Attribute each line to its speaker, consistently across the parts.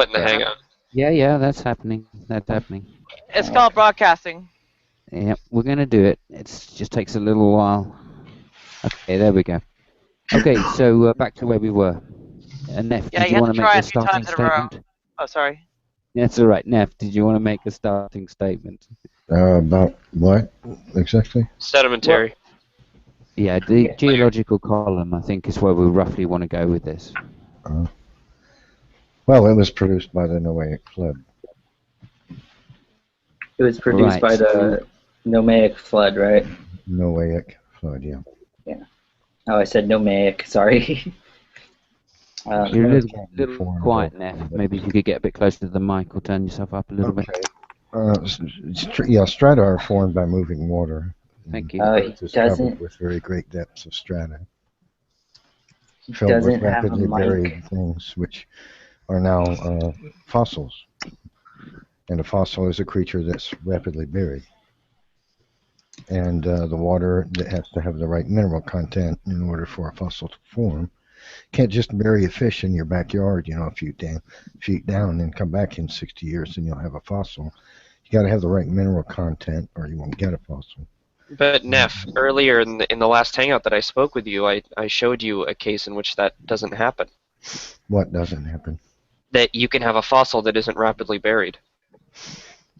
Speaker 1: Putting the hang on.
Speaker 2: Yeah, that's happening. That's happening.
Speaker 3: It's called broadcasting.
Speaker 2: Yeah, we're gonna do it. It just takes a little while. Okay, there we go. Okay, so back to where we were. Neph,
Speaker 3: Yeah,
Speaker 2: did
Speaker 3: you
Speaker 2: you
Speaker 3: have
Speaker 2: want
Speaker 3: to
Speaker 2: to make
Speaker 3: try
Speaker 2: a
Speaker 3: a few
Speaker 2: starting
Speaker 3: times in a row.
Speaker 2: statement?
Speaker 3: Oh, sorry.
Speaker 2: That's all right. Neph, did you want to make a starting statement?
Speaker 4: About what exactly?
Speaker 1: Sedimentary.
Speaker 2: Yeah, the geological column, I think, is where we roughly want to go with this.
Speaker 4: Well, it was produced by the Noahic flood.
Speaker 5: It was produced by the Noahic flood, right?
Speaker 4: Noahic flood, yeah.
Speaker 5: Yeah. Oh, I said Noahic, sorry.
Speaker 2: You're a little quiet, Neph. Maybe if you could get a bit closer to the mic or turn yourself up a little bit.
Speaker 4: Yeah, strata are formed by moving water.
Speaker 2: Thank you.
Speaker 4: Earth is covered with very great depths of strata. Filled with rapidly buried things, which are now fossils. And a fossil is a creature that's rapidly buried. And the water that has to have the right mineral content in order for a fossil to form. Can't just bury a fish in your backyard, you know, a few feet down and come back in 60 years and you'll have a fossil. You got to have the right mineral content or you won't get a fossil.
Speaker 1: But Neph, earlier in the last hangout that I spoke with you, I showed you a case in which that doesn't happen.
Speaker 4: What doesn't happen?
Speaker 1: That you can have a fossil that isn't rapidly buried.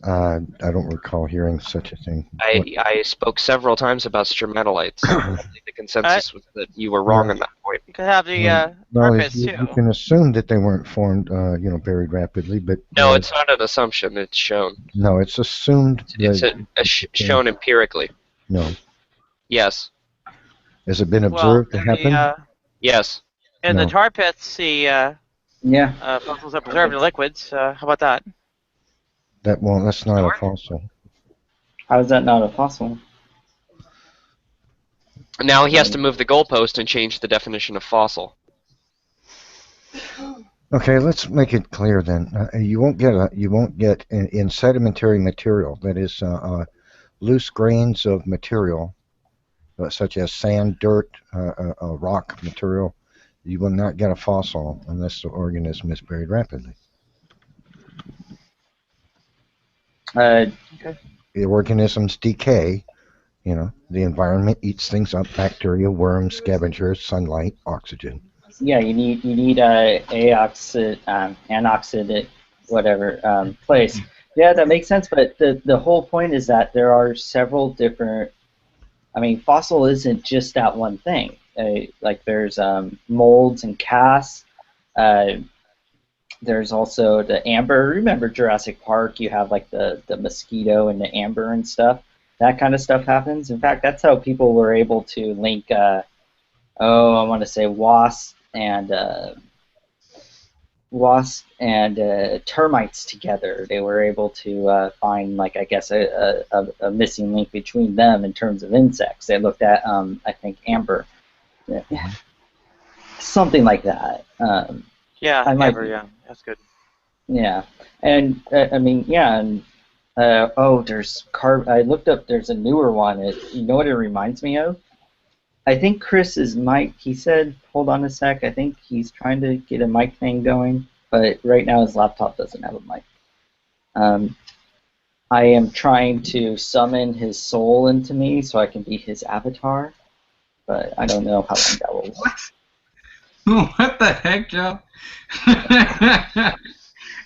Speaker 4: I don't recall hearing such a thing.
Speaker 1: I spoke several times about stromatolites. The consensus was that you were wrong on that point.
Speaker 3: You could have the carpets too.
Speaker 4: You can assume that they weren't formed, buried rapidly, but
Speaker 1: no, it's not an assumption. It's shown.
Speaker 4: No, it's assumed.
Speaker 1: It's shown empirically.
Speaker 4: No.
Speaker 1: Yes.
Speaker 4: Has it been observed to happen?
Speaker 1: Yes.
Speaker 3: In the tar pits, the fossils are preserved in liquids. How about that?
Speaker 4: That's not a fossil.
Speaker 5: How is that not a fossil?
Speaker 1: Now he has to move the goalpost and change the definition of fossil.
Speaker 4: Okay, let's make it clear then. You won't get in sedimentary material, that is loose grains of material, such as sand, dirt, rock material. You will not get a fossil unless the organism is buried rapidly. The organisms decay. You know, the environment eats things up: bacteria, worms, scavengers, sunlight, oxygen.
Speaker 5: Yeah, you need anoxidant, whatever place. Yeah, that makes sense. But the whole point is that there are several different. I mean, fossil isn't just that one thing. Like there's molds and casts. There's also the amber. Remember Jurassic Park? You have like the mosquito and the amber and stuff. That kind of stuff happens. In fact, that's how people were able to link. I want to say wasps and termites together. They were able to find, like, I guess a missing link between them in terms of insects. They looked at I think amber, something like that.
Speaker 3: Amber. Yeah, that's good.
Speaker 5: Yeah, and I mean, yeah, and there's I looked up. There's a newer one. You know what it reminds me of? I think Chris's mic. He said, "Hold on a sec." I think he's trying to get a mic thing going, but right now his laptop doesn't have a mic. I am trying to summon his soul into me so I can be his avatar, but I don't know how long that will work.
Speaker 6: What the heck, Joe?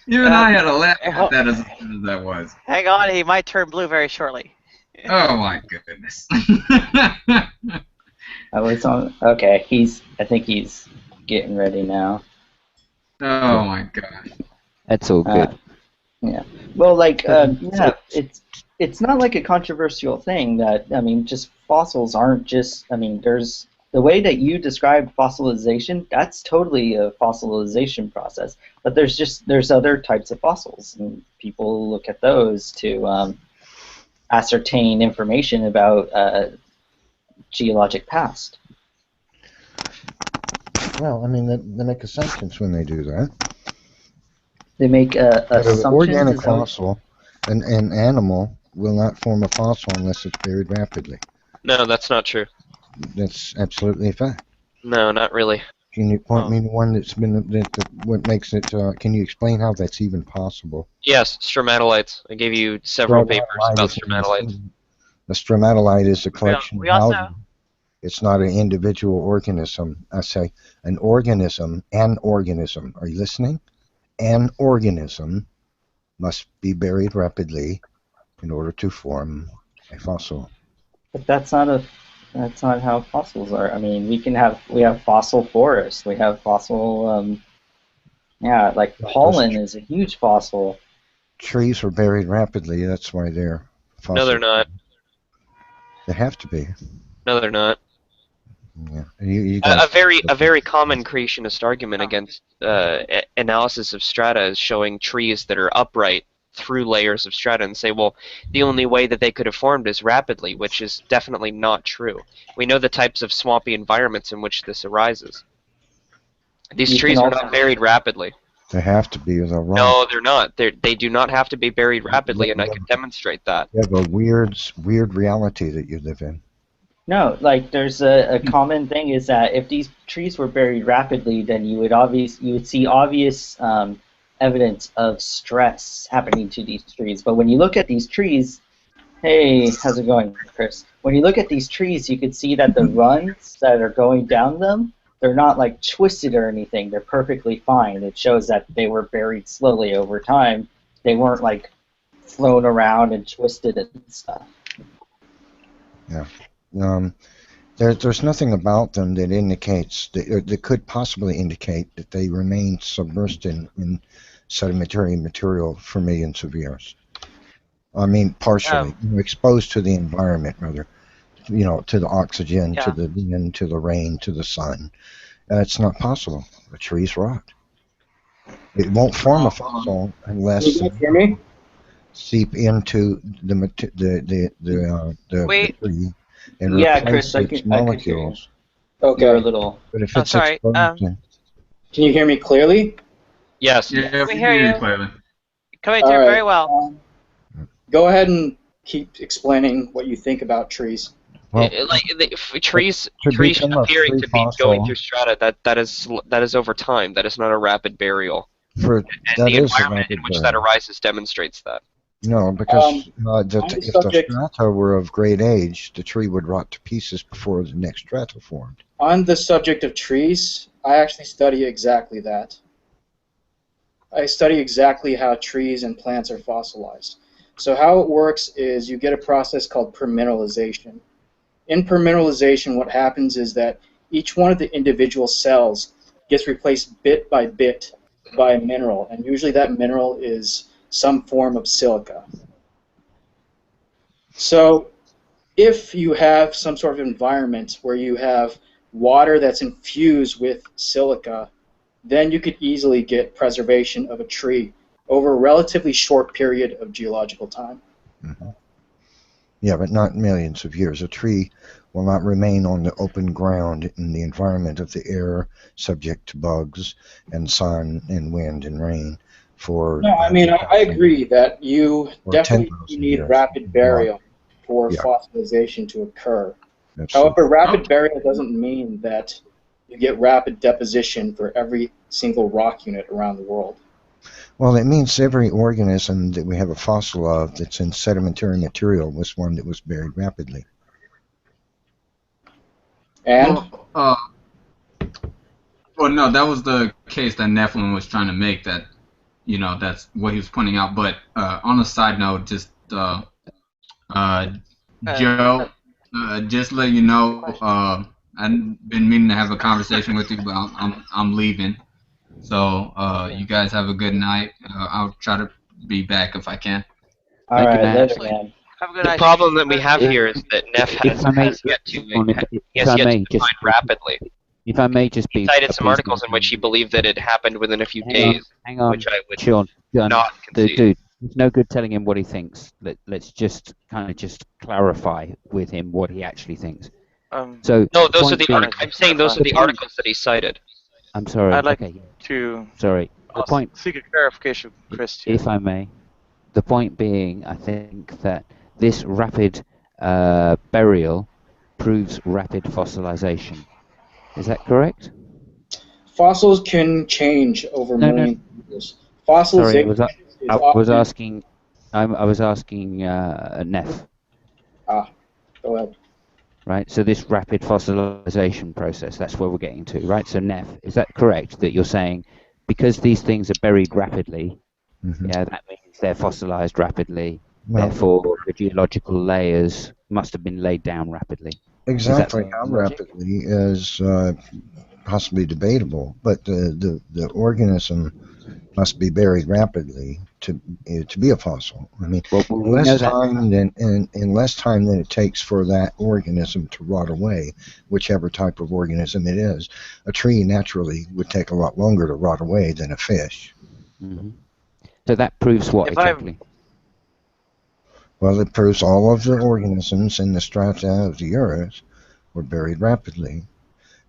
Speaker 6: Even I had a laugh at that as good as that was.
Speaker 3: Hang on, he might turn blue very shortly.
Speaker 6: Oh my goodness.
Speaker 5: Okay, I think he's getting ready now.
Speaker 6: Oh my god.
Speaker 2: That's all good.
Speaker 5: Yeah. Well, like, it's not like a controversial thing that, I mean, just fossils aren't just, I mean, there's the way that you described fossilization, that's totally a fossilization process. But there's other types of fossils, and people look at those to ascertain information about geologic past.
Speaker 4: Well, I mean, they make assumptions when they do that.
Speaker 5: They make assumptions.
Speaker 4: An organic fossil, an animal will not form a fossil unless it's buried rapidly.
Speaker 1: No, that's not true.
Speaker 4: That's absolutely a fact.
Speaker 1: No, not really.
Speaker 4: Can you point me to one that's been what makes it? Can you explain how that's even possible?
Speaker 1: Yes, stromatolites. I gave you several papers about
Speaker 4: Stromatolite
Speaker 1: stromatolites.
Speaker 4: a stromatolite is a
Speaker 3: We,
Speaker 4: collection
Speaker 3: we
Speaker 4: of
Speaker 3: also
Speaker 4: algae. It's not an individual organism. I say an organism. Are you listening? An organism must be buried rapidly in order to form a fossil.
Speaker 5: But that's not how fossils are. I mean, we have fossil forests. We have fossil yeah, like pollen is a huge fossil.
Speaker 4: Trees are buried rapidly. That's why they're fossil.
Speaker 1: No, they're not.
Speaker 4: They have to be.
Speaker 1: No, they're not.
Speaker 4: Yeah. You guys.
Speaker 1: A very common creationist argument against analysis of strata is showing trees that are upright through layers of strata and say, well, the only way that they could have formed is rapidly, which is definitely not true. We know the types of swampy environments in which this arises. These trees are not buried rapidly.
Speaker 4: They have to be, or they'll rot.
Speaker 1: No, they're not. They do not have to be buried rapidly, and I can demonstrate that.
Speaker 4: You have a weird reality that you live in.
Speaker 5: No, like there's a common thing is that if these trees were buried rapidly, then you would see obvious evidence of stress happening to these trees. But when you look at these trees, hey, how's it going, Chris? When you look at these trees, you can see that the runs that are going down them, they're not like twisted or anything. They're perfectly fine. It shows that they were buried slowly over time. They weren't like flown around and twisted and stuff.
Speaker 4: Yeah. There's nothing about them that indicates that could possibly indicate that they remain submersed in sedimentary material for millions of years. I mean, partially, exposed to the environment, rather, to the oxygen, to the wind, to the rain, to the sun. It's not possible. The trees rot. It won't form a fossil unless
Speaker 7: Can you guys hear me?
Speaker 4: seep into the tree and
Speaker 5: Chris,
Speaker 4: replace its molecules.
Speaker 7: Okay.
Speaker 5: You're a little.
Speaker 4: But if
Speaker 3: Oh,
Speaker 4: it's
Speaker 3: sorry,
Speaker 4: exposed,
Speaker 7: Can you hear me clearly?
Speaker 1: Yes.
Speaker 6: Yeah,
Speaker 3: we hear you.
Speaker 6: clearly.
Speaker 3: Coming
Speaker 7: All
Speaker 3: through
Speaker 7: right.
Speaker 3: very well.
Speaker 7: Go ahead and keep explaining what you think about trees.
Speaker 4: well,
Speaker 1: Trees
Speaker 4: to
Speaker 1: appearing
Speaker 4: become a
Speaker 1: to
Speaker 4: free
Speaker 1: be going
Speaker 4: fossil,
Speaker 1: through strata, that is over time. That is not a rapid burial.
Speaker 4: that
Speaker 1: And the
Speaker 4: is a
Speaker 1: environment in
Speaker 4: rapid
Speaker 1: which that
Speaker 4: burial.
Speaker 1: arises demonstrates that.
Speaker 4: No, because
Speaker 7: On the
Speaker 4: if the
Speaker 7: subject,
Speaker 4: strata were of great age, the tree would rot to pieces before the next strata formed.
Speaker 7: on the subject of trees, I actually study exactly that. I study exactly how trees and plants are fossilized. So how it works is you get a process called permineralization. In permineralization, what happens is that each one of the individual cells gets replaced bit by a mineral, and usually that mineral is some form of silica. So if you have some sort of environment where you have water that's infused with silica, then you could easily get preservation of a tree over a relatively short period of geological time.
Speaker 4: Mm-hmm. Yeah, but not millions of years. A tree will not remain on the open ground in the environment of the air, subject to bugs and sun and wind and rain for...
Speaker 7: No, I mean, I agree that you definitely need
Speaker 4: years.
Speaker 7: rapid burial for fossilization to occur.
Speaker 4: Absolutely.
Speaker 7: However, rapid burial doesn't mean that you get rapid deposition for every single rock unit around the world.
Speaker 4: Well, it means every organism that we have a fossil of that's in sedimentary material was one that was buried rapidly.
Speaker 7: And?
Speaker 6: Well, no, that was the case that Nephilim was trying to make. That, that's what he was pointing out. But on a side note, just Joe, just let you know, I've been meaning to have a conversation with you, but I'm leaving. So you guys have a good night. I'll try to be back if I can.
Speaker 5: All right, later, man.
Speaker 3: Have a good
Speaker 1: The
Speaker 3: night.
Speaker 1: problem that we have here is that Neph has yet to define rapidly.
Speaker 2: If I may just be...
Speaker 1: He cited some articles in which he believed that it happened within a few days,
Speaker 2: hang on,
Speaker 1: which I would
Speaker 2: Sean,
Speaker 1: not concede.
Speaker 2: dude, it's no good telling him what he thinks. Let's just kind of just clarify with him what he actually thinks. So
Speaker 1: no, those are the articles. I'm saying those are the articles that he cited.
Speaker 2: I'm sorry.
Speaker 3: I'd like
Speaker 2: okay.
Speaker 3: to
Speaker 2: Sorry. The point,
Speaker 3: seek a clarification, Chris.
Speaker 2: if I may. The point being, I think that this rapid burial proves rapid fossilization. Is that correct?
Speaker 7: Fossils can change over
Speaker 2: No, no.
Speaker 7: millions of years.
Speaker 2: Sorry,
Speaker 7: Fossilization is
Speaker 2: I was
Speaker 7: often...
Speaker 2: asking. I was asking Neph.
Speaker 7: Go ahead.
Speaker 2: Right, so this rapid fossilization process, that's where we're getting to, right? So Neph, is that correct that you're saying because these things are buried rapidly, yeah, that means they're fossilized rapidly,
Speaker 4: Well,
Speaker 2: therefore the geological layers must have been laid down rapidly.
Speaker 4: exactly
Speaker 2: Is that
Speaker 4: how
Speaker 2: the logic?
Speaker 4: rapidly is possibly debatable, but the organism must be buried rapidly to be a fossil. I mean,
Speaker 2: Well,
Speaker 4: in
Speaker 2: we know
Speaker 4: less
Speaker 2: that.
Speaker 4: time than in less time than it takes for that organism to rot away, whichever type of organism it is. A tree naturally would take a lot longer to rot away than a fish.
Speaker 2: Mm-hmm. So that proves what
Speaker 3: If I
Speaker 2: exactly?
Speaker 4: Well, it proves all of the organisms in the strata of the Earth were buried rapidly,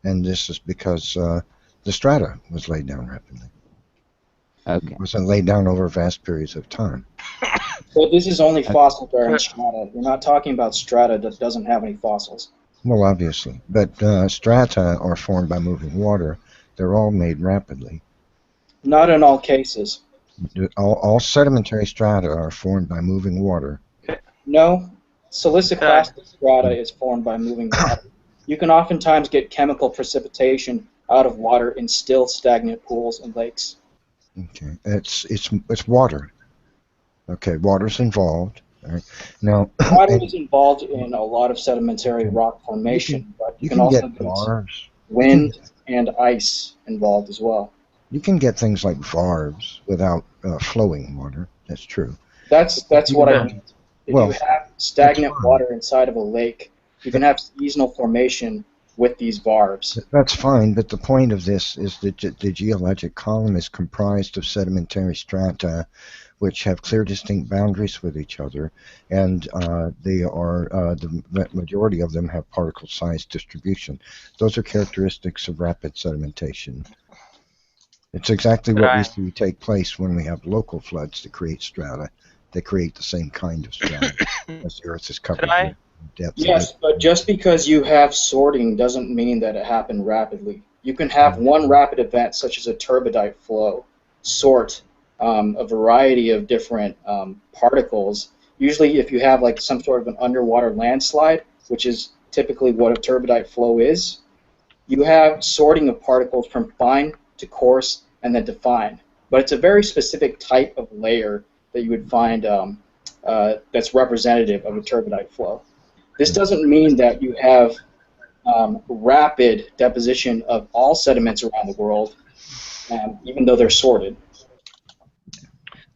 Speaker 4: and this is because the strata was laid down rapidly.
Speaker 2: Okay.
Speaker 4: It wasn't laid down over vast periods of time.
Speaker 7: But this is only fossil-bearing strata. You're not talking about strata that doesn't have any fossils.
Speaker 4: Well, obviously, but strata are formed by moving water. They're all made rapidly.
Speaker 7: Not in all cases.
Speaker 4: All sedimentary strata are formed by moving water.
Speaker 7: No, siliciclastic strata is formed by moving water. You can oftentimes get chemical precipitation out of water in still stagnant pools and lakes.
Speaker 4: Okay, it's water. Okay, water's involved. All right. Now,
Speaker 7: water is involved in a lot of sedimentary rock formation, but you can also
Speaker 4: get
Speaker 7: get
Speaker 4: varves.
Speaker 7: wind and ice involved as well.
Speaker 4: You can get things like varves without flowing water. That's true.
Speaker 7: That's what I mean. If
Speaker 4: Well,
Speaker 7: you have stagnant water inside of a lake, you can have seasonal formation with these varves.
Speaker 4: That's fine, but the point of this is that the geologic column is comprised of sedimentary strata which have clear, distinct boundaries with each other, and they are the majority of them have particle size distribution. Those are characteristics of rapid sedimentation. It's exactly what we see take place when we have local floods that create strata. They create the same kind of strata as the Earth is covered with.
Speaker 7: Yes, but just because you have sorting doesn't mean that it happened rapidly. You can have one rapid event, such as a turbidite flow, sort a variety of different particles. Usually if you have like some sort of an underwater landslide, which is typically what a turbidite flow is, you have sorting of particles from fine to coarse and then to fine. But it's a very specific type of layer that you would find that's representative of a turbidite flow. This doesn't mean that you have rapid deposition of all sediments around the world, even though they're sorted.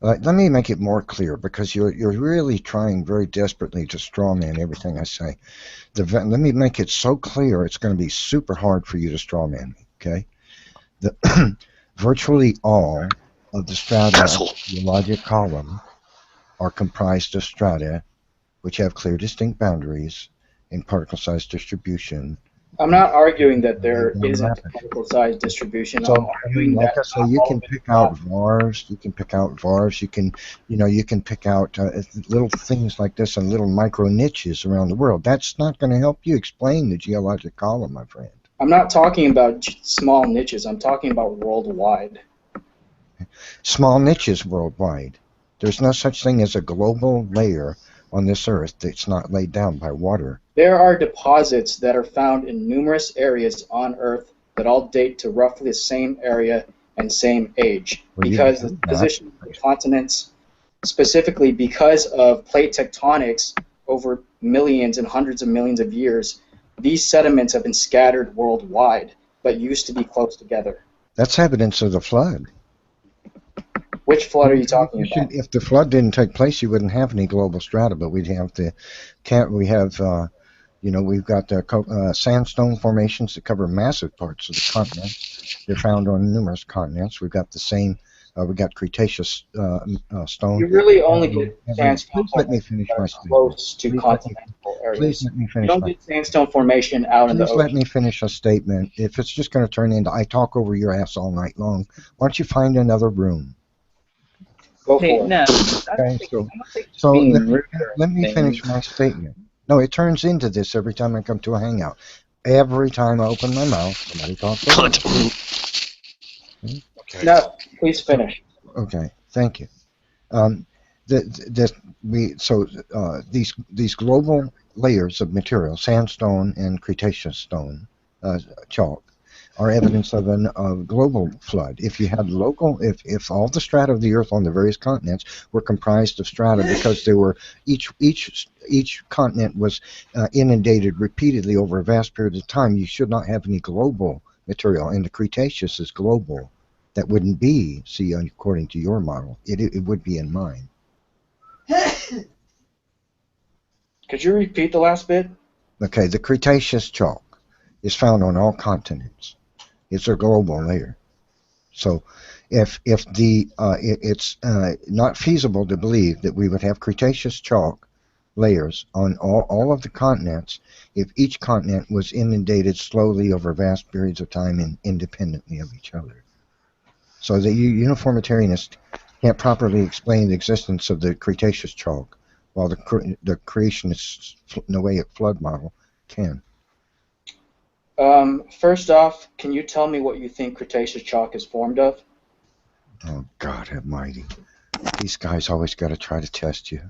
Speaker 4: Let me make it more clear, because you're really trying very desperately to strawman everything I say. Let me make it so clear it's going to be super hard for you to strawman me, okay? Virtually all of the strata of the geologic column are comprised of strata which have clear, distinct boundaries in particle size distribution.
Speaker 7: I'm not arguing that there isn't particle size distribution.
Speaker 4: So,
Speaker 7: I'm arguing
Speaker 4: like
Speaker 7: that
Speaker 4: I say, you can pick out varves. You can pick out varves. You can pick out little things like this and little micro niches around the world. That's not going to help you explain the geologic column, my friend.
Speaker 7: I'm not talking about small niches. I'm talking about worldwide.
Speaker 4: Small niches worldwide. There's no such thing as a global layer on this Earth that's not laid down by water.
Speaker 7: There are deposits that are found in numerous areas on Earth that all date to roughly the same area and same age, because the position of the continents, specifically because of plate tectonics over millions and hundreds of millions of years, these sediments have been scattered worldwide, but used to be close together.
Speaker 4: That's evidence of the flood.
Speaker 7: Which flood are you talking about?
Speaker 4: If the flood didn't take place, you wouldn't have any global strata, but we'd have we've got the sandstone formations that cover massive parts of the continent. They're found on numerous continents. We've got the same. We got Cretaceous stone.
Speaker 7: You really only get sandstone
Speaker 4: Please let me finish my statement.
Speaker 7: close to continental areas.
Speaker 4: Please let me finish.
Speaker 7: You don't get sandstone formation out in the ocean.
Speaker 4: Please let me finish a statement. If it's just going to turn into I talk over your ass all night long, why don't you find another room?
Speaker 7: Go for it.
Speaker 5: No,
Speaker 4: Okay, so let me finish my statement. No, it turns into this every time I come to a hangout. Every time I open my mouth, somebody talks over me. Okay.
Speaker 7: No, please finish.
Speaker 4: Okay, thank you. Um, these global layers of material, sandstone and Cretaceous stone, chalk, are evidence of a global flood. If you had if all the strata of the Earth on the various continents were comprised of strata because they were each continent was inundated repeatedly over a vast period of time, you should not have any global material, and the Cretaceous is global. That wouldn't be, see, according to your model. It would be in mine.
Speaker 7: Could you repeat the last bit?
Speaker 4: Okay, the Cretaceous chalk is found on all continents. It's a global layer. So if it's not feasible to believe that we would have Cretaceous chalk layers on all of the continents if each continent was inundated slowly over vast periods of time and independently of each other. So the uniformitarianist can't properly explain the existence of the Cretaceous chalk, while the creationist Noahic flood model can.
Speaker 7: First off, can you tell me what you think Cretaceous chalk is formed of?
Speaker 4: Oh, God almighty. These guys always got to try to test you.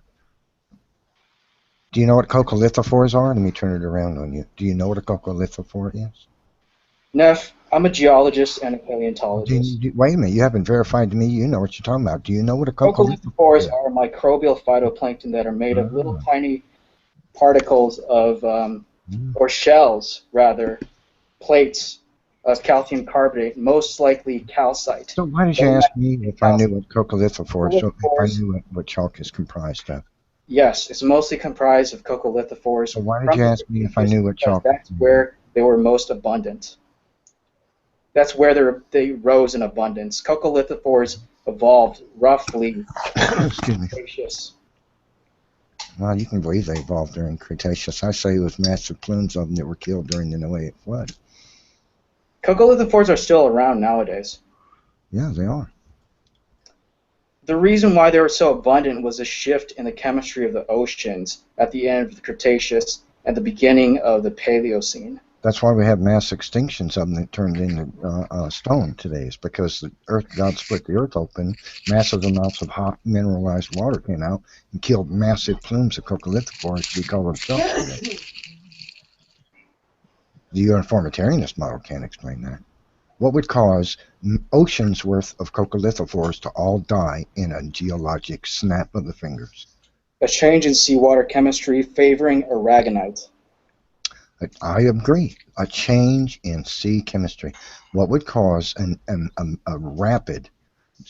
Speaker 4: Do you know what coccolithophores are? Let me turn it around on you. Do you know what a coccolithophore is?
Speaker 7: Neph, I'm a geologist and a paleontologist.
Speaker 4: Wait a minute, you haven't verified to me. You know what you're talking about. Do you know what a coccolithophore is?
Speaker 7: Coccolithophores are microbial phytoplankton that are made of little tiny particles of, or shells, rather, plates of calcium carbonate, most likely calcite.
Speaker 4: So why did you ask me if I knew what coccolithophores, if I knew what chalk is comprised of?
Speaker 7: Yes, it's mostly comprised of coccolithophores.
Speaker 4: So why did you ask me if I knew what chalk was?
Speaker 7: That's where they were most abundant. That's where they rose in abundance. Coccolithophores evolved roughly
Speaker 4: Excuse me.
Speaker 7: Cretaceous.
Speaker 4: Well, you can believe they evolved during Cretaceous. I say it was massive plumes of them that were killed during the Noahic flood.
Speaker 7: Coccolithophores are still around nowadays.
Speaker 4: Yeah, they are.
Speaker 7: The reason why they were so abundant was a shift in the chemistry of the oceans at the end of the Cretaceous and the beginning of the Paleocene.
Speaker 4: That's why we have mass extinctions of them that turned into stone today. It's because God split the earth open, massive amounts of hot mineralized water came out and killed massive plumes of coccolithophores we call them chalk today. The uniformitarianist model can't explain that. What would cause oceans worth of coccolithophores to all die in a geologic snap of the fingers?
Speaker 7: A change in seawater chemistry favoring aragonite.
Speaker 4: I agree. A change in sea chemistry. What would cause a rapid,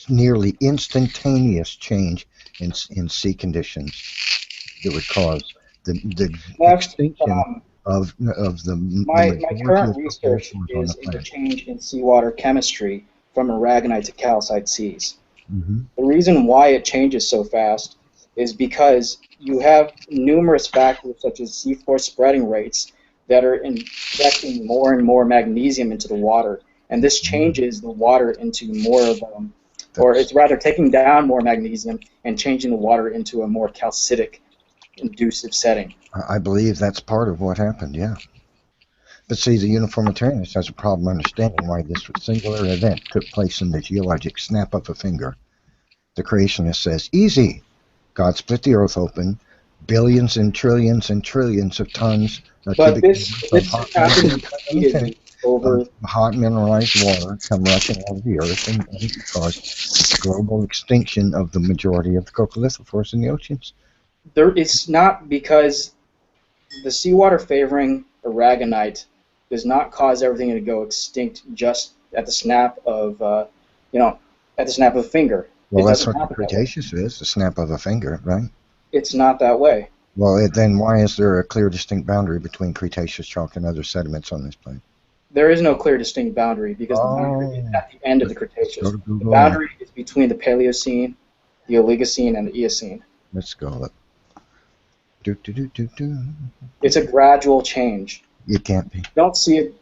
Speaker 4: nearly instantaneous change in sea conditions that would cause the extinction of the
Speaker 7: my current research is in the change in seawater chemistry from aragonite to calcite seas.
Speaker 4: Mm-hmm.
Speaker 7: The reason why it changes so fast is because you have numerous factors such as seafloor spreading rates that are injecting more and more magnesium into the water, and this changes the water into more of or it's rather taking down more magnesium and changing the water into a more calcitic inducive setting.
Speaker 4: I believe that's part of what happened, yeah. But see, the uniformitarianist has a problem understanding why this singular event took place in the geologic snap of a finger. The creationist says, easy. God split the earth open, billions and trillions of tons
Speaker 7: but this happened over
Speaker 4: hot mineralized water come rushing out of the earth and caused global extinction of the majority of the coccolithophores in the oceans.
Speaker 7: It's not because the seawater favoring aragonite does not cause everything to go extinct just at the snap of at the snap of a finger.
Speaker 4: Well, that's what the Cretaceous is, the snap of a finger, right?
Speaker 7: It's not that way.
Speaker 4: Well, then why is there a clear, distinct boundary between Cretaceous chalk and other sediments on this planet?
Speaker 7: There is no clear, distinct boundary because the boundary is at the end of the Cretaceous. The boundary is between the Paleocene, the Oligocene, and the Eocene.
Speaker 4: Let's go.
Speaker 7: It's a gradual change.
Speaker 4: It can't be.
Speaker 7: Don't see it.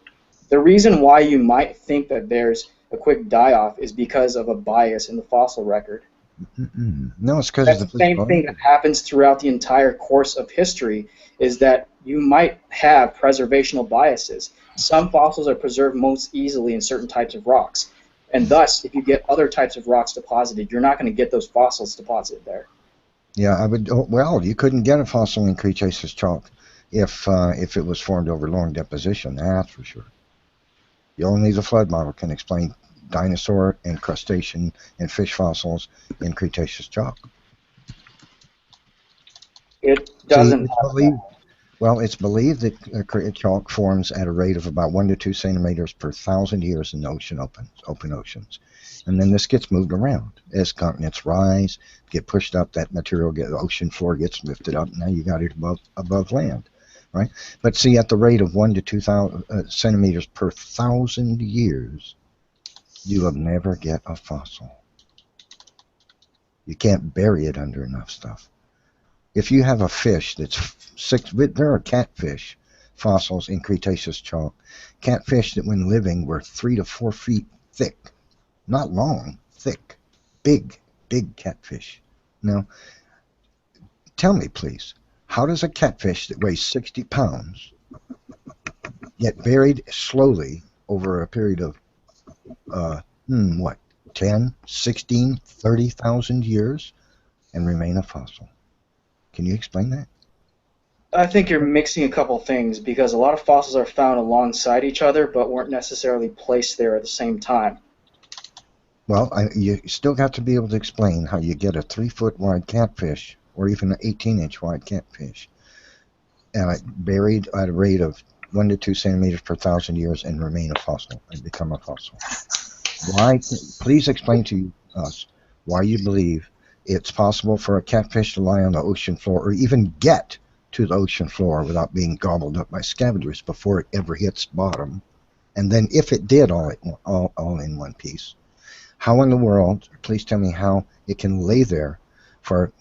Speaker 7: The reason why you might think that there's a quick die-off is because of a bias in the fossil record.
Speaker 4: No, it's because
Speaker 7: that's the same thing that happens throughout the entire course of history, is that you might have preservational biases. Some fossils are preserved most easily in certain types of rocks. And thus, if you get other types of rocks deposited, you're not going to get those fossils deposited there.
Speaker 4: Yeah, I would. Well, you couldn't get a fossil in Cretaceous chalk if it was formed over long deposition. That's for sure. Only the flood model can explain dinosaur and crustacean and fish fossils in Cretaceous chalk.
Speaker 7: It doesn't.
Speaker 4: It's believed that chalk forms at a rate of about 1 to 2 centimeters per 1,000 years in the open oceans. And then this gets moved around. As continents rise, get pushed up, that material, the ocean floor gets lifted up, and now you got it above land, right? But see, at the rate of 1 to 2 centimeters per 1,000 years, you will never get a fossil. You can't bury it under enough stuff. If you have a fish that's there are catfish fossils in Cretaceous chalk. Catfish that when living were 3 to 4 feet thick. Not long, thick. Big catfish. Now, tell me please, how does a catfish that weighs 60 pounds get buried slowly over a period of, 10, 16, 30,000 years and remain a fossil? Can you explain that?
Speaker 7: I think you're mixing a couple things because a lot of fossils are found alongside each other but weren't necessarily placed there at the same time.
Speaker 4: Well, you still got to be able to explain how you get a 3-foot wide catfish or even an 18-inch wide catfish buried at a rate of 1 to 2 centimeters per 1,000 years and remain a fossil and become a fossil. Why? Please explain to us why you believe it's possible for a catfish to lie on the ocean floor or even get to the ocean floor without being gobbled up by scavengers before it ever hits bottom. And then if it did all in one piece, how in the world, please tell me how it can lay there for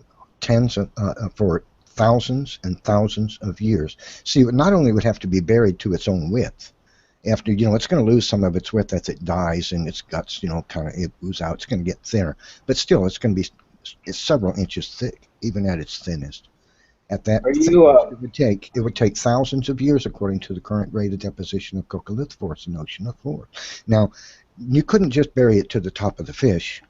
Speaker 4: for thousands and thousands of years. See, it not only would have to be buried to its own width, after, it's going to lose some of its width as it dies and its guts, kind of it ooze out. It's going to get thinner, but still it's going to be several inches thick, even at its thinnest. At that, it would take thousands of years, according to the current rate of deposition of coccolithophores in the ocean floor. Now, you couldn't just bury it to the top of the fish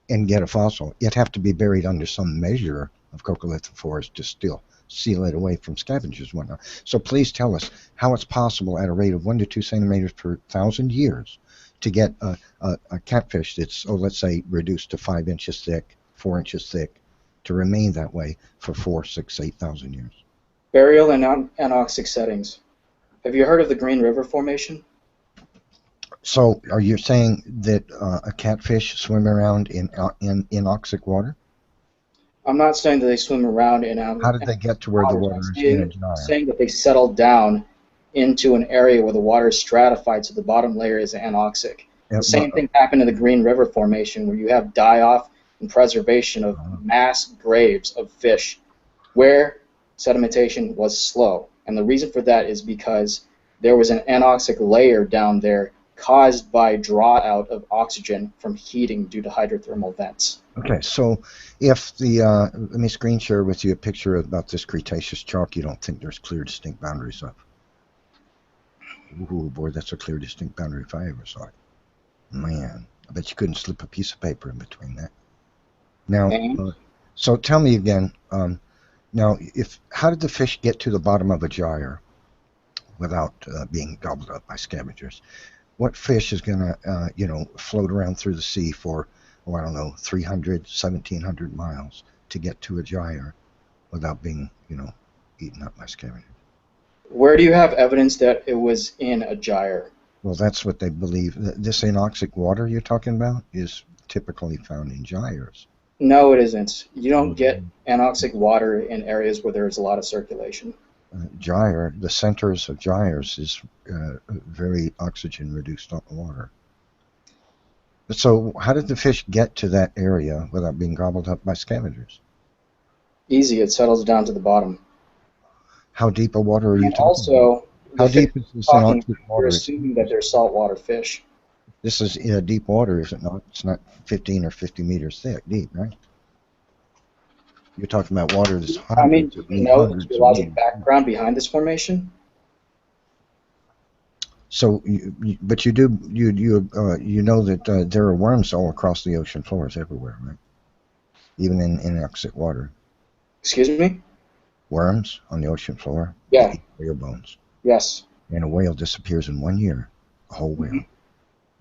Speaker 4: and get a fossil. It'd have to be buried under some measure of coccolithophores to still seal it away from scavengers and whatnot. So please tell us how it's possible at a rate of 1 to 2 centimeters per 1,000 years to get a catfish that's, let's say, reduced to 5 inches thick, 4 inches thick, to remain that way for 4, 6, 8,000 years.
Speaker 7: Burial in anoxic settings. Have you heard of the Green River Formation?
Speaker 4: So, are you saying that a catfish swim around in anoxic water?
Speaker 7: I'm not saying that they swim around in anoxic.
Speaker 4: How did they get to where the water is in a gyre?
Speaker 7: I'm saying that they settle down into an area where the water is stratified, so the bottom layer is anoxic. The same thing happened in the Green River Formation, where you have die-off and preservation of mass graves of fish, where sedimentation was slow. And the reason for that is because there was an anoxic layer down there caused by draw out of oxygen from heating due to hydrothermal vents.
Speaker 4: Okay, so if let me screen share with you a picture about this Cretaceous chalk you don't think there's clear, distinct boundaries of. Ooh, boy, that's a clear, distinct boundary if I ever saw it. Man, I bet you couldn't slip a piece of paper in between that. Now, so tell me again, now, how did the fish get to the bottom of a gyre without being gobbled up by scavengers? What fish is going to, float around through the sea for, 300, 1,700 miles to get to a gyre without being, eaten up by scavengers?
Speaker 7: Where do you have evidence that it was in a gyre?
Speaker 4: Well, that's what they believe. This anoxic water you're talking about is typically found in gyres.
Speaker 7: No, it isn't. You don't get anoxic water in areas where there's a lot of circulation.
Speaker 4: Gyre, the centers of gyres is very oxygen-reduced water. So how did the fish get to that area without being gobbled up by scavengers?
Speaker 7: Easy. It settles down to the bottom.
Speaker 4: How deep of water are you talking
Speaker 7: about?
Speaker 4: How deep is this anoxic water?
Speaker 7: You're assuming that they're saltwater fish.
Speaker 4: This is deep water, is it not? It's not 15 or 50 meters deep, right? You're talking about water that's
Speaker 7: the geologic background behind this formation?
Speaker 4: So, but you do you know that there are worms all across the ocean floors everywhere, right? Even in anoxic water.
Speaker 7: Excuse me?
Speaker 4: Worms on the ocean floor.
Speaker 7: Yeah.
Speaker 4: They eat whale bones.
Speaker 7: Yes.
Speaker 4: And a whale disappears in 1 year. A whole whale.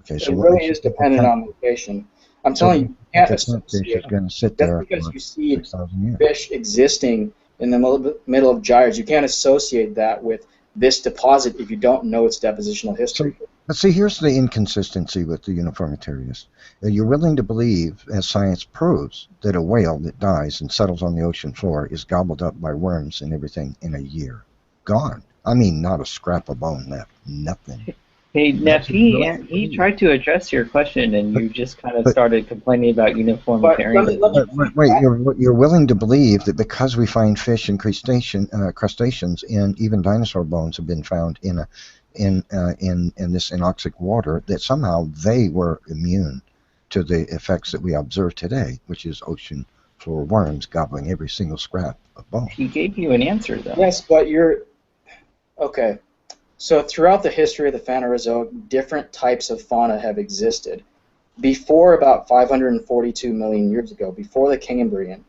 Speaker 4: Okay, so
Speaker 7: It
Speaker 4: what
Speaker 7: really
Speaker 4: makes you
Speaker 7: is
Speaker 4: think a
Speaker 7: dependent on location. I'm telling you, you can't
Speaker 4: catfish is
Speaker 7: associate
Speaker 4: going to sit
Speaker 7: just
Speaker 4: there
Speaker 7: because
Speaker 4: for
Speaker 7: you see
Speaker 4: 6,000 years?
Speaker 7: fish existing in the middle of gyres. You can't associate that with this deposit if you don't know its depositional history.
Speaker 4: But see, here's the inconsistency with the uniformitarians. You're willing to believe, as science proves, that a whale that dies and settles on the ocean floor is gobbled up by worms and everything in a year. Gone. I mean, not a scrap of bone left. Nothing.
Speaker 5: Hey, Neph, he tried to address your question, and you just kind of started complaining about uniformitarianism.
Speaker 4: But wait, you're willing to believe that because we find fish and crustaceans and even dinosaur bones have been found in this anoxic water, that somehow they were immune to the effects that we observe today, which is ocean floor worms gobbling every single scrap of bone.
Speaker 5: He gave you an answer, though.
Speaker 7: Yes, but okay. So throughout the history of the Phanerozoic, different types of fauna have existed. Before about 542 million years ago, before the Cambrian,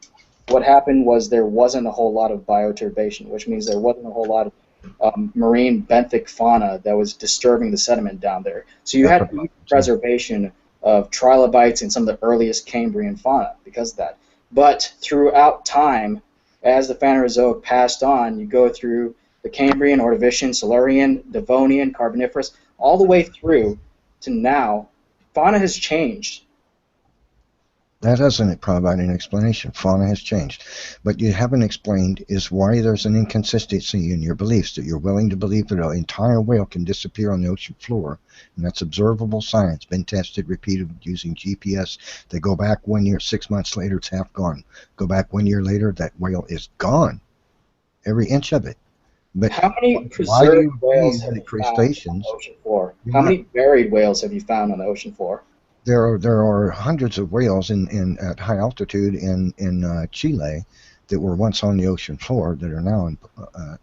Speaker 7: what happened was there wasn't a whole lot of bioturbation, which means there wasn't a whole lot of marine benthic fauna that was disturbing the sediment down there. So you had preservation of trilobites and some of the earliest Cambrian fauna because of that. But throughout time, as the Phanerozoic passed on, you go through the Cambrian, Ordovician, Silurian, Devonian, Carboniferous, all the way through to now, fauna has changed.
Speaker 4: That doesn't provide an explanation. Fauna has changed. But you haven't explained is why there's an inconsistency in your beliefs, that you're willing to believe that an entire whale can disappear on the ocean floor, and that's observable science, been tested, repeated using GPS. They go back 1 year, 6 months later, it's half gone. Go back 1 year later, that whale is gone. Every inch of it. But
Speaker 7: how many preserved whales have you found on the ocean floor? How many buried whales have you found on the ocean floor?
Speaker 4: There are hundreds of whales at high altitude in Chile that were once on the ocean floor that are now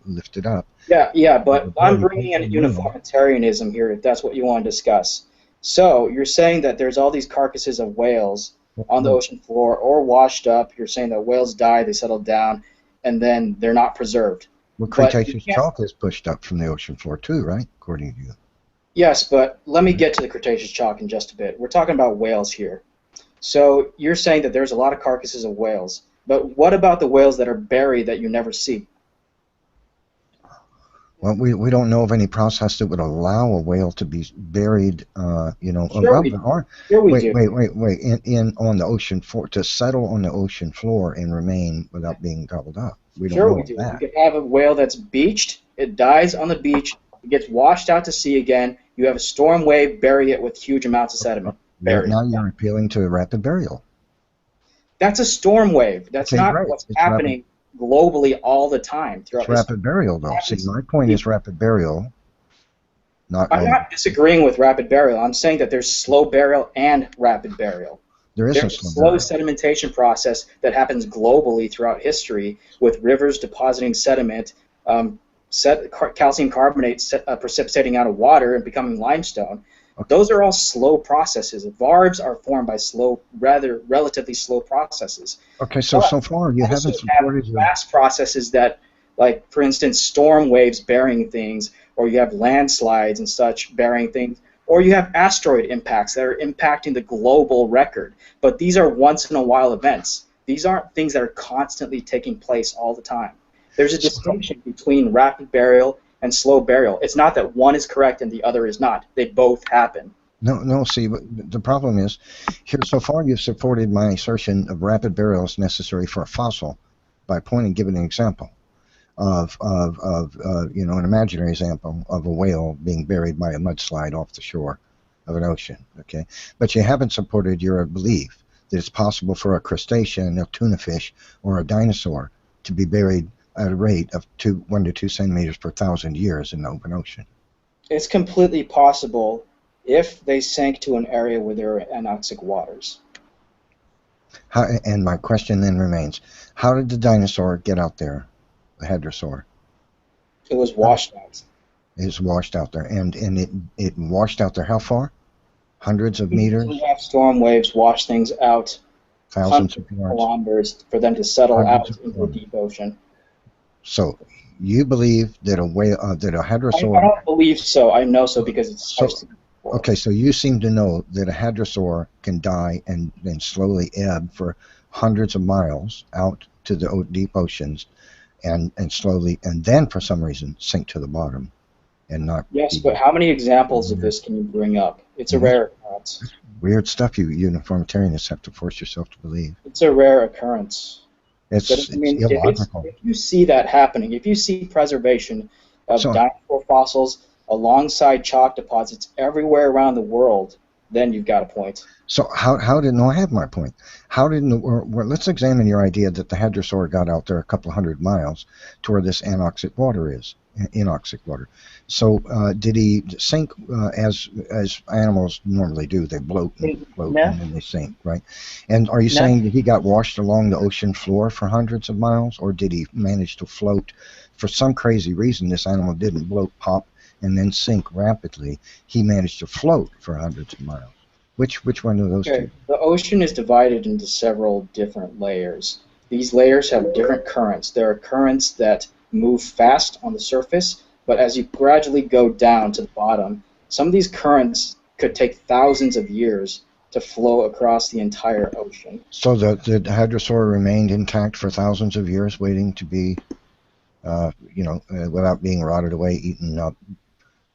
Speaker 4: lifted up.
Speaker 7: Yeah, but I'm bringing in uniformitarianism here, if that's what you want to discuss. So you're saying that there's all these carcasses of whales on the ocean floor or washed up. You're saying that whales die, they settle down, and then they're not preserved.
Speaker 4: Well, Cretaceous chalk is pushed up from the ocean floor too, right? According to you.
Speaker 7: Yes, but let me get to the Cretaceous chalk in just a bit. We're talking about whales here. So you're saying that there's a lot of carcasses of whales, but what about the whales that are buried that you never see?
Speaker 4: Well, we don't know of any process that would allow a whale to be buried,
Speaker 7: Sure we do.
Speaker 4: Wait, on the ocean floor, to settle on the ocean floor and remain without being gobbled up. We don't know that.
Speaker 7: You could have a whale that's beached, it dies on the beach, it gets washed out to sea again, you have a storm wave, bury it with huge amounts of sediment.
Speaker 4: Now you're appealing to a rapid burial.
Speaker 7: That's a storm wave. That's not what's happening globally all the time.
Speaker 4: It's rapid burial, though. See, my point is rapid burial.
Speaker 7: I'm not disagreeing with rapid burial. I'm saying that there's slow burial and rapid burial.
Speaker 4: There's
Speaker 7: a slow sedimentation process that happens globally throughout history with rivers depositing sediment, calcium carbonate precipitating out of water and becoming limestone. Okay. Those are all slow processes. Varves are formed by relatively slow processes.
Speaker 4: Okay, so far you haven't supported
Speaker 7: fast processes that, like, for instance, storm waves burying things, or you have landslides and such burying things, or you have asteroid impacts that are impacting the global record. But these are once-in-a-while events. These aren't things that are constantly taking place all the time. There's a distinction between rapid burial and slow burial. It's not that one is correct and the other is not. They both happen.
Speaker 4: No. See, the problem is, here so far you've supported my assertion of rapid burial is necessary for a fossil by giving an example of an imaginary example of a whale being buried by a mudslide off the shore of an ocean. Okay, but you haven't supported your belief that it's possible for a crustacean, a tuna fish, or a dinosaur to be buried at a rate of 1 to 2 centimeters per 1,000 years in the open ocean.
Speaker 7: It's completely possible if they sank to an area where there are anoxic waters.
Speaker 4: And my question then remains, how did the dinosaur get out there, the hadrosaur?
Speaker 7: It was washed out.
Speaker 4: is washed out there, and it washed out there how far? Hundreds of meters?
Speaker 7: We have storm waves wash things out
Speaker 4: Thousands of
Speaker 7: hundreds of
Speaker 4: yards?
Speaker 7: kilometers for them to settle
Speaker 4: Hundreds
Speaker 7: out
Speaker 4: of
Speaker 7: into the
Speaker 4: kilometers.
Speaker 7: deep ocean.
Speaker 4: So you believe that a
Speaker 7: I
Speaker 4: hadrosaur...
Speaker 7: don't believe so. I know so because it's
Speaker 4: So,
Speaker 7: I've seen it before.
Speaker 4: okay, so you seem to know that a hadrosaur can die and then slowly ebb for hundreds of miles out to the deep oceans, and slowly, and then for some reason sink to the bottom and not...
Speaker 7: Yes, but how many examples of this can you bring up? It's a rare occurrence.
Speaker 4: Weird stuff you uniformitarianists have to force yourself to believe.
Speaker 7: It's a rare occurrence.
Speaker 4: It's
Speaker 7: Illogical. If you see that happening, if you see preservation of dinosaur fossils alongside chalk deposits everywhere around the world, then you've got a point.
Speaker 4: So I have my point. How did let's examine your idea that the hadrosaur got out there a couple hundred miles to where this anoxic water is. Anoxic water. So did he sink as animals normally do? They bloat and float and then they sink, right? And are you saying that he got washed along the ocean floor for hundreds of miles, or did he manage to float? For some crazy reason, this animal didn't bloat, pop, and then sink rapidly. He managed to float for hundreds of miles. Which one of those two?
Speaker 7: The ocean is divided into several different layers. These layers have different currents. There are currents that move fast on the surface, but as you gradually go down to the bottom, some of these currents could take thousands of years to flow across the entire ocean.
Speaker 4: So the hadrosaur remained intact for thousands of years, waiting to be, without being rotted away, eaten up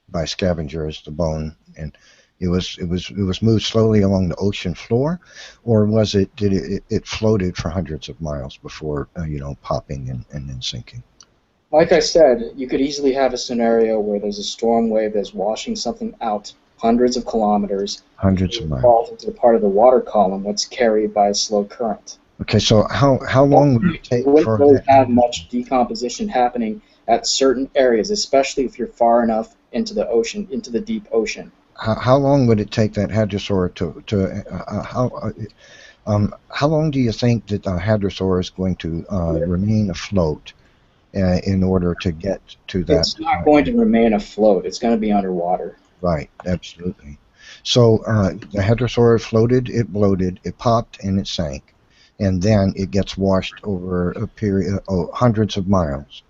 Speaker 4: by scavengers, the bone, and it was moved slowly along the ocean floor, or did it floated for hundreds of miles before popping and then sinking?
Speaker 7: Like I said, you could easily have a scenario where there's a storm wave that's washing something out hundreds of kilometers.
Speaker 4: Hundreds of miles.
Speaker 7: Falls into the part of the water column that's carried by a slow current.
Speaker 4: Okay, so how long would it take
Speaker 7: you
Speaker 4: for...
Speaker 7: wouldn't really have much decomposition happening at certain areas, especially if you're far enough into the ocean, into the deep ocean.
Speaker 4: How long would it take that hadrosaur how long do you think that the hadrosaur is going to remain afloat in order to get to that?
Speaker 7: It's not going to remain afloat. It's going to be underwater.
Speaker 4: Right, absolutely. So the hadrosaur floated, it bloated, it popped, and it sank. And then it gets washed over a period of hundreds of miles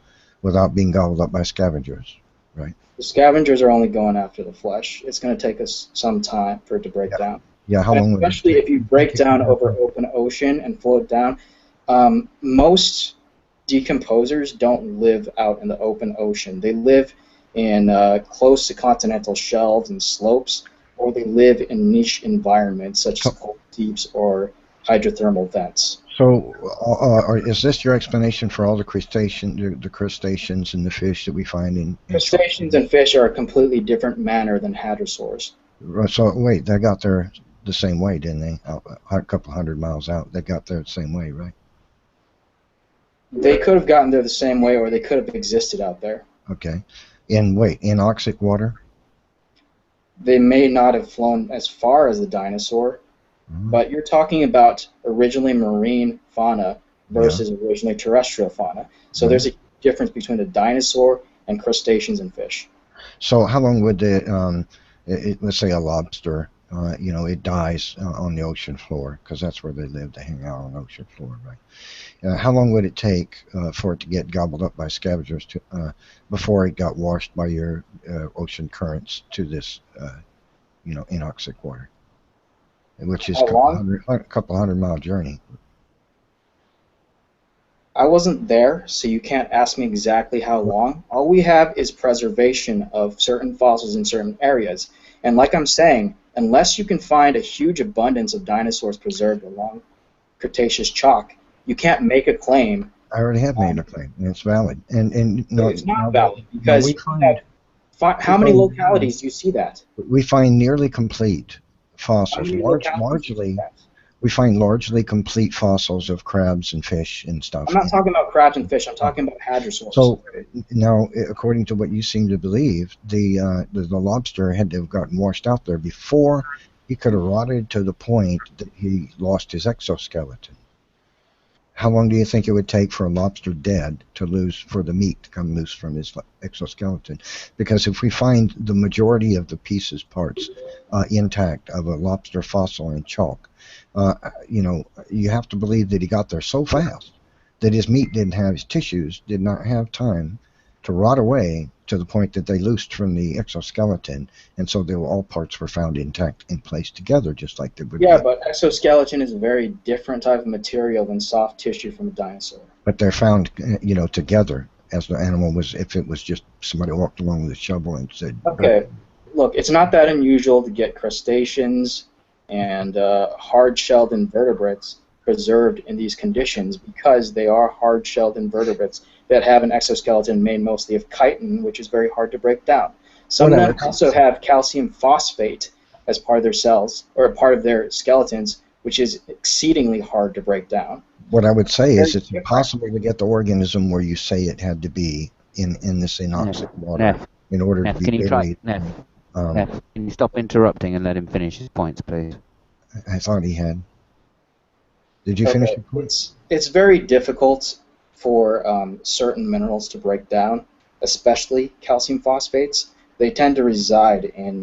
Speaker 4: without being gobbled up by scavengers, right?
Speaker 7: The scavengers are only going after the flesh. It's going to take us some time for it to break down.
Speaker 4: Yeah, how long would it
Speaker 7: especially
Speaker 4: take?
Speaker 7: if you break down over open ocean and float down. Most decomposers don't live out in the open ocean. They live in close to continental shelves and slopes, or they live in niche environments such as cold deeps or hydrothermal vents.
Speaker 4: So, is this your explanation for all the crustaceans and the fish that we find in
Speaker 7: Crustaceans and fish are a completely different manner than hadrosaurs.
Speaker 4: So, wait, they got there the same way, didn't they? A couple hundred miles out, they got there the same way, right?
Speaker 7: They could have gotten there the same way, or they could have existed out there.
Speaker 4: Okay. In anoxic water?
Speaker 7: They may not have flown as far as the dinosaur, but you're talking about originally marine fauna versus originally terrestrial fauna. So there's a difference between a dinosaur and crustaceans and fish.
Speaker 4: So how long would let's say a lobster, it dies on the ocean floor, because that's where they live, they hang out on the ocean floor, right? How long would it take for it to get gobbled up by scavengers before it got washed by your ocean currents to this, anoxic water? Which is a couple hundred mile journey.
Speaker 7: I wasn't there, so you can't ask me exactly how long. All we have is preservation of certain fossils in certain areas. And like I'm saying, unless you can find a huge abundance of dinosaurs preserved along Cretaceous chalk, you can't make a claim.
Speaker 4: I already have made a claim, and it's valid. And no,
Speaker 7: it's not valid, because how many localities do you see that?
Speaker 4: We find nearly complete fossils. We find largely complete fossils of crabs and fish and stuff.
Speaker 7: I'm not talking about crabs and fish. I'm talking about hadrosaurs.
Speaker 4: So now, according to what you seem to believe, the lobster had to have gotten washed out there before he could have rotted to the point that he lost his exoskeleton. How long do you think it would take for a lobster dead for the meat to come loose from his exoskeleton? Because if we find the majority of the parts intact of a lobster fossil in chalk, you have to believe that he got there so fast that his tissues did not have time to rot away to the point that they loosed from the exoskeleton, and so all parts were found intact in place together, just like they would.
Speaker 7: Yeah, but exoskeleton is a very different type of material than soft tissue from a dinosaur.
Speaker 4: But they're found, together as the animal was. If it was just somebody walked along with a shovel and said,
Speaker 7: "Okay, look, it's not that unusual to get crustaceans and hard-shelled invertebrates preserved in these conditions because they are hard-shelled invertebrates that have an exoskeleton made mostly of chitin, which is very hard to break down. Some of them also have calcium phosphate as part of their cells, or part of their skeletons, which is exceedingly hard to break down.
Speaker 4: What I would say is it's impossible to get the organism where you say it had to be in this anoxic water in order to be buried.
Speaker 2: Neph, can you stop interrupting and let him finish his points, please?
Speaker 4: I thought he had. Did you finish your points?
Speaker 7: It's very difficult for certain minerals to break down, especially calcium phosphates. They tend to reside in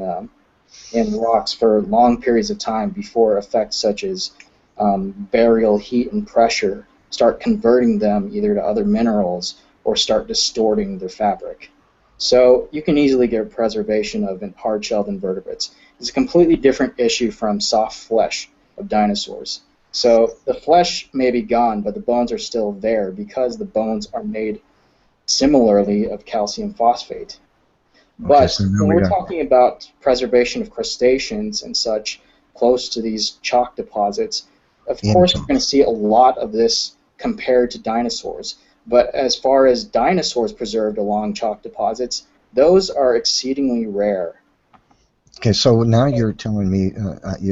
Speaker 7: rocks for long periods of time before effects such as burial heat and pressure start converting them either to other minerals or start distorting their fabric. So you can easily get preservation of hard-shelled invertebrates. It's a completely different issue from soft flesh of dinosaurs. So the flesh may be gone, but the bones are still there because the bones are made similarly of calcium phosphate. But when we're talking about preservation of crustaceans and such close to these chalk deposits, of course we're going to see a lot of this compared to dinosaurs. But as far as dinosaurs preserved along chalk deposits, those are exceedingly rare.
Speaker 4: Okay, so now you're telling me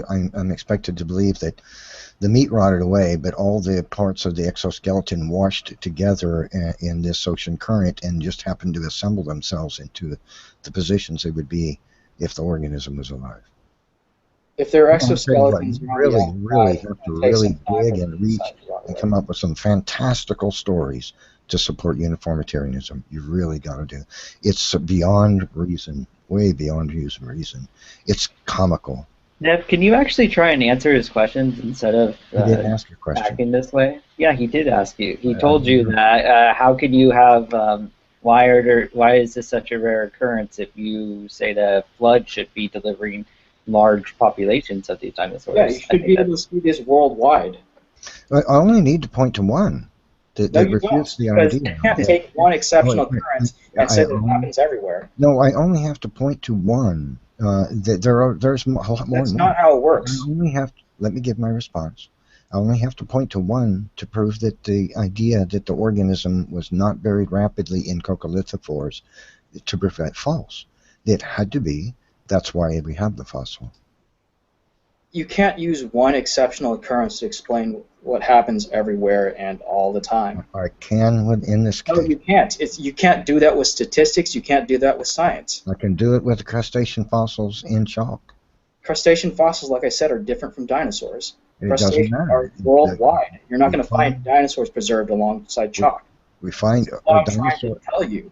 Speaker 4: I'm expected to believe that the meat rotted away, but all the parts of the exoskeleton washed together in this ocean current and just happened to assemble themselves into the positions they would be if the organism was alive.
Speaker 7: If their exoskeletons
Speaker 4: you really have to really dig and reach and come up with some fantastical stories to support uniformitarianism. You really got to do. It's beyond reason, way beyond reason. It's comical.
Speaker 5: Neph, can you actually try and answer his questions instead of
Speaker 4: acting
Speaker 5: this way? Yeah, he did ask you. He told you that how could you have why is this such a rare occurrence if you say the flood should be delivering large populations of these dinosaurs?
Speaker 7: Yeah, you should be able to see this worldwide.
Speaker 4: I only need to point to one that refutes the idea.
Speaker 7: You can't take one exceptional occurrence and say that it happens everywhere.
Speaker 4: No, I only have to point to one. There's a lot more.
Speaker 7: That's not how it works.
Speaker 4: Let me give my response. I only have to point to one to prove that the idea that the organism was not buried rapidly in coccolithophores to prevent false. It had to be. That's why we have the fossil.
Speaker 7: You can't use one exceptional occurrence to explain what happens everywhere and all the time.
Speaker 4: I can in this case.
Speaker 7: No, you can't. You can't do that with statistics. You can't do that with science.
Speaker 4: I can do it with the crustacean fossils in chalk.
Speaker 7: Crustacean fossils, like I said, are different from dinosaurs.
Speaker 4: Crustaceans
Speaker 7: are worldwide. You're not going to find dinosaurs preserved alongside chalk.
Speaker 4: We find
Speaker 7: a dinosaur. To tell you.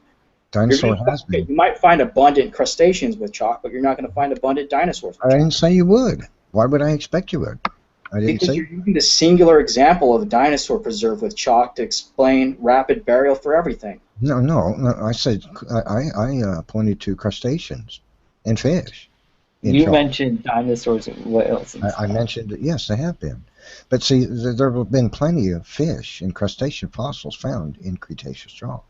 Speaker 4: Dinosaur has been.
Speaker 7: You might find abundant crustaceans with chalk, but you're not going to find abundant dinosaurs with
Speaker 4: chalk. I didn't say you would. Why would I expect you would?
Speaker 7: Because you're using the singular example of a dinosaur preserved with chalk to explain rapid burial for everything.
Speaker 4: No. I said I pointed to crustaceans and fish.
Speaker 5: You mentioned dinosaurs and whales.
Speaker 4: I mentioned that, yes, they have been. But see, there have been plenty of fish and crustacean fossils found in Cretaceous chalk.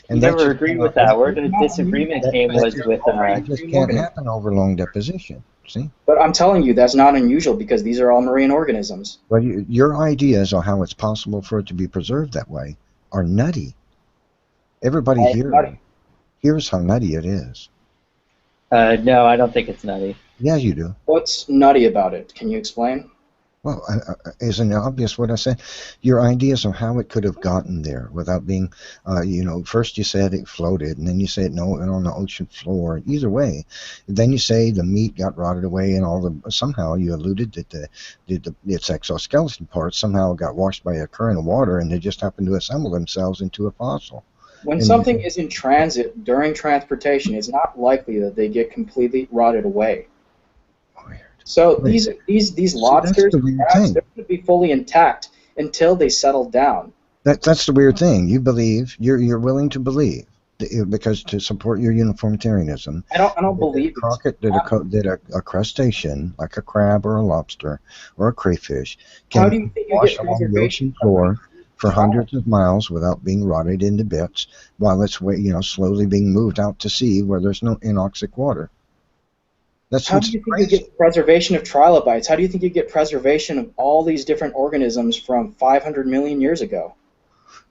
Speaker 5: And you never agreed with that. Where the disagreement came was with...
Speaker 4: It just can't happen over long deposition. See?
Speaker 7: But I'm telling you, that's not unusual because these are all marine organisms.
Speaker 4: But your ideas on how it's possible for it to be preserved that way are nutty. Everybody here's how nutty it is.
Speaker 5: No, I don't think it's nutty.
Speaker 4: Yeah, you do.
Speaker 7: What's nutty about it? Can you explain?
Speaker 4: Well, isn't it obvious what I said? Your ideas of how it could have gotten there without being, first you said it floated, and then you said no, and on the ocean floor. Either way, then you say the meat got rotted away, and somehow you alluded that its exoskeleton parts somehow got washed by a current of water, and they just happened to assemble themselves into a fossil.
Speaker 7: When something is in transit during transportation, it's not likely that they get completely rotted away. So these lobsters, perhaps, they're going to be fully intact until they settle down.
Speaker 4: That's the weird thing. You believe, you're willing to believe, because to support your uniformitarianism.
Speaker 7: I don't believe
Speaker 4: that a crustacean, like a crab or a lobster or a crayfish, can
Speaker 7: How do you think you
Speaker 4: wash
Speaker 7: get
Speaker 4: along the
Speaker 7: preservation
Speaker 4: ocean floor for hundreds of miles without being rotted into bits, while it's slowly being moved out to sea where there's no anoxic water.
Speaker 7: How do you think you get preservation of trilobites? How do you think you get preservation of all these different organisms from 500 million years ago?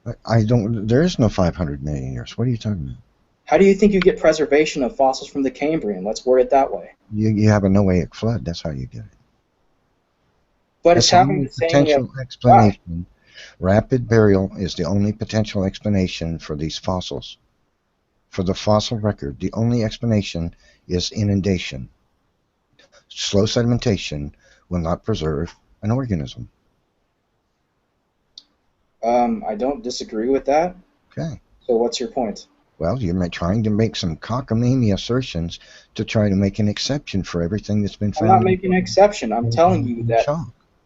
Speaker 4: There is no 500 million years. What are you talking about?
Speaker 7: How do you think you get preservation of fossils from the Cambrian? Let's word it that way.
Speaker 4: You have a Noahic flood. That's how you get it.
Speaker 7: But it's happening the same
Speaker 4: potential explanation. Rapid burial is the only potential explanation for these fossils. For the fossil record, the only explanation is inundation. Slow sedimentation will not preserve an organism.
Speaker 7: I don't disagree with that.
Speaker 4: Okay.
Speaker 7: So what's your point?
Speaker 4: Well, you're trying to make some cockamamie assertions to try to make an exception for everything that's been found.
Speaker 7: I'm not making an exception. I'm telling you that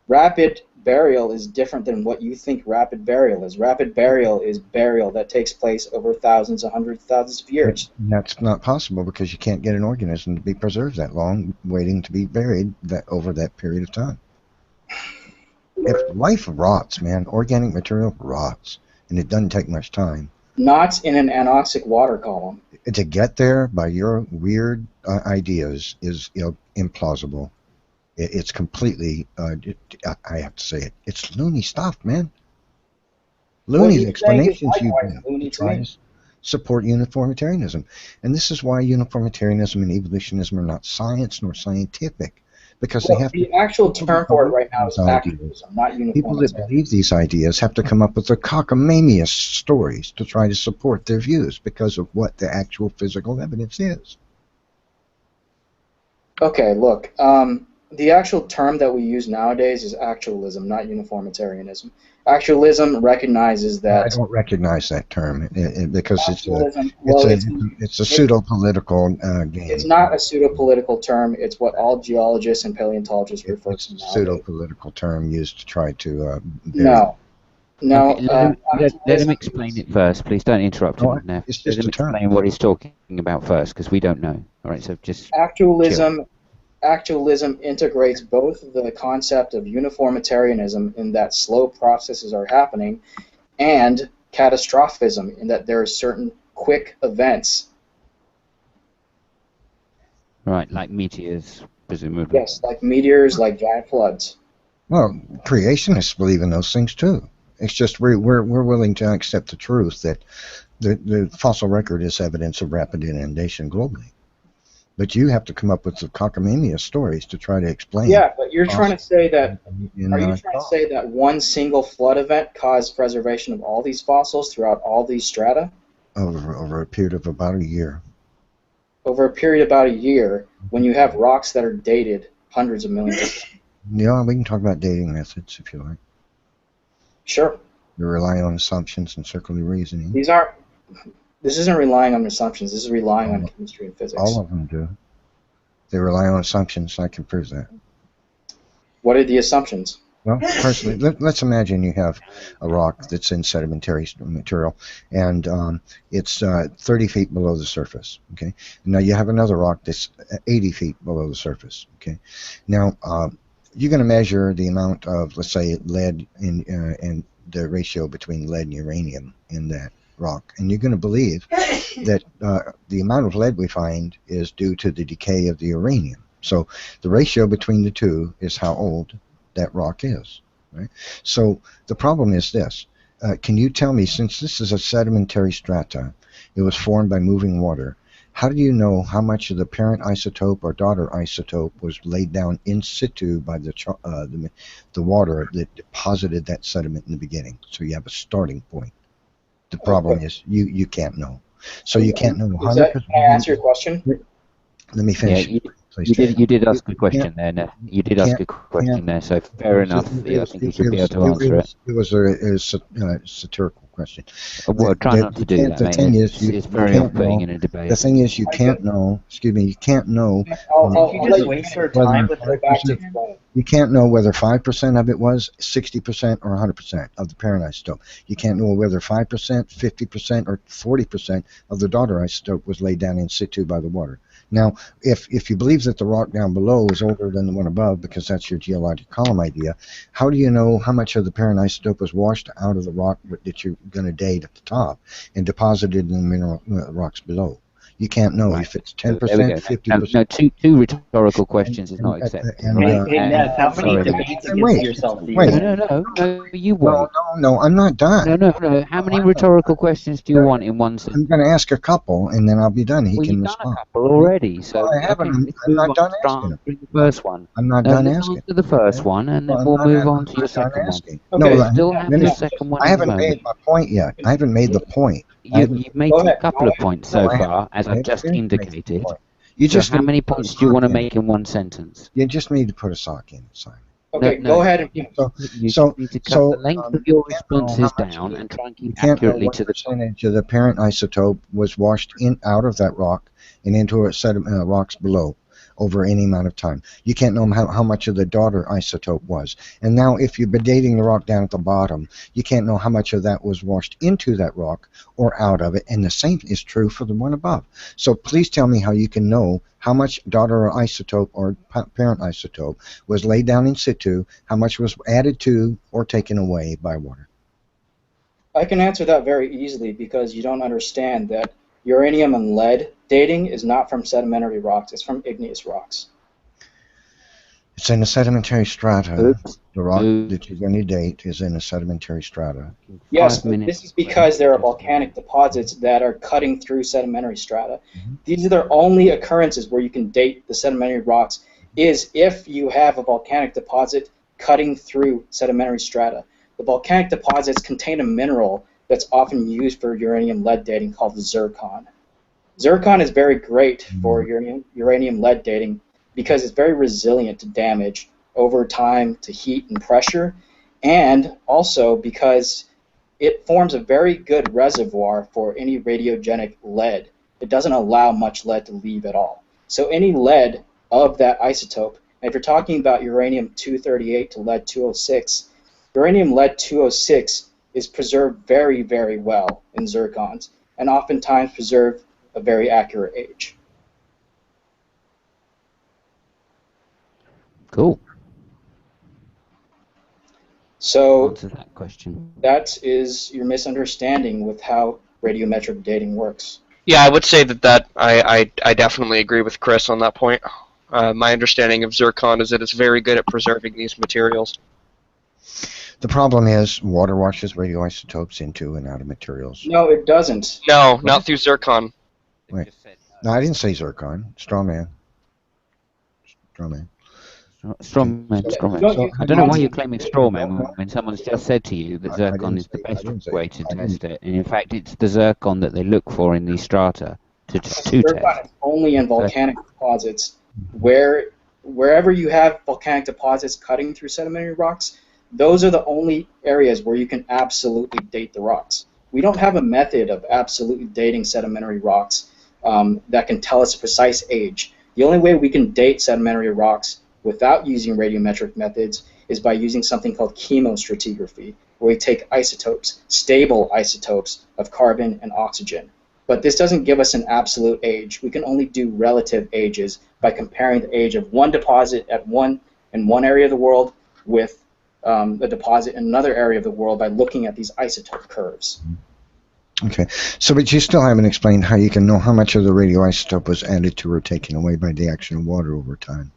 Speaker 7: rapid burial is different than what you think rapid burial is. Rapid burial is burial that takes place over thousands, hundreds, thousands of years.
Speaker 4: That's not possible because you can't get an organism to be preserved that long, waiting to be buried over that period of time. If life rots, man, organic material rots, and it doesn't take much time.
Speaker 7: Not in an anoxic water column.
Speaker 4: To get there by your weird ideas is implausible. It's completely, I have to say it, it's loony stuff, man. Loony explanations you try to support uniformitarianism. And this is why uniformitarianism and evolutionism are not science nor scientific. Because they have
Speaker 7: the actual term for it right now is actualism, not uniformitarianism.
Speaker 4: People that believe these ideas have to come up with the cockamamie stories to try to support their views because of what the actual physical evidence is.
Speaker 7: Okay, look, the actual term that we use nowadays is actualism, not uniformitarianism. Actualism recognizes that...
Speaker 4: I don't recognize that term because it's a pseudo-political game.
Speaker 7: It's not a pseudo-political term. It's what all geologists and paleontologists refer to nowadays.
Speaker 4: It's a pseudo-political term used to try to...
Speaker 7: No.
Speaker 2: Okay, let him explain it first. Please don't interrupt him, Neph. Let him explain what he's talking about first, because we don't know. All right, so just...
Speaker 7: Actualism integrates both the concept of uniformitarianism in that slow processes are happening and catastrophism in that there are certain quick events.
Speaker 2: Right, like meteors, presumably.
Speaker 7: Yes, like meteors, like giant floods.
Speaker 4: Well, creationists believe in those things too. It's just we're willing to accept the truth that the fossil record is evidence of rapid inundation globally. But you have to come up with the cockamamie stories to try to explain.
Speaker 7: Yeah, but you're trying to say that. Are you trying to say that one single flood event caused preservation of all these fossils throughout all these strata?
Speaker 4: Over a period of about a year.
Speaker 7: Over a period of about a year, when you have rocks that are dated hundreds of millions of years.
Speaker 4: Yeah, we can talk about dating methods if you like.
Speaker 7: Sure.
Speaker 4: You rely on assumptions and circular reasoning.
Speaker 7: This isn't relying on assumptions. This is relying on chemistry and physics.
Speaker 4: All of them do. They rely on assumptions. I can prove that.
Speaker 7: What are the assumptions?
Speaker 4: Well, personally, let's imagine you have a rock that's in sedimentary material, and it's 30 feet below the surface. Okay. Now you have another rock that's 80 feet below the surface. Okay. Now you're going to measure the amount of, let's say, lead and the ratio between lead and uranium in that rock, and you're going to believe that the amount of lead we find is due to the decay of the uranium. So the ratio between the two is how old that rock is. Right? So the problem is this. Can you tell me, since this is a sedimentary strata, it was formed by moving water, how do you know how much of the parent isotope or daughter isotope was laid down in situ by the water that deposited that sediment in the beginning? So you have a starting point. The problem is you can't know. So you can't know 100%.
Speaker 7: Can I answer your question?
Speaker 4: Let me finish.
Speaker 2: Yeah, you did ask a question there, Neph. You did ask a question there, so fair enough. I think you should be able to answer it.
Speaker 4: It was a satirical question.
Speaker 2: Well, try not to do that, mate. It's very off-putting in a debate.
Speaker 4: The thing is, you can't know. Excuse me. You can't know.
Speaker 5: You just waste our time with the question.
Speaker 4: You can't know whether 5% of it was 60% or 100% of the parent isotope. You can't know whether 5%, 50%, or 40% of the daughter isotope was laid down in situ by the water. Now, if you believe that the rock down below is older than the one above, because that's your geologic column idea, how do you know how much of the parent isotope was washed out of the rock that you're going to date at the top and deposited in the mineral rocks below? You can't know if it's 10%, 50%.
Speaker 2: No, two rhetorical questions is not acceptable.
Speaker 5: Hey, Neph, how many debates against yourself do you have?
Speaker 2: No, you wait.
Speaker 4: No, I'm not done.
Speaker 2: No. How many rhetorical questions do you want in one sentence?
Speaker 4: I'm going to ask a couple, and then I'll be done. He can
Speaker 2: you've
Speaker 4: respond.
Speaker 2: done a couple already, so
Speaker 4: I haven't. I'm not done asking.
Speaker 2: The first one.
Speaker 4: I'm not done asking.
Speaker 2: Answer the first one, and then we'll move on to your second one.
Speaker 7: Okay.
Speaker 2: No, still have the second one.
Speaker 4: I haven't made my point yet. I haven't made the point.
Speaker 2: You've made a couple of points so far, as I've just indicated. So how many points do you want to make in one sentence?
Speaker 4: You just need to put a sock in, Simon.
Speaker 7: Okay, go ahead.
Speaker 2: You need to cut the length of your responses down and try and keep accurately to the
Speaker 4: percentage of the parent isotope was washed out of that rock and into a set of rocks below over any amount of time. You can't know how much of the daughter isotope was. And now if you've been dating the rock down at the bottom, you can't know how much of that was washed into that rock or out of it. And the same is true for the one above. So please tell me how you can know how much daughter isotope or parent isotope was laid down in situ, how much was added to or taken away by water.
Speaker 7: I can answer that very easily because you don't understand that uranium and lead dating is not from sedimentary rocks, it's from igneous rocks.
Speaker 4: It's in the sedimentary strata. The rock that you're going to date is in the sedimentary strata.
Speaker 7: Yes, but this is because there are volcanic deposits that are cutting through sedimentary strata. These are the only occurrences where you can date the sedimentary rocks is if you have a volcanic deposit cutting through sedimentary strata. The volcanic deposits contain a mineral that's often used for uranium-lead dating called zircon. Zircon is very great for uranium-lead dating because it's very resilient to damage over time to heat and pressure, and also because it forms a very good reservoir for any radiogenic lead. It doesn't allow much lead to leave at all. So any lead of that isotope, and if you're talking about uranium-238 to lead-206, uranium-lead-206 is preserved very, very well in zircons, and oftentimes preserved a very accurate age.
Speaker 2: Cool.
Speaker 7: So
Speaker 2: answer that question.
Speaker 7: That is your misunderstanding with how radiometric dating works.
Speaker 1: Yeah, I would say that I definitely agree with Chris on that point. My understanding of zircon is that it's very good at preserving these materials.
Speaker 4: The problem is water washes radioisotopes into and out of materials.
Speaker 7: No, it doesn't.
Speaker 1: No, not through zircon.
Speaker 4: Wait. No, I didn't say zircon. Straw man.
Speaker 2: Straw man. I don't know why you're claiming straw man when someone's just said to you that zircon is the best way to test it. And in fact, it's the zircon that they look for in these strata to
Speaker 7: zircon
Speaker 2: test.
Speaker 7: is only in volcanic deposits. Wherever you have volcanic deposits cutting through sedimentary rocks, those are the only areas where you can absolutely date the rocks. We don't have a method of absolutely dating sedimentary rocks that can tell us a precise age. The only way we can date sedimentary rocks without using radiometric methods is by using something called chemostratigraphy, where we take isotopes, stable isotopes of carbon and oxygen. But this doesn't give us an absolute age. We can only do relative ages by comparing the age of one deposit in one area of the world with a deposit in another area of the world by looking at these isotope curves.
Speaker 4: Okay, so but you still haven't explained how you can know how much of the radioisotope was added to or taken away by the action of water over time.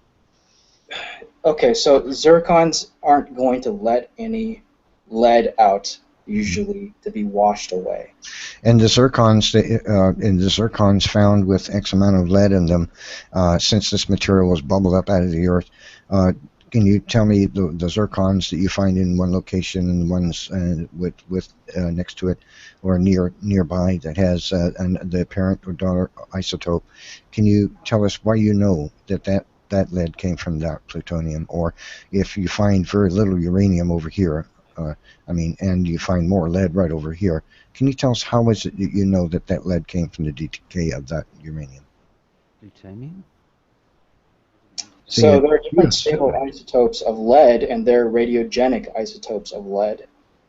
Speaker 7: Okay, so zircons aren't going to let any lead out usually to be washed away.
Speaker 4: And the zircons found with X amount of lead in them, since this material was bubbled up out of the earth, can you tell me the zircons that you find in one location and the ones with next to it or nearby that has the parent or daughter isotope? Can you tell us why you know that lead came from that plutonium, or if you find very little uranium over here, and you find more lead right over here, can you tell us how is it that you know that lead came from the decay of that uranium?
Speaker 2: Plutonium?
Speaker 7: So there are different stable isotopes of lead, and there are radiogenic isotopes of lead.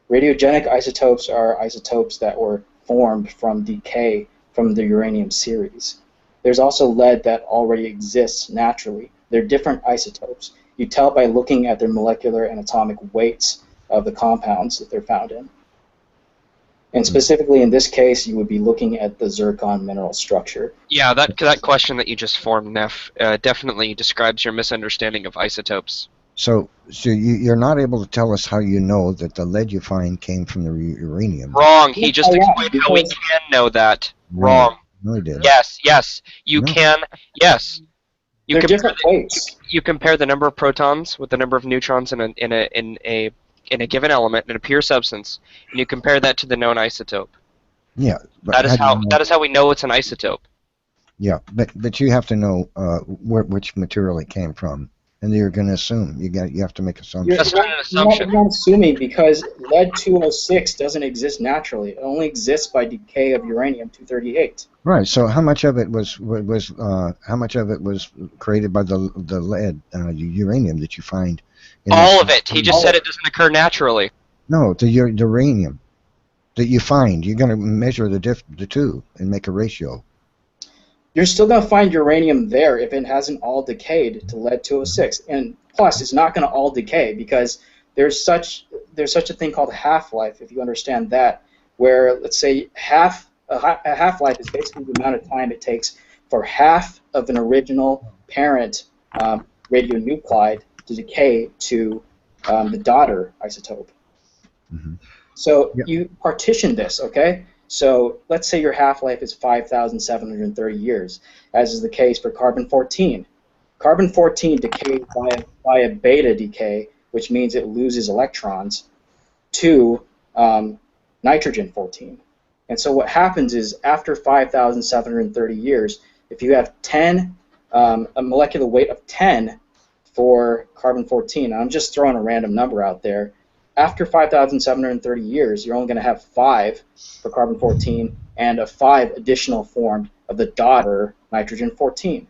Speaker 7: Radiogenic isotopes are isotopes that were formed from decay from the uranium series. There's also lead that already exists naturally. They're different isotopes. You tell by looking at their molecular and atomic weights of the compounds that they're found in. And specifically in this case, you would be looking at the zircon mineral structure.
Speaker 1: Yeah, that question that you just formed, Neph, definitely describes your misunderstanding of isotopes.
Speaker 4: So you're not able to tell us how you know that the lead you find came from the uranium.
Speaker 1: Wrong. He just explained how we can know that. Wrong.
Speaker 4: No, he didn't.
Speaker 1: Yes. You can. Yes.
Speaker 7: They're different weights.
Speaker 1: You compare the number of protons with the number of neutrons in a given element in a pure substance, and you compare that to the known isotope.
Speaker 4: Yeah.
Speaker 1: That is how we know it's an isotope.
Speaker 4: Yeah, but you have to know which material it came from, and you're going to assume. You have to make assumptions.
Speaker 1: That's not an assumption.
Speaker 7: You're not assuming, because lead-206 doesn't exist naturally. It only exists by decay of uranium-238.
Speaker 4: Right. So how much of it was created by the lead, uranium that you find?
Speaker 1: All of it. He just said it doesn't occur naturally.
Speaker 4: No, the uranium that you find. You're going to measure the two and make a ratio.
Speaker 7: You're still going to find uranium there if it hasn't all decayed to lead-206. And plus, it's not going to all decay, because there's such a thing called half-life, if you understand that, where, let's say, a half-life is basically the amount of time it takes for half of an original parent radionuclide to decay to the daughter isotope. Mm-hmm. So you partition this, okay? So let's say your half-life is 5,730 years, as is the case for carbon-14. Carbon-14 decays by a beta decay, which means it loses electrons, to nitrogen-14. And so what happens is, after 5,730 years, if you have a molecular weight of 10 for carbon-14, I'm just throwing a random number out there, after 5,730 years, you're only going to have 5 for carbon-14 and a 5 additional formed of the daughter nitrogen-14.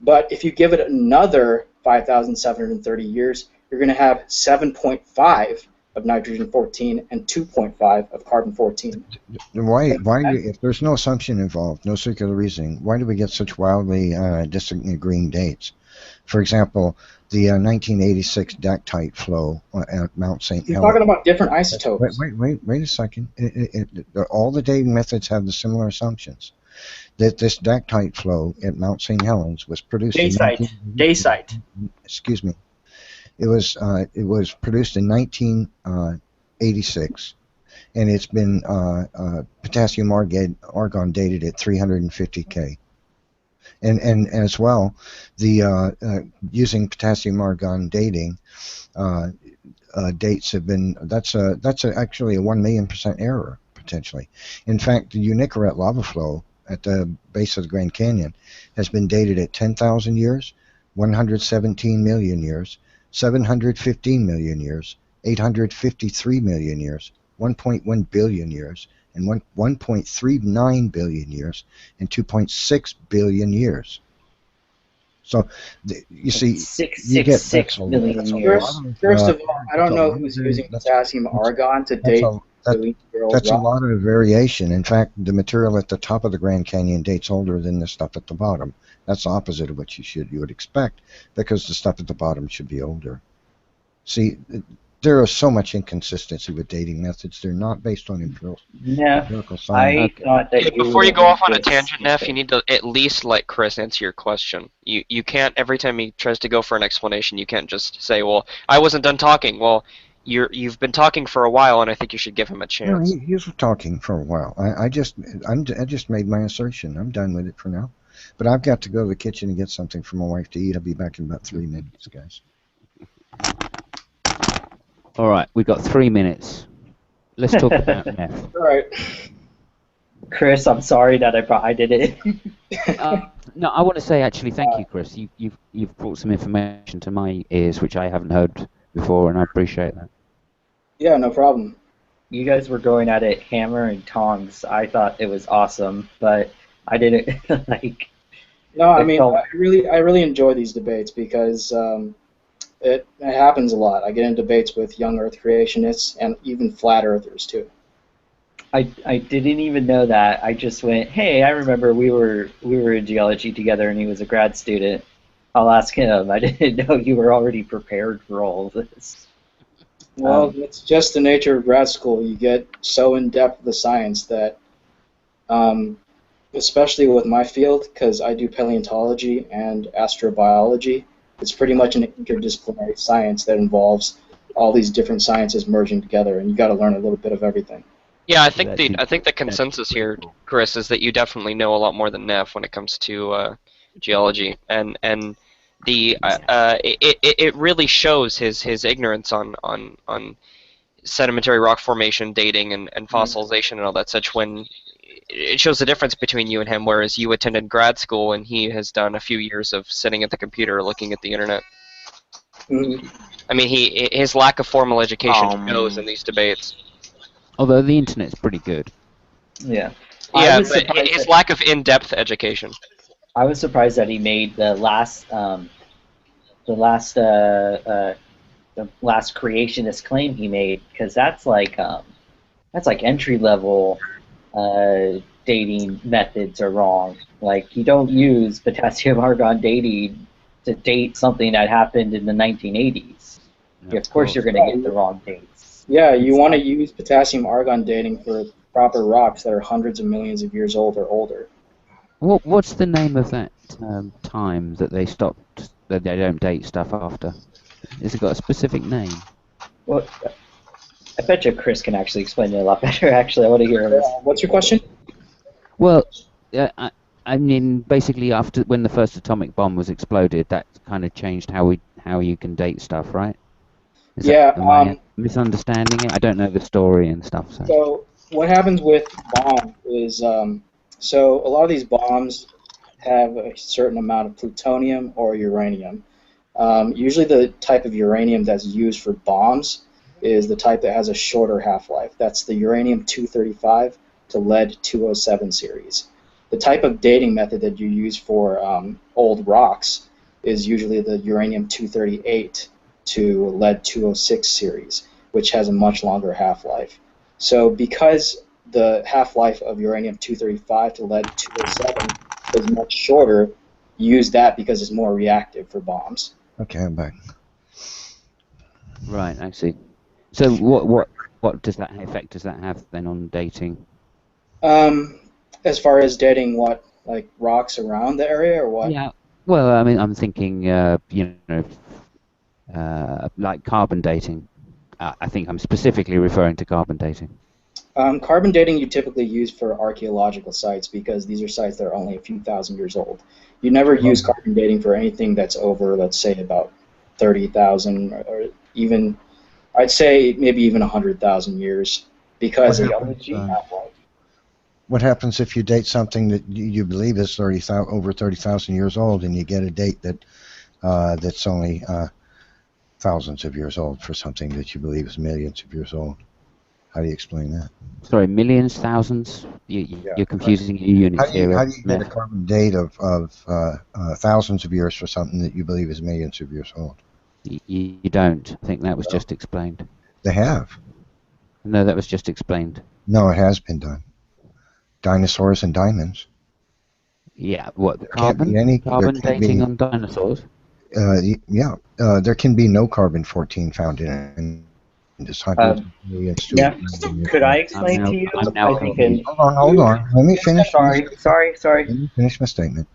Speaker 7: But if you give it another 5,730 years, you're going to have 7.5 of nitrogen-14 and 2.5 of carbon-14.
Speaker 4: Why, if there's no assumption involved, no circular reasoning, why do we get such wildly disagreeing dates? For example, the 1986 dactite flow at Mount St. Helens.
Speaker 7: You're talking about different isotopes.
Speaker 4: Wait a second. All the dating methods have the similar assumptions. That this dactite flow at Mount St. Helens was produced
Speaker 5: Dacite.
Speaker 4: Excuse me. It was produced in 1986, and it's been potassium argon dated at 350 K. And as well, the using potassium argon dating dates have been that's actually a 1,000,000% error potentially. In fact, the Unicaret lava flow at the base of the Grand Canyon has been dated at 10,000 years, 117 million years, 715 million years, 853 million years, 1.1 billion years, and 1.39 billion years, and 2.6 billion years. So, you see, you get
Speaker 5: six billion years.
Speaker 7: First of all, I don't know who's using potassium argon to date.
Speaker 4: That's a lot of variation. In fact, the material at the top of the Grand Canyon dates older than the stuff at the bottom. That's the opposite of what you would expect, because the stuff at the bottom should be older. See, there is so much inconsistency with dating methods. They're not based on empirical science.
Speaker 1: Before you go off on a tangent, Neph, you need to at least let Chris answer your question. You can't, every time he tries to go for an explanation, you can't just say, well, I wasn't done talking. Well, you've been talking for a while, and I think you should give him a
Speaker 4: No,
Speaker 1: chance.
Speaker 4: he was talking for a while. I just made my assertion. I'm done with it for now. But I've got to go to the kitchen and get something for my wife to eat. I'll be back in about 3 minutes, guys.
Speaker 2: All right, we've got 3 minutes. Let's talk about Neph.
Speaker 7: All right.
Speaker 5: Chris, I'm sorry that I did it.
Speaker 2: No, I want to say actually thank you, Chris. You've brought some information to my ears which I haven't heard before, and I appreciate that.
Speaker 7: Yeah, no problem.
Speaker 5: You guys were going at it hammer and tongs. I thought it was awesome, but I didn't like.
Speaker 7: No, I mean, I really enjoy these debates because it happens a lot. I get in debates with young Earth creationists and even flat earthers too.
Speaker 5: I didn't even know that. I just went, hey, I remember we were in geology together, and he was a grad student. I'll ask him. I didn't know you were already prepared for all of this.
Speaker 7: Well, it's just the nature of grad school. You get so in depth with the science that, especially with my field, because I do paleontology and astrobiology, it's pretty much an interdisciplinary science that involves all these different sciences merging together, and you got to learn a little bit of everything.
Speaker 1: Yeah, I think the consensus here, Chris, is that you definitely know a lot more than Neph when it comes to geology, and it really shows his ignorance on sedimentary rock formation, dating, and fossilization and all that such. When it shows the difference between you and him, whereas you attended grad school and he has done a few years of sitting at the computer looking at the internet.
Speaker 7: Mm-hmm.
Speaker 1: I mean, his lack of formal education shows in these debates.
Speaker 2: Although the internet's pretty good.
Speaker 5: Yeah.
Speaker 1: Yeah, but his lack of in-depth education.
Speaker 5: I was surprised that he made the last creationist claim he made, because that's like entry level dating methods are wrong. Like, you don't use potassium argon dating to date something that happened in the 1980s.
Speaker 2: Yeah,
Speaker 5: of course, you're going to get the wrong dates.
Speaker 7: Yeah, you want to use potassium argon dating for proper rocks that are hundreds of millions of years old or older.
Speaker 2: What's the name of that time that they stopped, that they don't date stuff after? Has it got a specific name?
Speaker 5: Well, I bet you Chris can actually explain it a lot better. Actually, I want to hear this.
Speaker 7: What's your question?
Speaker 2: Well, I mean, basically, after when the first atomic bomb was exploded, that kind of changed how you can date stuff, right? Am I misunderstanding it? I don't know the story and stuff.
Speaker 7: So what happens with bombs is, so a lot of these bombs have a certain amount of plutonium or uranium. Usually the type of uranium that's used for bombs is the type that has a shorter half-life. That's the uranium-235 to lead-207 series. The type of dating method that you use for old rocks is usually the uranium-238 to lead-206 series, which has a much longer half-life. So because the half-life of uranium-235 to lead-207 is much shorter, you use that because it's more reactive for bombs.
Speaker 4: Okay, I'm back.
Speaker 2: Right, I see. So what does that effect does that have then on dating?
Speaker 7: As far as dating what, like rocks around the area or what?
Speaker 2: Yeah. Well, I mean, I'm thinking, like carbon dating. I think I'm specifically referring to carbon dating.
Speaker 7: Carbon dating you typically use for archaeological sites because these are sites that are only a few thousand years old. You never use carbon dating for anything that's over, let's say, about 30,000 or even, I'd say maybe even 100,000 years because of
Speaker 4: what happens if you date something that you believe is over 30,000 years old, and you get a date that's only thousands of years old for something that you believe is millions of years old? How do you explain that?
Speaker 2: Sorry, millions, thousands? You're confusing your units here.
Speaker 4: How do you get a carbon date of thousands of years for something that you believe is millions of years old?
Speaker 2: You don't. I think that was just explained.
Speaker 4: They have.
Speaker 2: No, that was just explained.
Speaker 4: No, it has been done. Dinosaurs and diamonds.
Speaker 2: Yeah, what, carbon dating on dinosaurs?
Speaker 4: Yeah, there can be no carbon-14 found in this hundreds of millions.
Speaker 5: Yeah, could I explain to you?
Speaker 4: Hold on. Let me finish.
Speaker 5: Sorry.
Speaker 4: Let me finish my statement.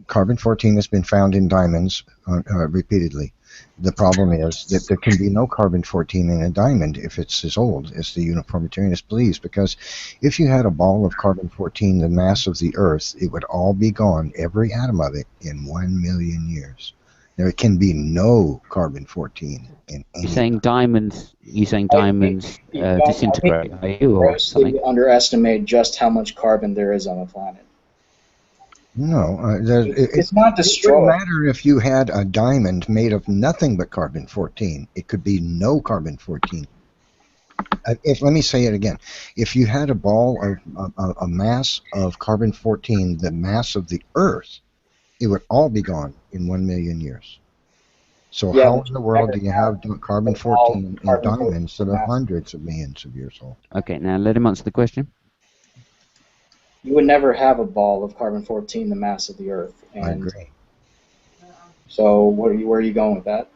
Speaker 4: Carbon-14 has been found in diamonds repeatedly. The problem is that there can be no carbon-14 in a diamond if it's as old as the uniformitarianist believes, because if you had a ball of carbon-14 the mass of the Earth, it would all be gone, every atom of it, in 1 million years. There can be no carbon-14 in any.
Speaker 2: You're saying diamonds disintegrate, are you, or something?
Speaker 7: Grossly underestimate just how much carbon there is on the planet.
Speaker 4: No,
Speaker 7: it's not destroyed.
Speaker 4: It wouldn't matter if you had a diamond made of nothing but carbon-14. It could be no carbon-14. Let me say it again. If you had a ball of a mass of carbon-14, the mass of the Earth, it would all be gone in 1 million years. So how in the world do you have carbon-14 in diamonds that are hundreds of millions of years old?
Speaker 2: Okay, now let him answer the question.
Speaker 7: You would never have a ball of carbon-14 the mass of the Earth. And
Speaker 4: I agree.
Speaker 7: So where are you going with that?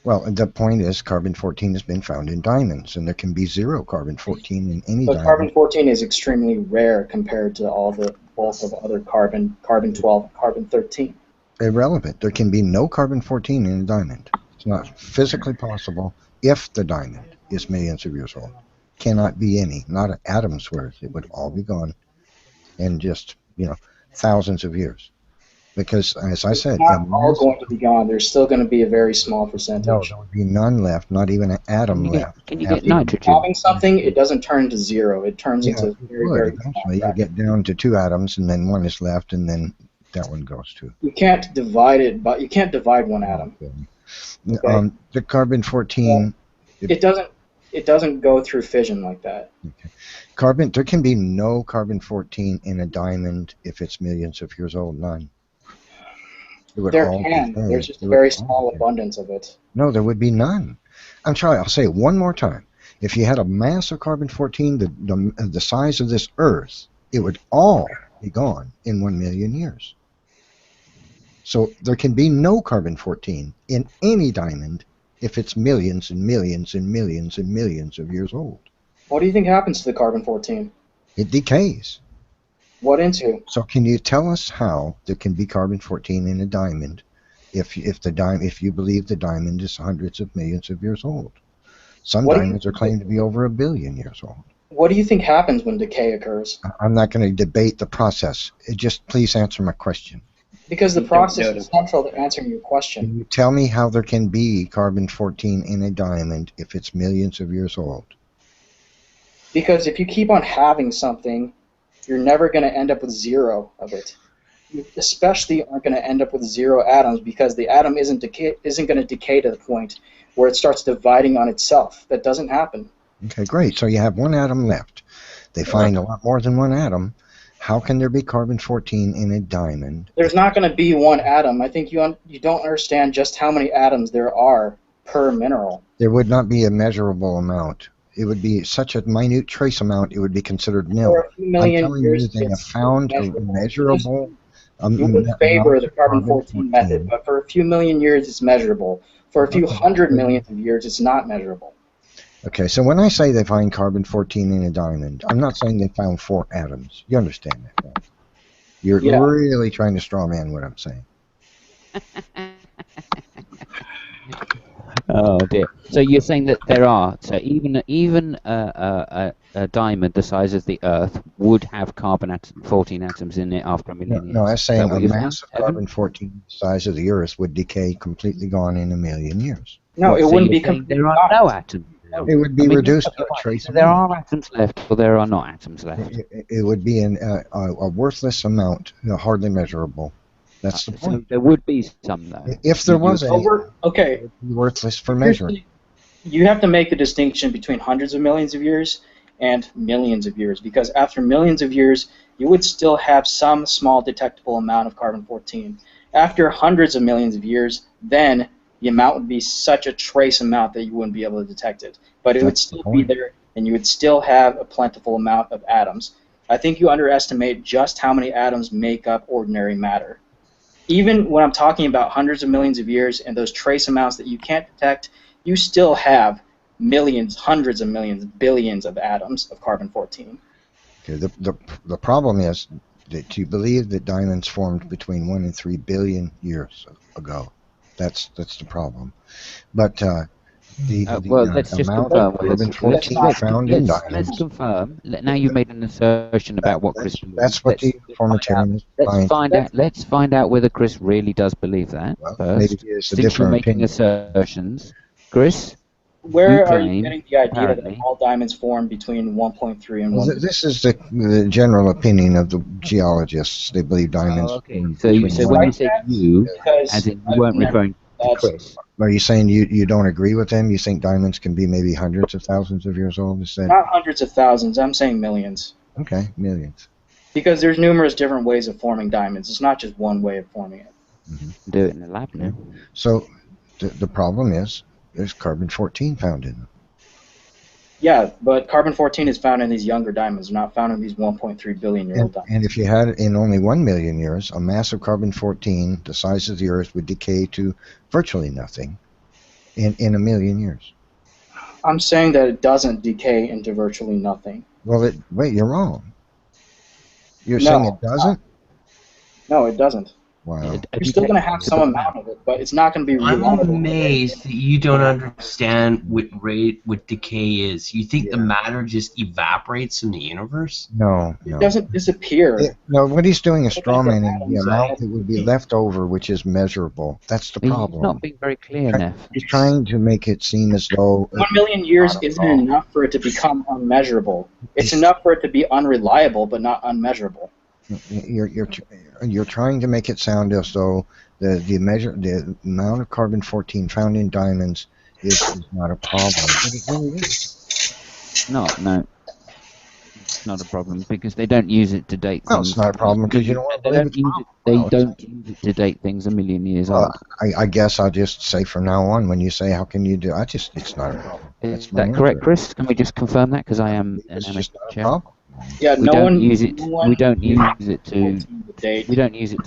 Speaker 4: Well, the point is carbon-14 has been found in diamonds, and there can be zero carbon-14 in any diamond.
Speaker 7: But carbon-14 is extremely rare compared to all the bulk of other carbon-12, carbon-13.
Speaker 4: Irrelevant. There can be no carbon-14 in a diamond. It's not physically possible if the diamond is millions of years old. Cannot be any, not an atom's worth. It would all be gone in just, thousands of years. Because, as I said,
Speaker 7: it's not all going to be gone. There's still going to be a very small percentage.
Speaker 4: No, there would be none left, not even an atom left.
Speaker 2: Can you get nitrogen?
Speaker 7: Having something, it doesn't turn to zero. It turns into very
Speaker 4: eventually you get down to 2 atoms, and then 1 is left, and then that one goes too.
Speaker 7: You can't divide it, but you can't divide 1 atom.
Speaker 4: Okay. The carbon-14.
Speaker 7: It doesn't go through fission like that.
Speaker 4: Okay. There can be no carbon-14 in a diamond if it's millions of years old. None.
Speaker 7: There can. There's just a very small abundance of it.
Speaker 4: No, there would be none. I'll say it one more time. If you had a mass of carbon-14 the size of this Earth, it would all be gone in 1 million years. So there can be no carbon-14 in any diamond if it's millions and millions and millions and millions of years old.
Speaker 7: What do you think happens to the carbon-14?
Speaker 4: It decays.
Speaker 7: What into?
Speaker 4: So can you tell us how there can be carbon-14 in a diamond if you believe the diamond is hundreds of millions of years old? Some diamonds are claimed to be over 1 billion years old.
Speaker 7: What do you think happens when decay occurs?
Speaker 4: I'm not going to debate the process. Just please answer my question.
Speaker 7: Because the process is central to answering your question.
Speaker 4: Can you tell me how there can be carbon-14 in a diamond if it's millions of years old?
Speaker 7: Because if you keep on having something, you're never going to end up with zero of it. You especially aren't going to end up with 0 atoms because the atom isn't going to decay to the point where it starts dividing on itself. That doesn't happen.
Speaker 4: Okay, great. So you have 1 atom left. They find a lot more than 1 atom. How can there be carbon-14 in a diamond?
Speaker 7: There's not going to be 1 atom. I think you don't understand just how many atoms there are per mineral.
Speaker 4: There would not be a measurable amount. It would be such a minute trace amount, it would be considered nil.
Speaker 7: For a few million
Speaker 4: I'm telling
Speaker 7: years,
Speaker 4: you, they have found a measurable
Speaker 7: you would favor the carbon-14 method, but for a few million years, it's measurable. For a few hundred millions of years, it's not measurable.
Speaker 4: Okay, so when I say they find carbon-14 in a diamond, I'm not saying they found 4 atoms. You understand that, right? You're really trying to straw man what I'm saying.
Speaker 2: Oh dear. So you're saying that there are, so even a diamond the size of the Earth would have 14 atoms in it after 1 million years?
Speaker 4: No, I was saying a mass of carbon-14 the size of the Earth would decay completely gone in 1 million years.
Speaker 7: No, it wouldn't be completely
Speaker 2: there are no atoms.
Speaker 4: It would be reduced to a trace
Speaker 2: amount. There are atoms left, or there are not atoms left.
Speaker 4: It would be a worthless amount, hardly measurable. That's the point.
Speaker 2: So there would be some, though.
Speaker 4: If there was any,
Speaker 7: okay,
Speaker 4: it would be worthless for measuring.
Speaker 7: You have to make the distinction between hundreds of millions of years and millions of years, because after millions of years, you would still have some small detectable amount of carbon-14. After hundreds of millions of years, then the amount would be such a trace amount that you wouldn't be able to detect it. But it would still be there, and you would still have a plentiful amount of atoms. I think you underestimate just how many atoms make up ordinary matter. Even when I'm talking about hundreds of millions of years and those trace amounts that you can't detect, you still have millions, hundreds of millions, billions of atoms of carbon-14.
Speaker 4: Okay, the problem is that you believe that diamonds formed between 1 and 3 billion years ago. That's the problem. But
Speaker 2: well, let's just
Speaker 4: amount
Speaker 2: confirm.
Speaker 4: of carbon-14 found in
Speaker 2: Let's
Speaker 4: diamonds.
Speaker 2: confirm. Now you've made an assertion about what Chris believes.
Speaker 4: That's what the uniformitarian is trying.
Speaker 2: Let's find out whether Chris really does believe that first.
Speaker 4: Maybe it's a
Speaker 2: Since you're
Speaker 4: different
Speaker 2: making
Speaker 4: opinion.
Speaker 2: assertions, Chris.
Speaker 7: Where are you getting the idea that all diamonds form between 1.3 and 1?
Speaker 4: This is the general opinion of the geologists. They believe diamonds.
Speaker 2: Oh, okay. So when you say you, as in you weren't referring to Chris.
Speaker 4: Are you saying you don't agree with them? You think diamonds can be maybe hundreds of thousands of years old? Is that...
Speaker 7: Not hundreds of thousands. I'm saying millions.
Speaker 4: Okay, millions.
Speaker 7: Because there's numerous different ways of forming diamonds. It's not just one way of forming it.
Speaker 2: Mm-hmm. Do it in the lab now.
Speaker 4: So the problem is there's carbon-14 found in them.
Speaker 7: Yeah, but carbon-14 is found in these younger diamonds, not found in these 1.3 billion-year-old diamonds.
Speaker 4: And if you had in only 1 million years, a mass of carbon-14 the size of the Earth would decay to virtually nothing in a million years.
Speaker 7: I'm saying that it doesn't decay into virtually nothing.
Speaker 4: Well, wait, you're wrong. You're saying it doesn't?
Speaker 7: No, it doesn't.
Speaker 4: Wow.
Speaker 7: You're still going to have some amount of it, but it's not going to be reliable.
Speaker 8: I'm amazed that you don't understand what decay is. You think the matter just evaporates in the universe?
Speaker 4: No.
Speaker 7: It doesn't disappear.
Speaker 4: No, what he's doing is strawmanning the amount that would be left over, which is measurable. That's the problem.
Speaker 2: He's not being very clear, Neph.
Speaker 4: He's trying to make it seem as though...
Speaker 7: 1 million years isn't enough for it to become unmeasurable. It's enough for it to be unreliable, but not unmeasurable.
Speaker 4: You're trying to make it sound as though the amount of carbon-14 found in diamonds is not a problem. But it really is.
Speaker 2: No. It's not a problem because they don't use it to date things.
Speaker 4: No, it's not a problem because you don't want to believe it's
Speaker 2: They don't use it to date things a million years old.
Speaker 4: I guess I'll just say from now on, when you say how can you do, it's not a problem.
Speaker 2: Is that correct, Chris? Can we just confirm that? Because I am an amateur chair.
Speaker 7: Yeah,
Speaker 2: we don't use it to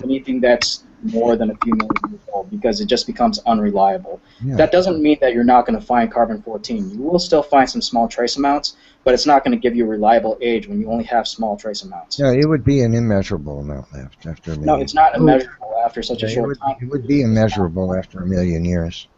Speaker 7: anything that's more than a few million years old because it just becomes unreliable.
Speaker 4: Yeah.
Speaker 7: That doesn't mean that you're not going to find carbon-14. You will still find some small trace amounts, but it's not going to give you a reliable age when you only have small trace amounts.
Speaker 4: Yeah, it would be an immeasurable amount left after a million.
Speaker 7: No, it's not immeasurable after such a short time.
Speaker 4: It would be immeasurable after a million years.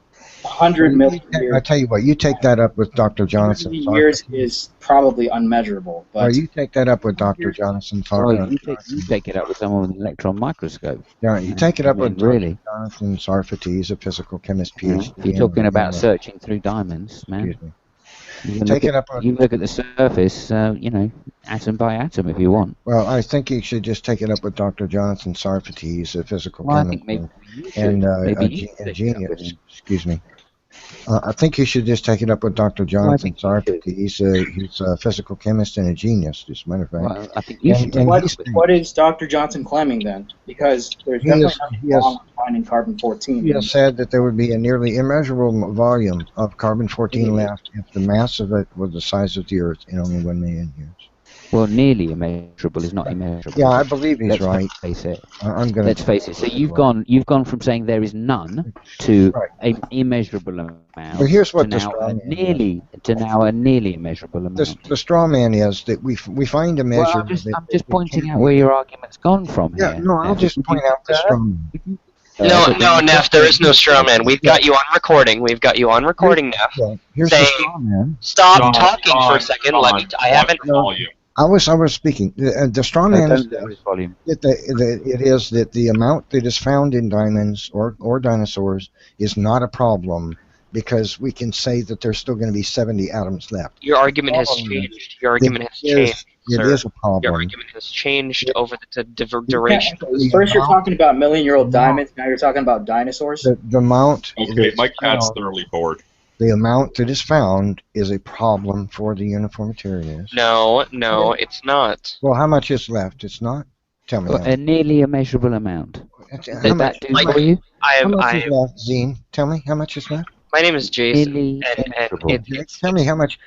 Speaker 7: 100 million years.
Speaker 4: I tell you what, you take that up with Dr. Jonathan.
Speaker 7: 100 million years is probably unmeasurable. But
Speaker 4: you take that up with Dr. Jonathan.
Speaker 2: You take it up with someone with an electron microscope.
Speaker 4: Yeah, you take it up with
Speaker 2: really.
Speaker 4: Jonathan Sarfati. He's a physical chemist PhD.
Speaker 2: If you're talking about searching through diamonds, man. You look at the surface, atom by atom if you want.
Speaker 4: Well, I think you should just take it up with Dr. Jonathan Sarfati. He's a physical
Speaker 2: I
Speaker 4: chemist
Speaker 2: think
Speaker 4: and a genius. Excuse me. I think you should just take it up with Dr. Jonathan Sarfati. He's a physical chemist and a genius, as a matter of fact.
Speaker 2: Well, I think you should.
Speaker 7: What is Dr. Johnson claiming then? Because there's definitely nothing wrong with finding carbon-14.
Speaker 4: He has said that there would be a nearly immeasurable volume of carbon-14 left if the mass of it was the size of the Earth in only 1 million years.
Speaker 2: Well, nearly immeasurable is not immeasurable.
Speaker 4: Yeah, I believe he's right.
Speaker 2: Let's face it.
Speaker 4: Let's
Speaker 2: face it. So you've gone from saying there is none to an immeasurable amount.
Speaker 4: But here's what
Speaker 2: to now a nearly immeasurable amount.
Speaker 4: The straw man is that we find a measure.
Speaker 2: Well, I'm just pointing out where your argument's gone from here.
Speaker 4: Yeah, no, I'll just point out the straw man.
Speaker 1: No, Neph, there is no straw man. We've got you on recording. We've got you on recording, Neph.
Speaker 4: Here's the straw man.
Speaker 1: Stop talking for a second. I haven't.
Speaker 4: I was speaking. The straw man is that the amount that is found in diamonds or dinosaurs is not a problem because we can say that there's still going to be 70 atoms left.
Speaker 1: Your argument has changed. Your argument has changed.
Speaker 4: It is a problem.
Speaker 1: Your argument has changed over the duration.
Speaker 7: First you're talking about million-year-old diamonds, now you're talking about dinosaurs?
Speaker 4: The amount...
Speaker 9: Okay, my cat's thoroughly bored.
Speaker 4: The amount that is found is a problem for the uniformitarians.
Speaker 1: No, it's not.
Speaker 4: Well, how much is left? It's not? Tell me.
Speaker 2: A nearly immeasurable amount.
Speaker 4: How much
Speaker 2: do for you?
Speaker 4: How much is left, Zine? Tell me, how much is left?
Speaker 1: My name is Jason.
Speaker 4: Tell me how much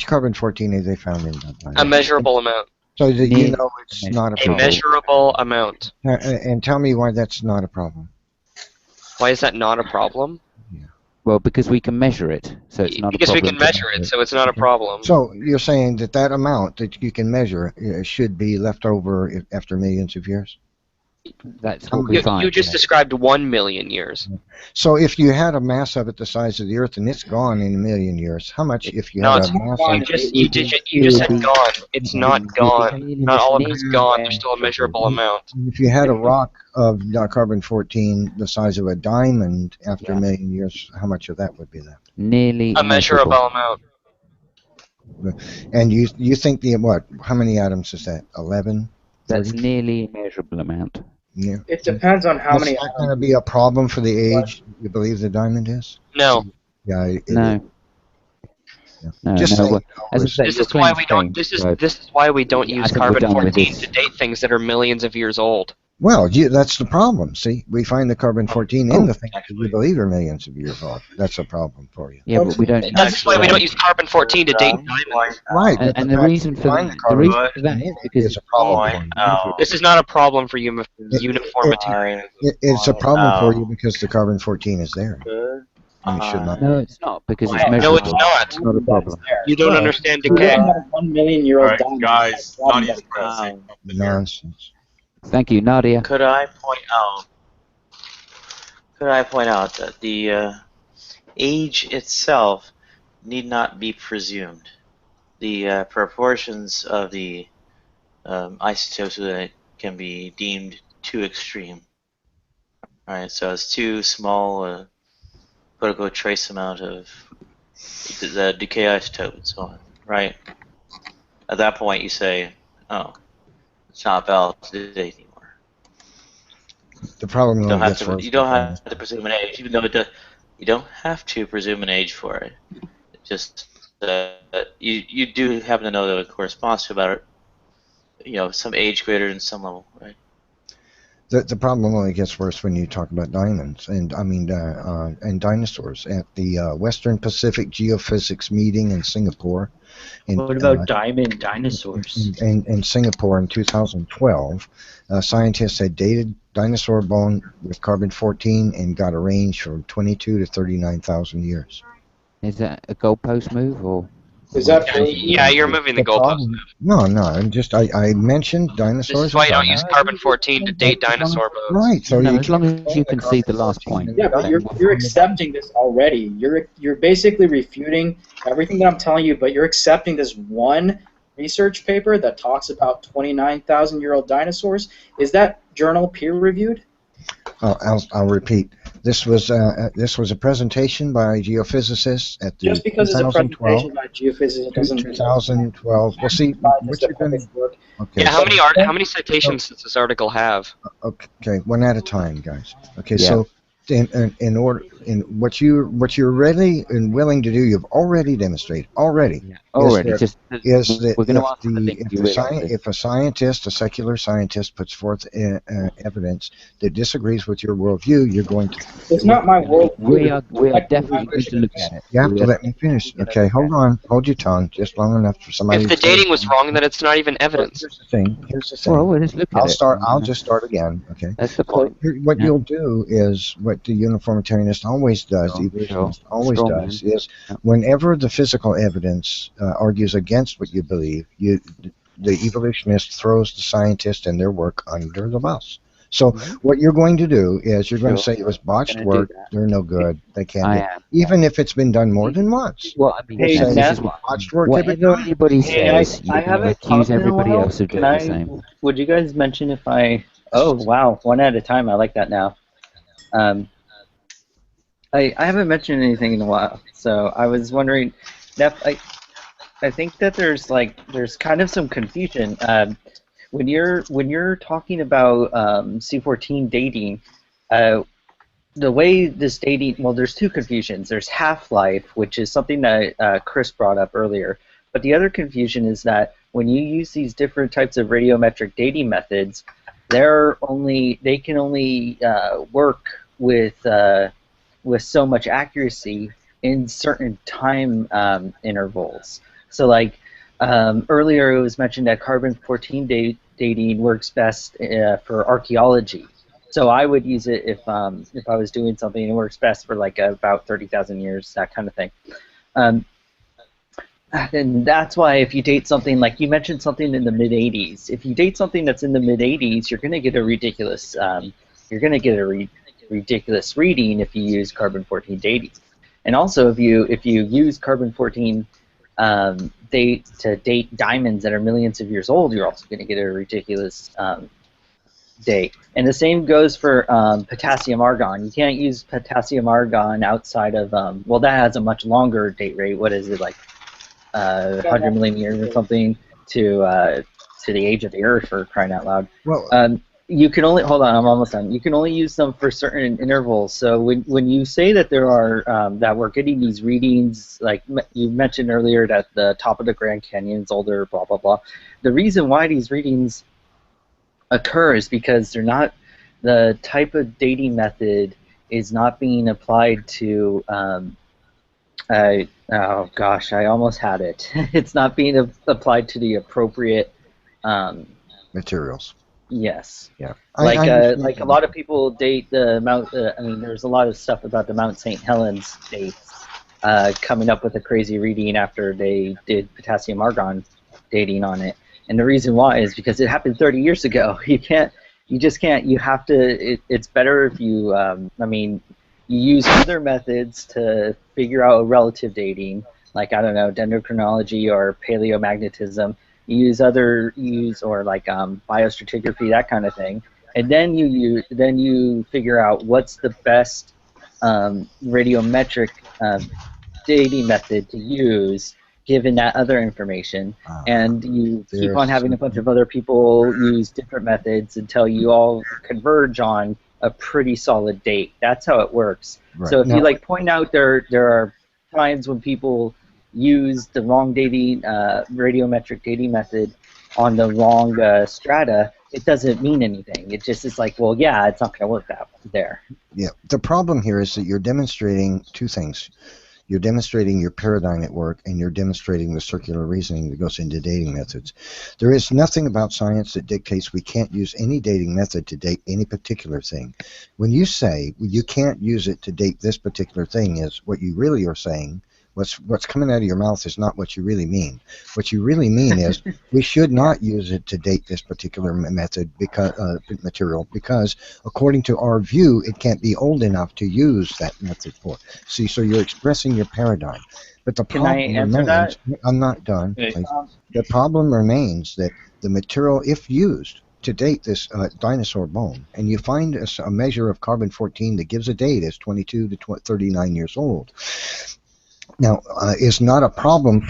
Speaker 4: carbon-14 have they found in that?
Speaker 1: A measurable amount.
Speaker 4: So that you know it's not a problem.
Speaker 1: A measurable amount.
Speaker 4: And tell me why that's not a problem.
Speaker 1: Why is that not a problem?
Speaker 2: Well, because we can measure it, so it's not a problem.
Speaker 1: Because we can measure it, so it's not a problem.
Speaker 4: So you're saying that amount that you can measure should be left over after millions of years?
Speaker 2: That's what we find.
Speaker 1: You just described 1 million years.
Speaker 4: So if you had a mass of it the size of the Earth and it's gone in a million years, how much if you
Speaker 1: No,
Speaker 4: had
Speaker 1: it's
Speaker 4: a mass
Speaker 1: you
Speaker 4: of
Speaker 1: just said gone. It's not gone. Not all of it is gone. There's still a measurable amount.
Speaker 4: if you had a rock of carbon-14 the size of a diamond after a million years, how much of that would be left?
Speaker 2: Nearly
Speaker 1: a measurable amount.
Speaker 4: And you think how many atoms is that? 11?
Speaker 2: That's nearly a measurable amount.
Speaker 4: Yeah.
Speaker 7: It depends on how many.
Speaker 4: Is that going to be a problem for the age you believe the diamond is?
Speaker 1: No.
Speaker 4: Yeah.
Speaker 2: No.
Speaker 4: Yeah.
Speaker 2: No,
Speaker 4: Just
Speaker 2: no.
Speaker 4: saying,
Speaker 2: As I say,
Speaker 1: This is why we don't. This is why we don't use carbon-14 to date things that are millions of years old.
Speaker 4: Well, that's the problem. See, we find the carbon-14 in the things that we believe are millions of years old. That's a problem for you.
Speaker 2: Yeah, but we don't.
Speaker 1: That's why we don't use carbon-14 to date diamonds.
Speaker 4: Right.
Speaker 2: And the reason for that is because
Speaker 4: it's a problem.
Speaker 1: This is not a problem for uniformitarianism.
Speaker 4: It's a problem for you because the carbon-14 is there. And it should not.
Speaker 2: No, it's not because it's measurable.
Speaker 1: No, it's not.
Speaker 2: It's not a problem.
Speaker 1: You don't understand decay.
Speaker 7: 1 million year old diamond.
Speaker 9: Guys,
Speaker 4: Nonsense.
Speaker 2: Thank you, Nadia.
Speaker 3: Could I point out that the age itself need not be presumed. The proportions of the isotopes can be deemed too extreme. Alright, so it's too small particle trace amount of the decay isotope and so on, right? At that point you say, oh, it's not valid to date anymore.
Speaker 4: The problem
Speaker 3: you don't have to presume an age, even though you don't have to presume an age for it. It's just you do happen to know that it corresponds to about some age greater than some level, right?
Speaker 4: The problem only gets worse when you talk about diamonds and and dinosaurs at the Western Pacific Geophysics meeting in Singapore.
Speaker 10: What about diamond dinosaurs?
Speaker 4: In Singapore in 2012, scientists had dated dinosaur bone with carbon-14 and got a range from 22 to 39,000 years.
Speaker 2: Is that a goalpost move or?
Speaker 7: Is that
Speaker 1: yeah, you're moving the goalpost.
Speaker 4: No, I mentioned dinosaurs.
Speaker 1: This is why you don't use carbon-14 to date dinosaur bones.
Speaker 4: Right. So
Speaker 2: as long as you can see the last point.
Speaker 7: Yeah, but you're accepting this already. You're basically refuting everything that I'm telling you, but you're accepting this one research paper that talks about 29,000-year-old dinosaurs. Is that journal peer-reviewed?
Speaker 4: I'll repeat. This was a presentation by geophysicists at the
Speaker 7: Just because it's a presentation by geophysicists doesn't
Speaker 4: 2012. We'll see what you're going to. Okay.
Speaker 1: Yeah, how many citations does this article have?
Speaker 4: Okay, one at a time, guys. Okay, yeah. So in what you're ready and willing to do, you've already demonstrated if a scientist, a secular scientist, puts forth evidence that disagrees with your worldview, you're going to.
Speaker 7: It's not my worldview.
Speaker 2: We are definitely going to look at it.
Speaker 4: You have to let me finish. Okay, hold your tongue just long enough for somebody.
Speaker 1: If the dating was wrong, then it's not even evidence.
Speaker 4: Here's the thing.
Speaker 2: Well, we'll just look at it.
Speaker 4: I'll just start again. Okay.
Speaker 2: That's the point.
Speaker 4: What you'll do is what the uniformitarianist always does, is whenever the physical evidence argues against what you believe, the evolutionist throws the scientist and their work under the bus. So what you're going to do is you're going to say it was botched work, they're no good, they can't even if it's been done more than once.
Speaker 2: Well, I mean, this is botched work. Whatever anybody says, you accuse everybody else of doing the same.
Speaker 5: Would you guys mention if I... Oh, wow, one at a time, I like that now. I haven't mentioned anything in a while, so I was wondering, Neph, I think that there's kind of some confusion when you're talking about C14 dating. The way this dating, well, there's two confusions. There's half-life, which is something that Chris brought up earlier, but the other confusion is that when you use these different types of radiometric dating methods, they can only work with so much accuracy in certain time intervals. So earlier it was mentioned that carbon-14 dating works best for archaeology. So I would use it if I was doing something. It works best for about 30,000 years, that kind of thing. And that's why if you date something like you mentioned something in the mid 80s, if you date something that's in the mid 80s, you're going to get a ridiculous ridiculous reading if you use carbon-14 dating. And also if you use carbon-14 to date diamonds that are millions of years old, you're also going to get a ridiculous date. And the same goes for potassium argon. You can't use potassium argon outside of well, that has a much longer date rate. What is it, like 100 million years or something to the age of the Earth, for crying out loud.
Speaker 4: Well,
Speaker 5: you can only hold on. I'm almost done. You can only use them for certain intervals. So when you say that there are that we're getting these readings, like you mentioned earlier, that the top of the Grand Canyon is older, blah blah blah. The reason why these readings occur is because they're not, the type of dating method is not being applied to. Oh gosh, I almost had it. It's not being applied to the appropriate
Speaker 4: materials.
Speaker 5: Yes.
Speaker 4: Yeah.
Speaker 5: Like a lot of people date the Mount. I mean, there's a lot of stuff about the Mount St. Helens dates coming up with a crazy reading after they did potassium argon dating on it. And the reason why is because it happened 30 years ago. You just can't. You have to. It's better if you. I mean, you use other methods to figure out a relative dating, like, I don't know, dendrochronology or paleomagnetism. You use or like biostratigraphy, that kind of thing, and then you figure out what's the best radiometric dating method to use given that other information, and you keep on having a bunch of other people use different methods until you all converge on a pretty solid date. That's how it works. Right. So if you like point out there are times when people use the wrong dating radiometric dating method on the wrong strata, it doesn't mean anything. It just is like, well, yeah, it's not going to work out there.
Speaker 4: Yeah. The problem here is that you're demonstrating two things. You're demonstrating your paradigm at work, and you're demonstrating the circular reasoning that goes into dating methods. There is nothing about science that dictates we can't use any dating method to date any particular thing. When you say you can't use it to date this particular thing, is what you really are saying. What's coming out of your mouth is not what you really mean. What you really mean is we should not use it to date this particular method material because according to our view, it can't be old enough to use that method for. See, so you're expressing your paradigm. But the problem remains, I'm not done, please. The problem remains that the material, if used to date this dinosaur bone, and you find a measure of carbon-14 that gives a date as 22 to 39 years old, now, it's not a problem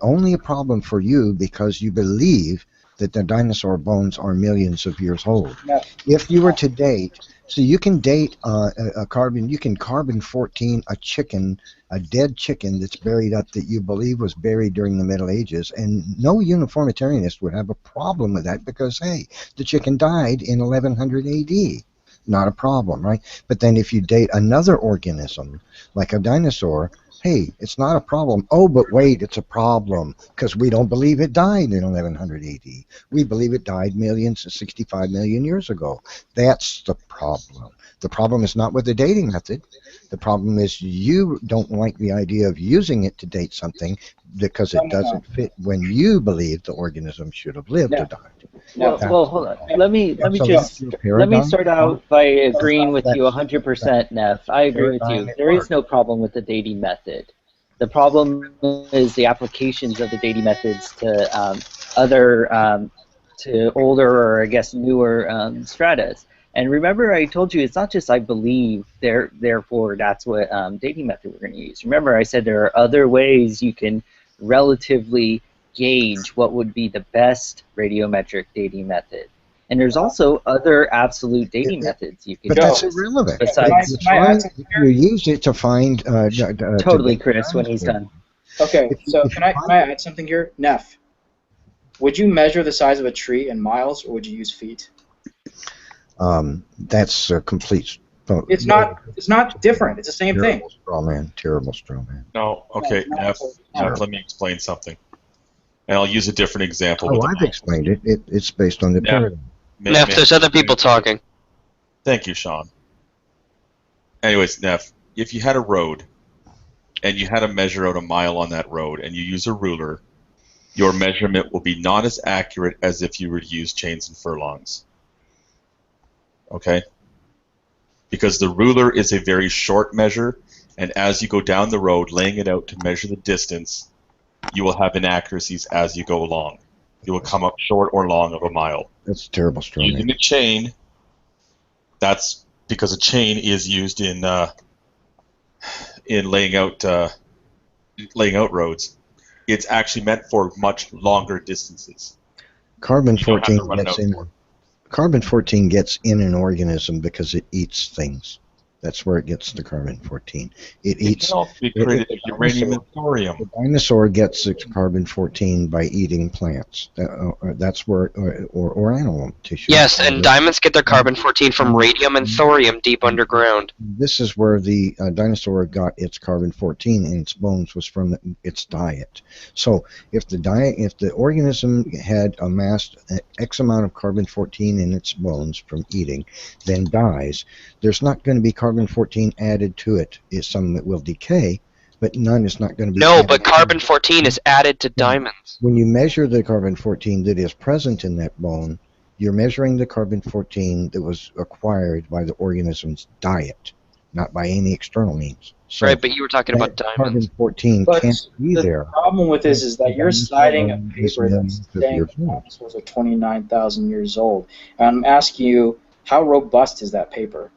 Speaker 4: only a problem for you because you believe that the dinosaur bones are millions of years old. Yeah. If you were to date, so you can date you can carbon-14 a chicken, a dead chicken that's buried up that you believe was buried during the Middle Ages, and no uniformitarianist would have a problem with that because, hey, the chicken died in 1100 AD. Not a problem, right? But then if you date another organism, like a dinosaur, hey, it's not a problem. Oh, but wait, it's a problem because we don't believe it died in 1100 AD. We believe it died 65 million years ago. That's the problem. The problem is not with the dating method. The problem is you don't like the idea of using it to date something because it doesn't fit when you believe the organism should have lived or died.
Speaker 5: Well, hold on. Let me start out by agreeing with you 100%, Neph. I agree with you. There is no problem with the dating method. The problem is the applications of the dating methods to to older or I guess newer stratas. And remember, I told you it's not just I believe, therefore that's what dating method we're going to use. Remember, I said there are other ways you can relatively gauge what would be the best radiometric dating method. And there's also other absolute dating methods you can use.
Speaker 4: But that's irrelevant.
Speaker 5: Besides,
Speaker 4: if you use it to find...
Speaker 5: totally, Chris, when he's done.
Speaker 7: Okay, so can I add something here? Neph, would you measure the size of a tree in miles, or would you use feet?
Speaker 4: That's a complete...
Speaker 7: It's not different. It's the same thing.
Speaker 4: Terrible straw man.
Speaker 9: No, okay, Neph, let me explain something. And I'll use a different example.
Speaker 4: Oh, I've explained it. It's based on the paradigm.
Speaker 1: Neph, there's other people talking.
Speaker 9: Thank you, Sean. Anyways, Neph, if you had a road and you had to measure out a mile on that road, and you use a ruler, your measurement will be not as accurate as if you were to use chains and furlongs. Okay? Because the ruler is a very short measure, and as you go down the road, laying it out to measure the distance, you will have inaccuracies as you go along. You will come up short or long of a mile.
Speaker 4: That's a terrible straw man.
Speaker 9: Using a chain, that's because a chain is used in laying out roads. It's actually meant for much longer distances.
Speaker 4: Carbon-14 gets in an organism because it eats things. That's where it gets the carbon-14. It eats.
Speaker 9: Can also be created as uranium and thorium.
Speaker 4: The dinosaur gets its carbon-14 by eating plants. That's where, or animal tissue.
Speaker 1: Yes, and diamonds get their carbon-14 from radium and thorium deep underground.
Speaker 4: This is where the dinosaur got its carbon-14 in its bones, was from its diet. So if the organism had amassed X amount of carbon-14 in its bones from eating, then dies, there's not going to be carbon-14 added to it. It's some that will decay, but none is not going to be
Speaker 1: No,
Speaker 4: added
Speaker 1: but carbon-14 is added to diamonds.
Speaker 4: When you measure the carbon-14 that is present in that bone, you're measuring the carbon-14 that was acquired by the organism's diet, not by any external means. So
Speaker 1: right, but you were talking about diamonds.
Speaker 4: Carbon-14 can't be there.
Speaker 7: The problem with this is that you're citing a paper that's saying dinosaurs are 29,000 years old. And I'm asking you, how robust is that paper?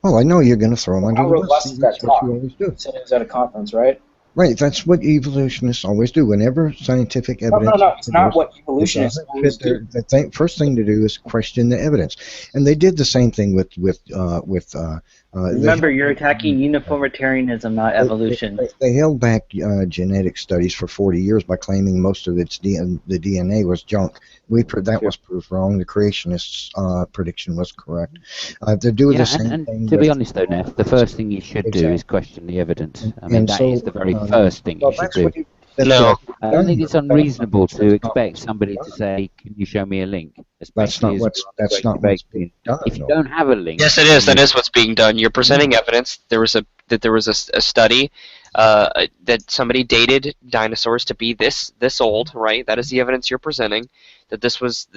Speaker 4: Well, I know you're going to throw them under
Speaker 7: How
Speaker 4: the
Speaker 7: robust
Speaker 4: bus.
Speaker 7: is that
Speaker 4: That's what
Speaker 7: talk?
Speaker 4: you always do.
Speaker 7: You said it was at a conference, right?
Speaker 4: Right, that's what evolutionists always do. Whenever scientific evidence...
Speaker 7: No, it's not what evolutionists always do.
Speaker 4: The first thing to do is question the evidence. And they did the same thing with
Speaker 10: Remember, you're attacking uniformitarianism, not evolution.
Speaker 4: They held back genetic studies for 40 years by claiming most of the DNA was junk. That was proved wrong. The creationists' prediction was correct. They're doing the same thing.
Speaker 2: To be honest, though, Neph, the first thing you should do is question the evidence. I mean, that is the very first thing you should do.
Speaker 1: No.
Speaker 2: I don't think it's unreasonable to expect somebody to say, "Can you show me a link?"
Speaker 4: That's not what's being done.
Speaker 2: If you don't have a link,
Speaker 1: yes, it is. That is what's being done. You're presenting evidence. There was a study that somebody dated dinosaurs to be this old, right? That is the evidence you're presenting. That this was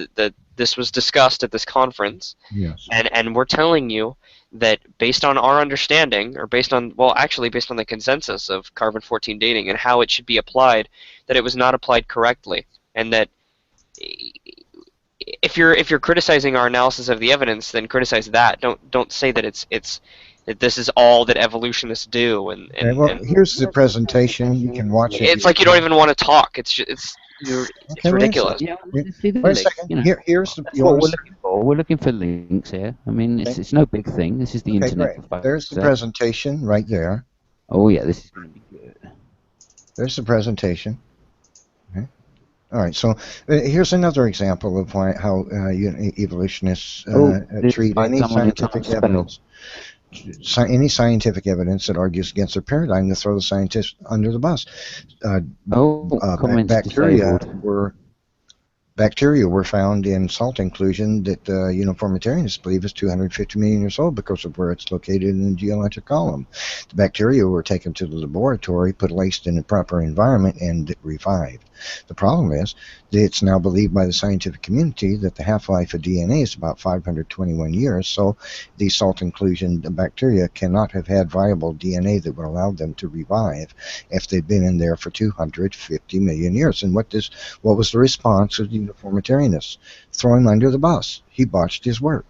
Speaker 1: discussed at this conference.
Speaker 4: Yes.
Speaker 1: And we're telling you that based on our understanding, or based on the consensus of carbon-14 dating and how it should be applied, that it was not applied correctly, and that if you're criticizing our analysis of the evidence, then criticize that. Don't say that that this is all that evolutionists do. And
Speaker 4: here's the presentation. You can watch it.
Speaker 1: It's like you don't even want to talk. It's ridiculous.
Speaker 2: Yeah,
Speaker 4: Wait a second. Here's the.
Speaker 2: That's what we're looking for. We're looking for links here. I mean, it's no big thing. This is the internet.
Speaker 4: Great. There's the presentation right there.
Speaker 2: Oh yeah, this is going to be good.
Speaker 4: There's the presentation. Okay. All right. So here's another example of how evolutionists treat any scientific evidence. Any scientific evidence that argues against their paradigm, to throw the scientists under the bus. Bacteria were found in salt inclusion that uniformitarianists believe is 250 million years old because of where it's located in the geologic column. The bacteria were taken to the laboratory, placed in a proper environment, and revived. The problem is that it's now believed by the scientific community that the half-life of DNA is about 521 years, so these salt inclusion bacteria cannot have had viable DNA that would allow them to revive if they'd been in there for 250 million years. And what was the response of the uniformitarianists? Throw him under the bus. He botched his work.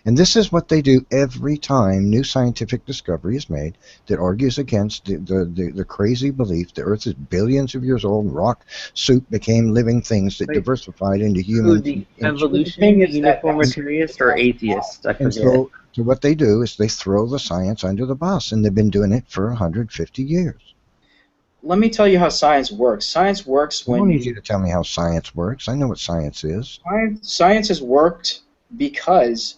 Speaker 4: And this is what they do every time new scientific discovery is made that argues against the crazy belief the Earth is billions of years old and rock soup became living things that diversified into humans.
Speaker 10: The evolution uniformitarian or atheist? I forget.
Speaker 4: So what they do is they throw the science under the bus, and they've been doing it for 150 years.
Speaker 7: Let me tell you how science works. Science works when...
Speaker 4: I don't need you to tell me how science works. I know what science is.
Speaker 7: Science has worked because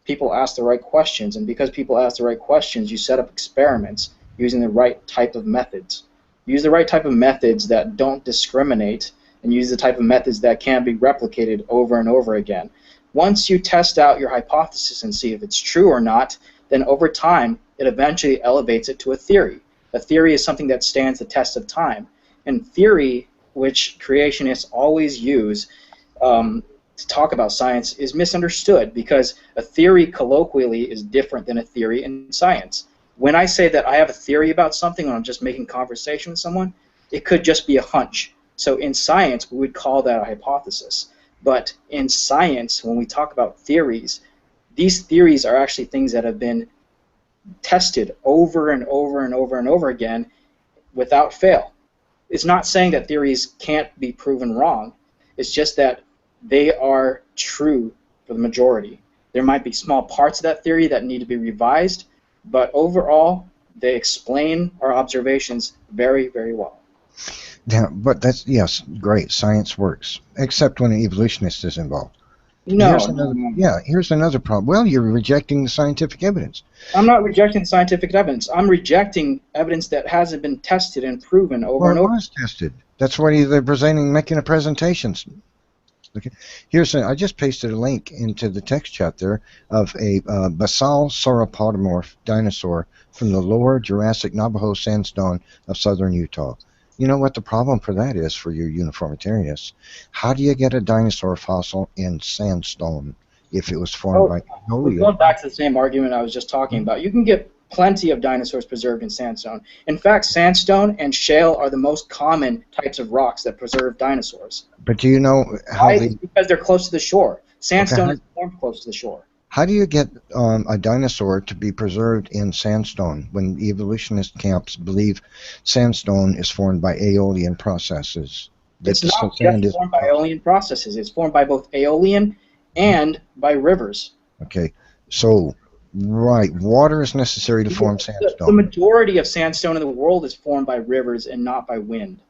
Speaker 7: people ask the right questions, and because people ask the right questions, you set up experiments using the right type of methods. Use the right type of methods that don't discriminate, and use the type of methods that can be replicated over and over again. Once you test out your hypothesis and see if it's true or not, then over time, it eventually elevates it to a theory. A theory is something that stands the test of time. And theory, which creationists always use to talk about science, is misunderstood because a theory colloquially is different than a theory in science. When I say that I have a theory about something when I'm just making conversation with someone, it could just be a hunch. So in science, we would call that a hypothesis. But in science, when we talk about theories, these theories are actually things that have been tested over and over and over and over again without fail. It's not saying that theories can't be proven wrong. It's just that they are true for the majority. There might be small parts of that theory that need to be revised, but overall, they explain our observations very, very well.
Speaker 4: Yeah, but that's, yes, great. Science works, except when an evolutionist is involved.
Speaker 7: No,
Speaker 4: Here's another problem. Well, you're rejecting the scientific evidence.
Speaker 7: I'm not rejecting scientific evidence. I'm rejecting evidence that hasn't been tested and proven over and over.
Speaker 4: Well, it was tested. That's why they're making a presentation. Okay. I just pasted a link into the text chat there of a basal sauropodomorph dinosaur from the lower Jurassic Navajo sandstone of southern Utah. You know what the problem for that is for you uniformitarianists? How do you get a dinosaur fossil in sandstone if it was formed by Eolian?
Speaker 7: Going back to the same argument I was just talking about, you can get plenty of dinosaurs preserved in sandstone. In fact, sandstone and shale are the most common types of rocks that preserve dinosaurs.
Speaker 4: But do you know how
Speaker 7: because they're close to the shore. Sandstone is formed close to the shore.
Speaker 4: How do you get a dinosaur to be preserved in sandstone when evolutionist camps believe sandstone is formed by aeolian processes?
Speaker 7: It's not just formed by aeolian processes. It's formed by both aeolian and by rivers.
Speaker 4: Okay, so, right, water is necessary to form sandstone.
Speaker 7: The majority of sandstone in the world is formed by rivers and not by wind.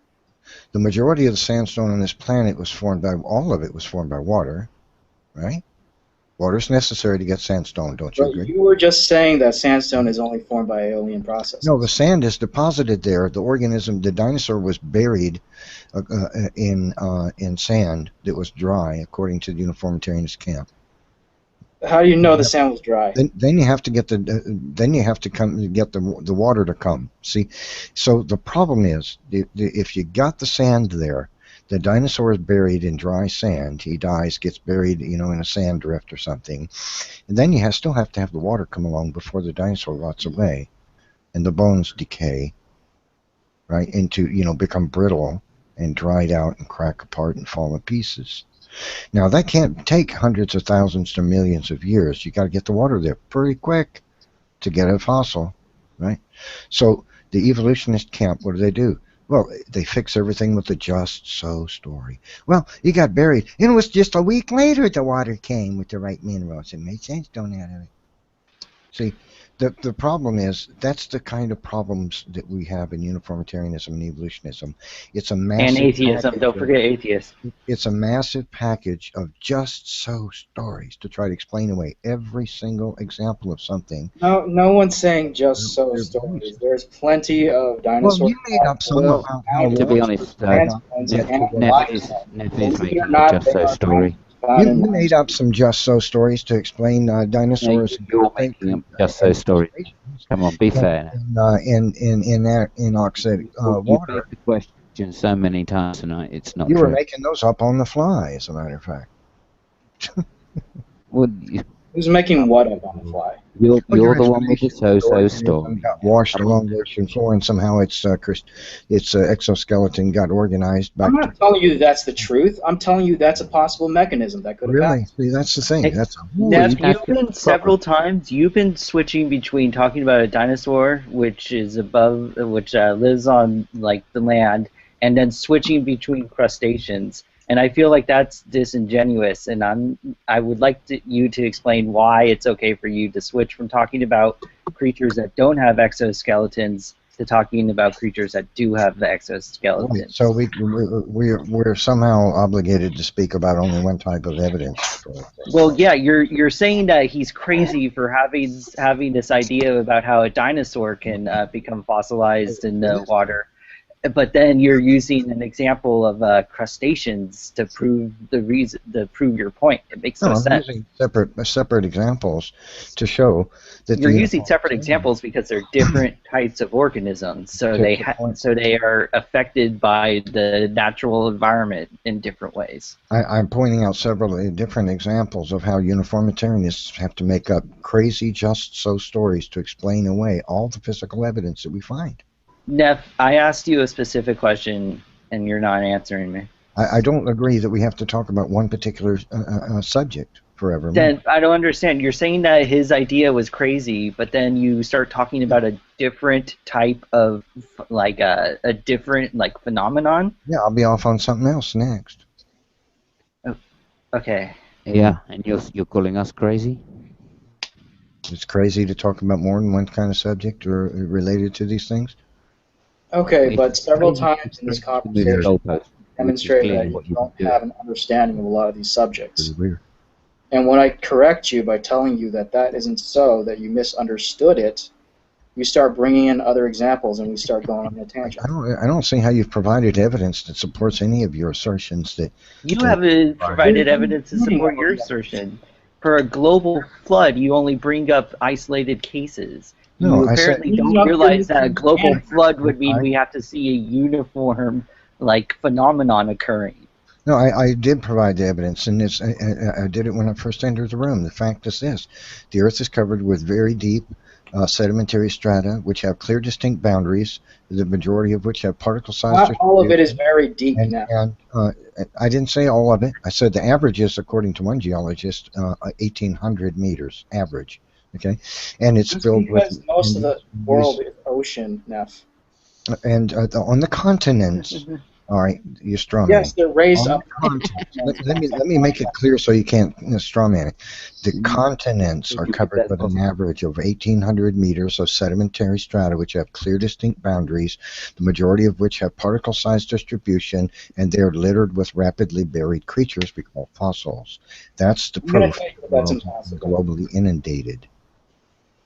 Speaker 4: The majority of the sandstone on this planet was formed by, all of it was formed by water, right? Water is necessary to get sandstone, don't you agree?
Speaker 7: You were just saying that sandstone is only formed by aeolian processes.
Speaker 4: No, the sand is deposited there. The organism, the dinosaur was buried in sand that was dry, according to the uniformitarianist camp.
Speaker 7: How do you know the sand was dry?
Speaker 4: Then you have to get the water to come. See, so the problem is if you got the sand there, the dinosaur is buried in dry sand. He dies, gets buried, in a sand drift or something, and then you still have to have the water come along before the dinosaur rots away, and the bones decay, right, into become brittle and dried out and crack apart and fall to pieces. Now that can't take hundreds of thousands to millions of years. You got to get the water there pretty quick to get a fossil, right? So the evolutionist camp, what do? Well, they fix everything with the just so story. Well, he got buried, and it was just a week later the water came with the right minerals. It made sense, don't it? See, the problem is that's the kind of problems that we have in uniformitarianism and evolutionism. It's a massive
Speaker 10: and atheism. Don't forget atheists.
Speaker 4: It's a massive package of just so stories to try to explain away every single example of something.
Speaker 7: No one's saying just so stories. There's plenty of dinosaurs.
Speaker 4: Well, you made up some about how.
Speaker 2: To be honest, Neph is making a just so story.
Speaker 4: You made up some just so stories to explain dinosaurs.
Speaker 2: You're making up just so stories. Come on, be fair.
Speaker 4: In oxide water.
Speaker 2: You've made the question so many times tonight. It's not.
Speaker 4: You
Speaker 2: true.
Speaker 4: were making those up on the fly, as a matter of fact.
Speaker 2: Well,
Speaker 7: who's making what up on the fly?
Speaker 2: You're the one with the so-so story.
Speaker 4: Got washed along the ocean floor, and somehow its exoskeleton got organized back.
Speaker 7: I'm not telling you that's the truth. I'm telling you that's a possible mechanism that could have happened.
Speaker 4: See, that's the thing.
Speaker 10: Neph, you've been several times. You've been switching between talking about a dinosaur, which is above, which lives on like the land, and then switching between crustaceans. And I feel like that's disingenuous, and I would like you to explain why it's okay for you to switch from talking about creatures that don't have exoskeletons to talking about creatures that do have the exoskeletons.
Speaker 4: So we're somehow obligated to speak about only one type of evidence.
Speaker 10: Well, yeah, you're saying that he's crazy for having this idea about how a dinosaur can become fossilized in the water. but then you're using an example of crustaceans to prove your point. It makes no
Speaker 4: I'm
Speaker 10: sense.
Speaker 4: using separate examples to show that
Speaker 10: You're using separate examples because they're different types of organisms, so they are affected by the natural environment in different ways.
Speaker 4: I'm pointing out several different examples of how uniformitarianists have to make up crazy just-so stories to explain away all the physical evidence that we find.
Speaker 10: Neph, I asked you a specific question, and you're not answering me.
Speaker 4: I don't agree that we have to talk about one particular subject forever.
Speaker 10: Then I don't understand. You're saying that his idea was crazy, but then you start talking about a different type of, like a different phenomenon.
Speaker 4: Yeah, I'll be off on something else next.
Speaker 10: Oh, okay.
Speaker 2: Yeah, and you're calling us crazy?
Speaker 4: It's crazy to talk about more than one kind of subject or related to these things.
Speaker 7: Okay, but several times in this conversation, demonstrate that you don't have an understanding of a lot of these subjects.
Speaker 4: Weird.
Speaker 7: And when I correct you by telling you that that isn't so, that you misunderstood it, you start bringing in other examples and we start going on a tangent.
Speaker 4: I don't see how you've provided evidence that supports any of your assertions. That
Speaker 10: you haven't provided evidence to support your assertion. For a global flood, you only bring up isolated cases.
Speaker 4: No,
Speaker 10: you apparently don't realize that a global flood would mean we have to see a uniform phenomenon occurring.
Speaker 4: No, I did provide the evidence, and I did it when I first entered the room. The fact is this: the Earth is covered with very deep sedimentary strata, which have clear, distinct boundaries, the majority of which have particle size.
Speaker 7: Not all of it is very deep now.
Speaker 4: And I didn't say all of it. I said the average is, according to one geologist, 1,800 meters average. Okay, and it's filled with
Speaker 7: most of the world is ocean, Neph.
Speaker 4: And on the continents. All right, you straw man.
Speaker 7: Yes, they're raised up.
Speaker 4: Let me make it clear so you can't straw man it. The continents are covered with an average of 1,800 meters of sedimentary strata, which have clear, distinct boundaries, the majority of which have particle size distribution, and they are littered with rapidly buried creatures we call fossils. That's the proof
Speaker 7: that's
Speaker 4: globally inundated.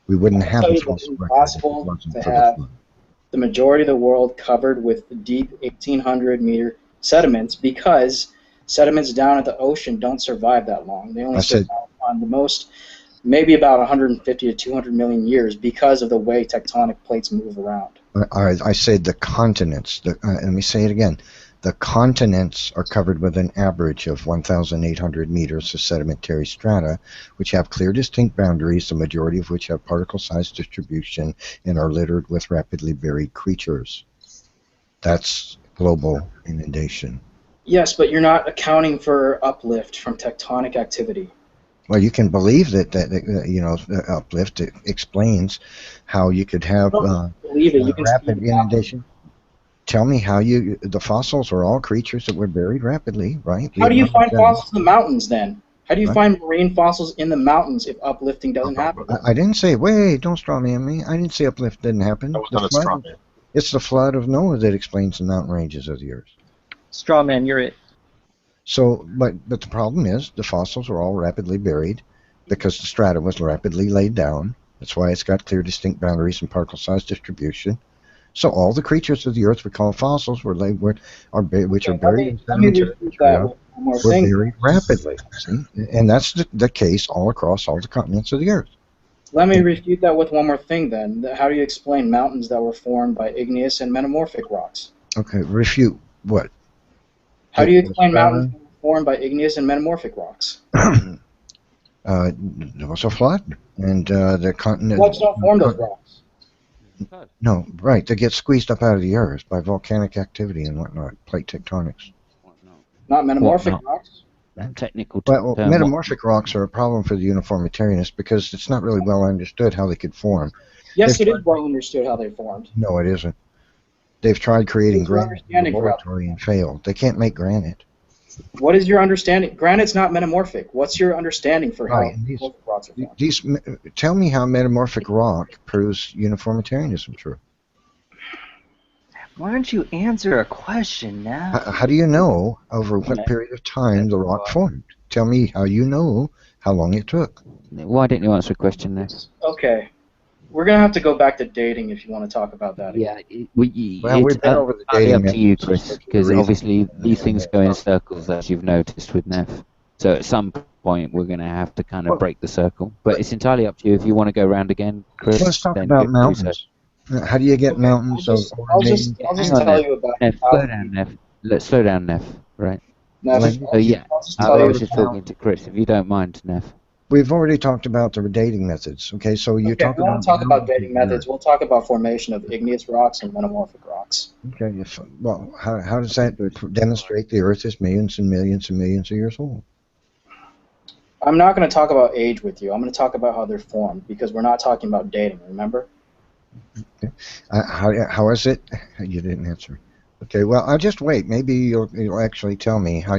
Speaker 4: We wouldn't have a fossil
Speaker 7: impossible to have the majority of the world covered with deep 1,800 meter sediments because sediments down at the ocean don't survive that long. They only survive on the most, maybe about 150 to 200 million years because of the way tectonic plates move around.
Speaker 4: All right, I said the continents. Let me say it again. The continents are covered with an average of 1,800 meters of sedimentary strata, which have clear, distinct boundaries, the majority of which have particle size distribution and are littered with rapidly buried creatures. That's global inundation.
Speaker 7: Yes, but you're not accounting for uplift from tectonic activity.
Speaker 4: Well, you can believe that the uplift explains how you could have rapid inundation. Tell me how the fossils are all creatures that were buried rapidly, right?
Speaker 7: How do you find fossils in the mountains then? How do you find marine fossils in the mountains if uplifting doesn't happen?
Speaker 4: I didn't say, wait, don't straw man me. I didn't say uplift didn't happen. It's the flood of Noah that explains the mountain ranges of the Earth.
Speaker 10: Straw man, you're it.
Speaker 4: So, but the problem is the fossils are all rapidly buried because the strata was rapidly laid down. That's why it's got clear, distinct boundaries and particle size distribution. So all the creatures of the Earth we call fossils which are buried in sedimentary material were buried rapidly. See? And that's the case all across all the continents of the Earth.
Speaker 7: Let me refute that with one more thing then. How do you explain mountains that were formed by igneous and metamorphic rocks?
Speaker 4: Okay, refute what?
Speaker 7: How do you explain mountains that were formed by igneous and metamorphic rocks?
Speaker 4: There was a flood, and the continent...
Speaker 7: Floods don't form those rocks.
Speaker 4: No, right. They get squeezed up out of the earth by volcanic activity and whatnot, plate tectonics.
Speaker 7: Not metamorphic rocks?
Speaker 2: Technical
Speaker 4: well, metamorphic rocks are a problem for the uniformitarianists because it's not really well understood how they could form.
Speaker 7: Yes, it is well understood how they formed.
Speaker 4: No, it isn't. They've tried creating granite in the laboratory and failed. They can't make granite.
Speaker 7: What is your understanding? Granite's not metamorphic. What's your understanding for how metamorphic rocks are formed?
Speaker 4: Tell me how metamorphic rock proves uniformitarianism true.
Speaker 10: Why don't you answer a question now?
Speaker 4: How do you know over what period of time the rock formed? Tell me how you know how long it took.
Speaker 2: Why didn't you answer a question there?
Speaker 7: Okay. We're gonna have to go back to dating if you want to talk about that again.
Speaker 2: Yeah,
Speaker 4: Well,
Speaker 2: it's
Speaker 4: we've been over the
Speaker 2: entirely
Speaker 4: dating
Speaker 2: up to you,
Speaker 4: methods
Speaker 2: Chris,
Speaker 4: for the
Speaker 2: because
Speaker 4: reason.
Speaker 2: obviously these things go in circles, as you've noticed with Neph. So at some point we're going to have to kind of break the circle. But it's entirely up to you. If you want to go round again, Chris,
Speaker 4: Let's talk
Speaker 2: then
Speaker 4: about
Speaker 2: do so.
Speaker 4: mountains. How do you get mountains?
Speaker 7: I'll just
Speaker 2: Hang on,
Speaker 7: tell
Speaker 2: Neph.
Speaker 7: you about
Speaker 2: Neph,
Speaker 7: how
Speaker 2: slow down, Neph. Let's slow down, Neph. Right.
Speaker 7: Neph,
Speaker 2: So yeah,
Speaker 7: I'll just
Speaker 2: I
Speaker 7: tell you
Speaker 2: was just
Speaker 7: about
Speaker 2: talking to Chris. If you don't mind, Neph.
Speaker 4: We've already talked about the dating methods. Okay, so you
Speaker 7: Okay,
Speaker 4: talk
Speaker 7: we won't
Speaker 4: about
Speaker 7: talk about dating methods. We'll talk about formation of igneous rocks and metamorphic rocks.
Speaker 4: Okay, well, how does that demonstrate the Earth is millions and millions and millions of years old?
Speaker 7: I'm not going to talk about age with you. I'm going to talk about how they're formed because we're not talking about dating, remember?
Speaker 4: Okay. How is it? You didn't answer. Okay, well, I'll just wait. Maybe you'll actually tell me how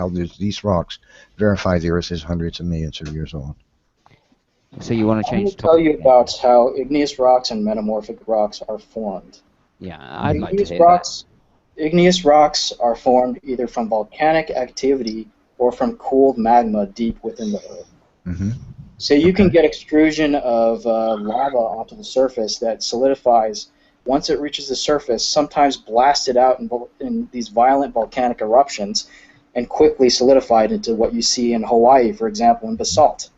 Speaker 4: these rocks verify the Earth is hundreds of millions of years old.
Speaker 2: So you want to
Speaker 7: I'm going
Speaker 2: change
Speaker 7: to tell you about how igneous rocks and metamorphic rocks are formed.
Speaker 2: Yeah, I'd like to
Speaker 7: Igneous
Speaker 2: hear
Speaker 7: rocks, igneous rocks are formed either from volcanic activity or from cooled magma deep within the Earth.
Speaker 4: Mm-hmm.
Speaker 7: So you can get extrusion of lava onto the surface that solidifies once it reaches the surface, sometimes blasted out in these violent volcanic eruptions and quickly solidified into what you see in Hawaii, for example, in basalt.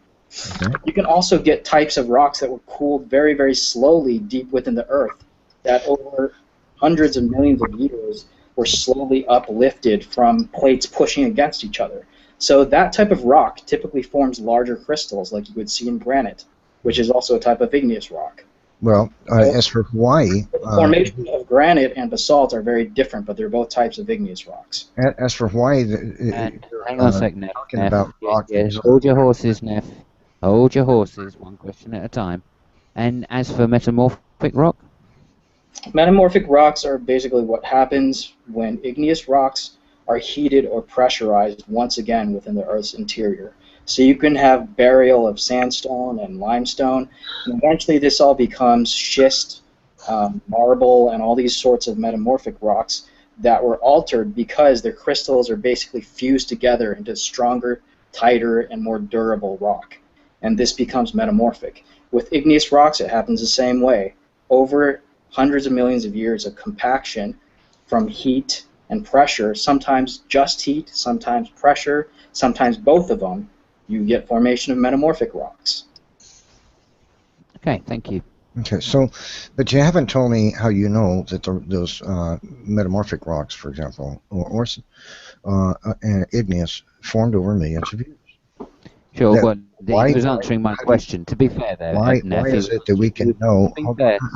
Speaker 4: Okay.
Speaker 7: You can also get types of rocks that were cooled very, very slowly deep within the Earth that over hundreds of millions of years were slowly uplifted from plates pushing against each other. So that type of rock typically forms larger crystals like you would see in granite, which is also a type of igneous rock.
Speaker 4: Well, as for Hawaii...
Speaker 7: The formation of granite and basalt are very different, but they're both types of igneous rocks.
Speaker 4: As for Hawaii...
Speaker 2: hang on a sec, Neph.
Speaker 4: Talking about rock...
Speaker 2: Hold your horses, Neph. Hold your horses, one question at a time. And as for metamorphic rock?
Speaker 7: Metamorphic rocks are basically what happens when igneous rocks are heated or pressurized once again within the Earth's interior. So you can have burial of sandstone and limestone, and eventually this all becomes schist, marble, and all these sorts of metamorphic rocks that were altered because their crystals are basically fused together into stronger, tighter, and more durable rock. And this becomes metamorphic. With igneous rocks, it happens the same way. Over hundreds of millions of years of compaction from heat and pressure, sometimes just heat, sometimes pressure, sometimes both of them, you get formation of metamorphic rocks.
Speaker 2: Okay, thank you.
Speaker 4: Okay, so, but you haven't told me how you know that those metamorphic rocks, for example, or igneous, formed over millions of years.
Speaker 2: Sure, well, he was answering my question. To be fair, though,
Speaker 4: why is it that we can know?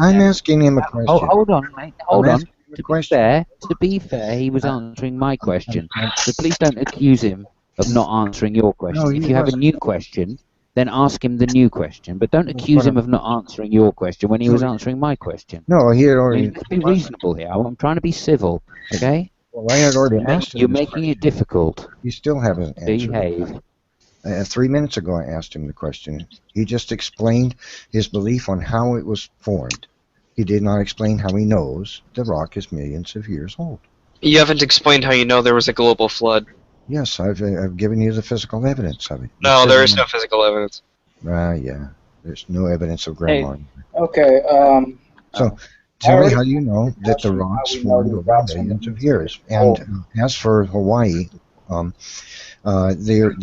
Speaker 4: I'm asking him a question.
Speaker 2: Hold on, mate. Hold on. To be fair, he was answering my question. So please don't accuse him of not answering your question.
Speaker 4: No,
Speaker 2: if you have a new question, then ask him the new question. But don't accuse him of not answering your question when he was answering my question.
Speaker 4: No, he had already...
Speaker 2: Let's be reasonable here. I'm trying to be civil, okay?
Speaker 4: Well, I had already asked him.
Speaker 2: You're making it difficult.
Speaker 4: You still haven't answered.
Speaker 2: Behave.
Speaker 4: 3 minutes ago, I asked him the question. He just explained his belief on how it was formed. He did not explain how he knows the rock is millions of years old.
Speaker 1: You haven't explained how you know there was a global flood.
Speaker 4: Yes, I've given you the physical evidence of it.
Speaker 1: No, there is no physical evidence.
Speaker 4: Yeah. There's no evidence of grandma.
Speaker 7: Hey, okay,
Speaker 4: so, tell me how you know that the rocks formed over millions of years. And as for Hawaii, there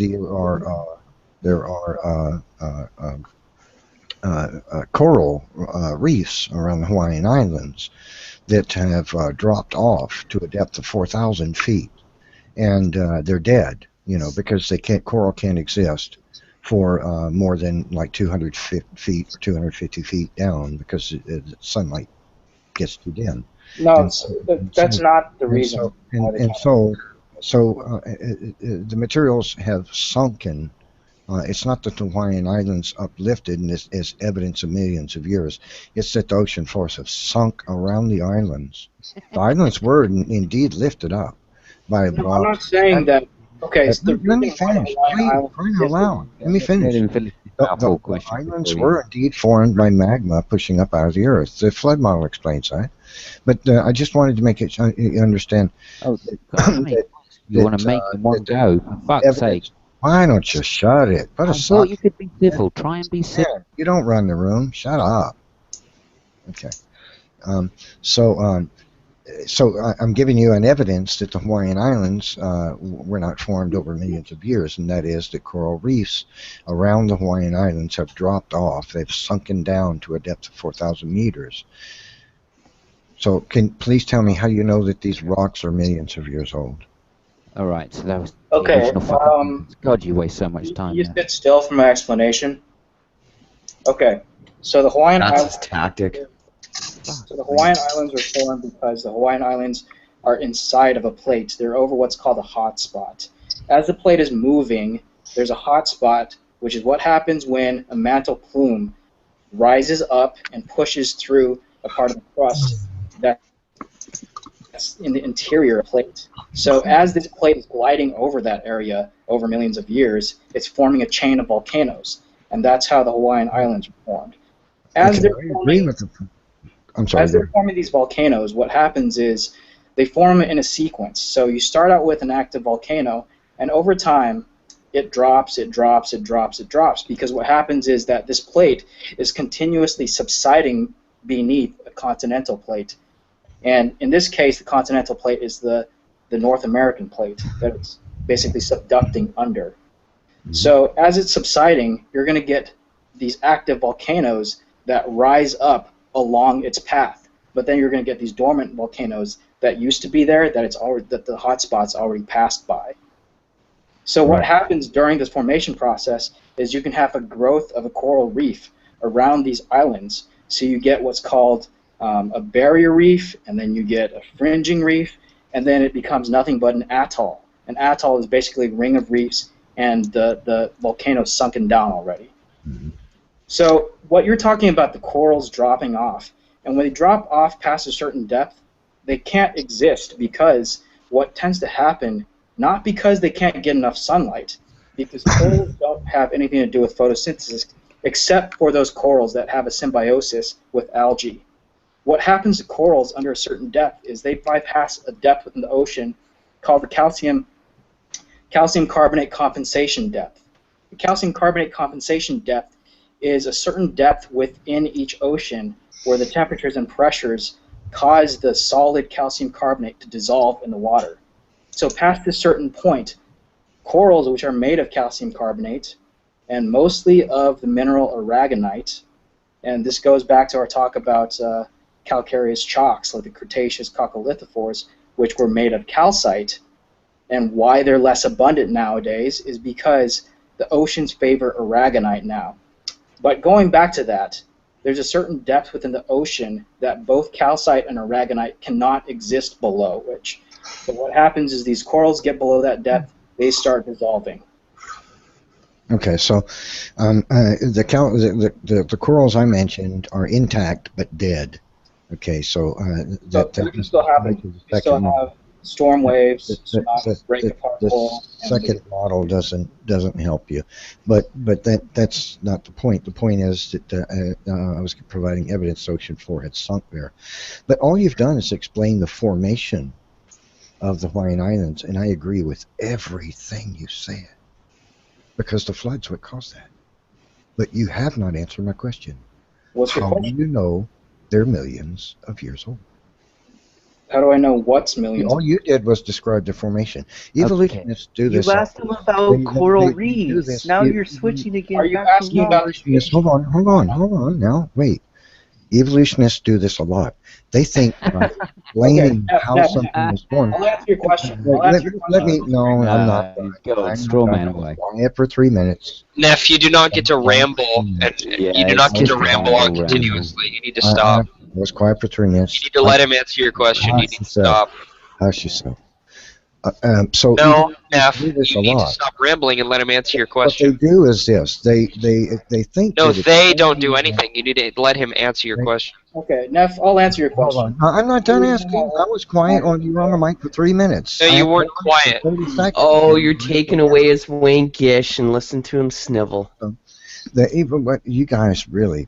Speaker 4: are coral reefs around the Hawaiian Islands that have dropped off to a depth of 4,000 feet, and they're dead, because coral can't exist for more than like 200 feet or 250 feet down because the sunlight gets too dim.
Speaker 7: No, that's not the reason.
Speaker 4: So the materials have sunken. It's not that the Hawaiian Islands uplifted and is evidence of millions of years. It's that the ocean floors have sunk around the islands. The islands were indeed lifted up by
Speaker 7: I'm not saying that. Okay, so
Speaker 4: let me finish. Please, allow. Let me finish. The islands were indeed formed by magma pushing up out of the earth. The flood model explains that. But I just wanted to make it understand.
Speaker 2: You want to make them one go, for fuck's sake.
Speaker 4: Why don't you shut it?
Speaker 2: I thought you could be civil. Try and be civil.
Speaker 4: You don't run the room. Shut up. Okay. So I'm giving you an evidence that the Hawaiian Islands were not formed over millions of years, and that is that coral reefs around the Hawaiian Islands have dropped off. They've sunken down to a depth of 4,000 meters. So please tell me how you know that these rocks are millions of years old?
Speaker 2: All right, so that was
Speaker 7: Okay.
Speaker 2: the original God, you waste so much time.
Speaker 7: You sit still for my explanation. Okay. So the Hawaiian
Speaker 11: That's
Speaker 7: Islands.
Speaker 11: his tactic.
Speaker 7: So the Hawaiian Islands were formed because the Hawaiian Islands are inside of a plate. They're over what's called a hot spot. As the plate is moving, there's a hot spot, which is what happens when a mantle plume rises up and pushes through a part of the crust that's in the interior of the plate. So as this plate is gliding over that area over millions of years, it's forming a chain of volcanoes, and that's how the Hawaiian Islands were formed. As they're forming these volcanoes, what happens is they form in a sequence. So you start out with an active volcano, and over time, it drops, it drops, it drops, it drops, because what happens is that this plate is continuously subsiding beneath a continental plate. And in this case, the continental plate is the North American plate that it's basically subducting under. So as it's subsiding, you're going to get these active volcanoes that rise up along its path. But then you're going to get these dormant volcanoes that used to be there that the hot spots already passed by. So what happens during this formation process is you can have a growth of a coral reef around these islands. So you get what's called a barrier reef, and then you get a fringing reef, and then it becomes nothing but an atoll. An atoll is basically a ring of reefs, and the volcano's sunken down already. So what you're talking about, the corals dropping off, and when they drop off past a certain depth, they can't exist because what tends to happen, not because they can't get enough sunlight, because corals don't have anything to do with photosynthesis, except for those corals that have a symbiosis with algae. What happens to corals under a certain depth is they bypass a depth within the ocean called the calcium carbonate compensation depth. The calcium carbonate compensation depth is a certain depth within each ocean where the temperatures and pressures cause the solid calcium carbonate to dissolve in the water. So past a certain point, corals, which are made of calcium carbonate, and mostly of the mineral aragonite, and this goes back to our talk about calcareous chalks, like the Cretaceous coccolithophores, which were made of calcite, and why they're less abundant nowadays is because the oceans favor aragonite now. But going back to that, there's a certain depth within the ocean that both calcite and aragonite cannot exist below, so what happens is these corals get below that depth, they start dissolving.
Speaker 4: Okay, so the corals I mentioned are intact but dead. Okay, so that
Speaker 7: can still happen. You still have storm waves, break apart coral.
Speaker 4: The second model doesn't help you, but that's not the point. The point is that I was providing evidence the ocean floor had sunk there, but all you've done is explain the formation of the Hawaiian Islands, and I agree with everything you said, because the floods would cause that. But you have not answered my question.
Speaker 7: What's your question?
Speaker 4: How do you know they're millions of years old?
Speaker 7: How do I know what's millions?
Speaker 4: All you did was describe the formation. Evolutionists do this.
Speaker 10: You asked them about coral reefs. Now you're switching again.
Speaker 7: Are you asking about
Speaker 4: evolutionists? Hold on. Now, wait. Evolutionists do this a lot. They think by explaining how something is formed.
Speaker 7: I'll answer your question.
Speaker 4: Let me. No, I'm not.
Speaker 2: Go straw man away.
Speaker 4: Quiet for 3 minutes.
Speaker 1: Neph, you do not get to ramble, and you do not get to ramble on continuously. You need to stop.
Speaker 4: I was quiet for 3 minutes.
Speaker 1: You need to let him answer your question. You need to stop.
Speaker 4: Hush yourself.
Speaker 1: No, Neph, you need to stop rambling and let him answer your question.
Speaker 4: What they do is this: they think.
Speaker 1: No, they don't do anything. You need to let him answer your question.
Speaker 7: Okay, Neph, I'll answer your question.
Speaker 4: I'm not done asking. I was quiet you were on the mic for 3 minutes.
Speaker 1: No, you weren't quiet.
Speaker 8: Oh, you're taking away his Wayne Gish and listen to him snivel.
Speaker 4: But you guys really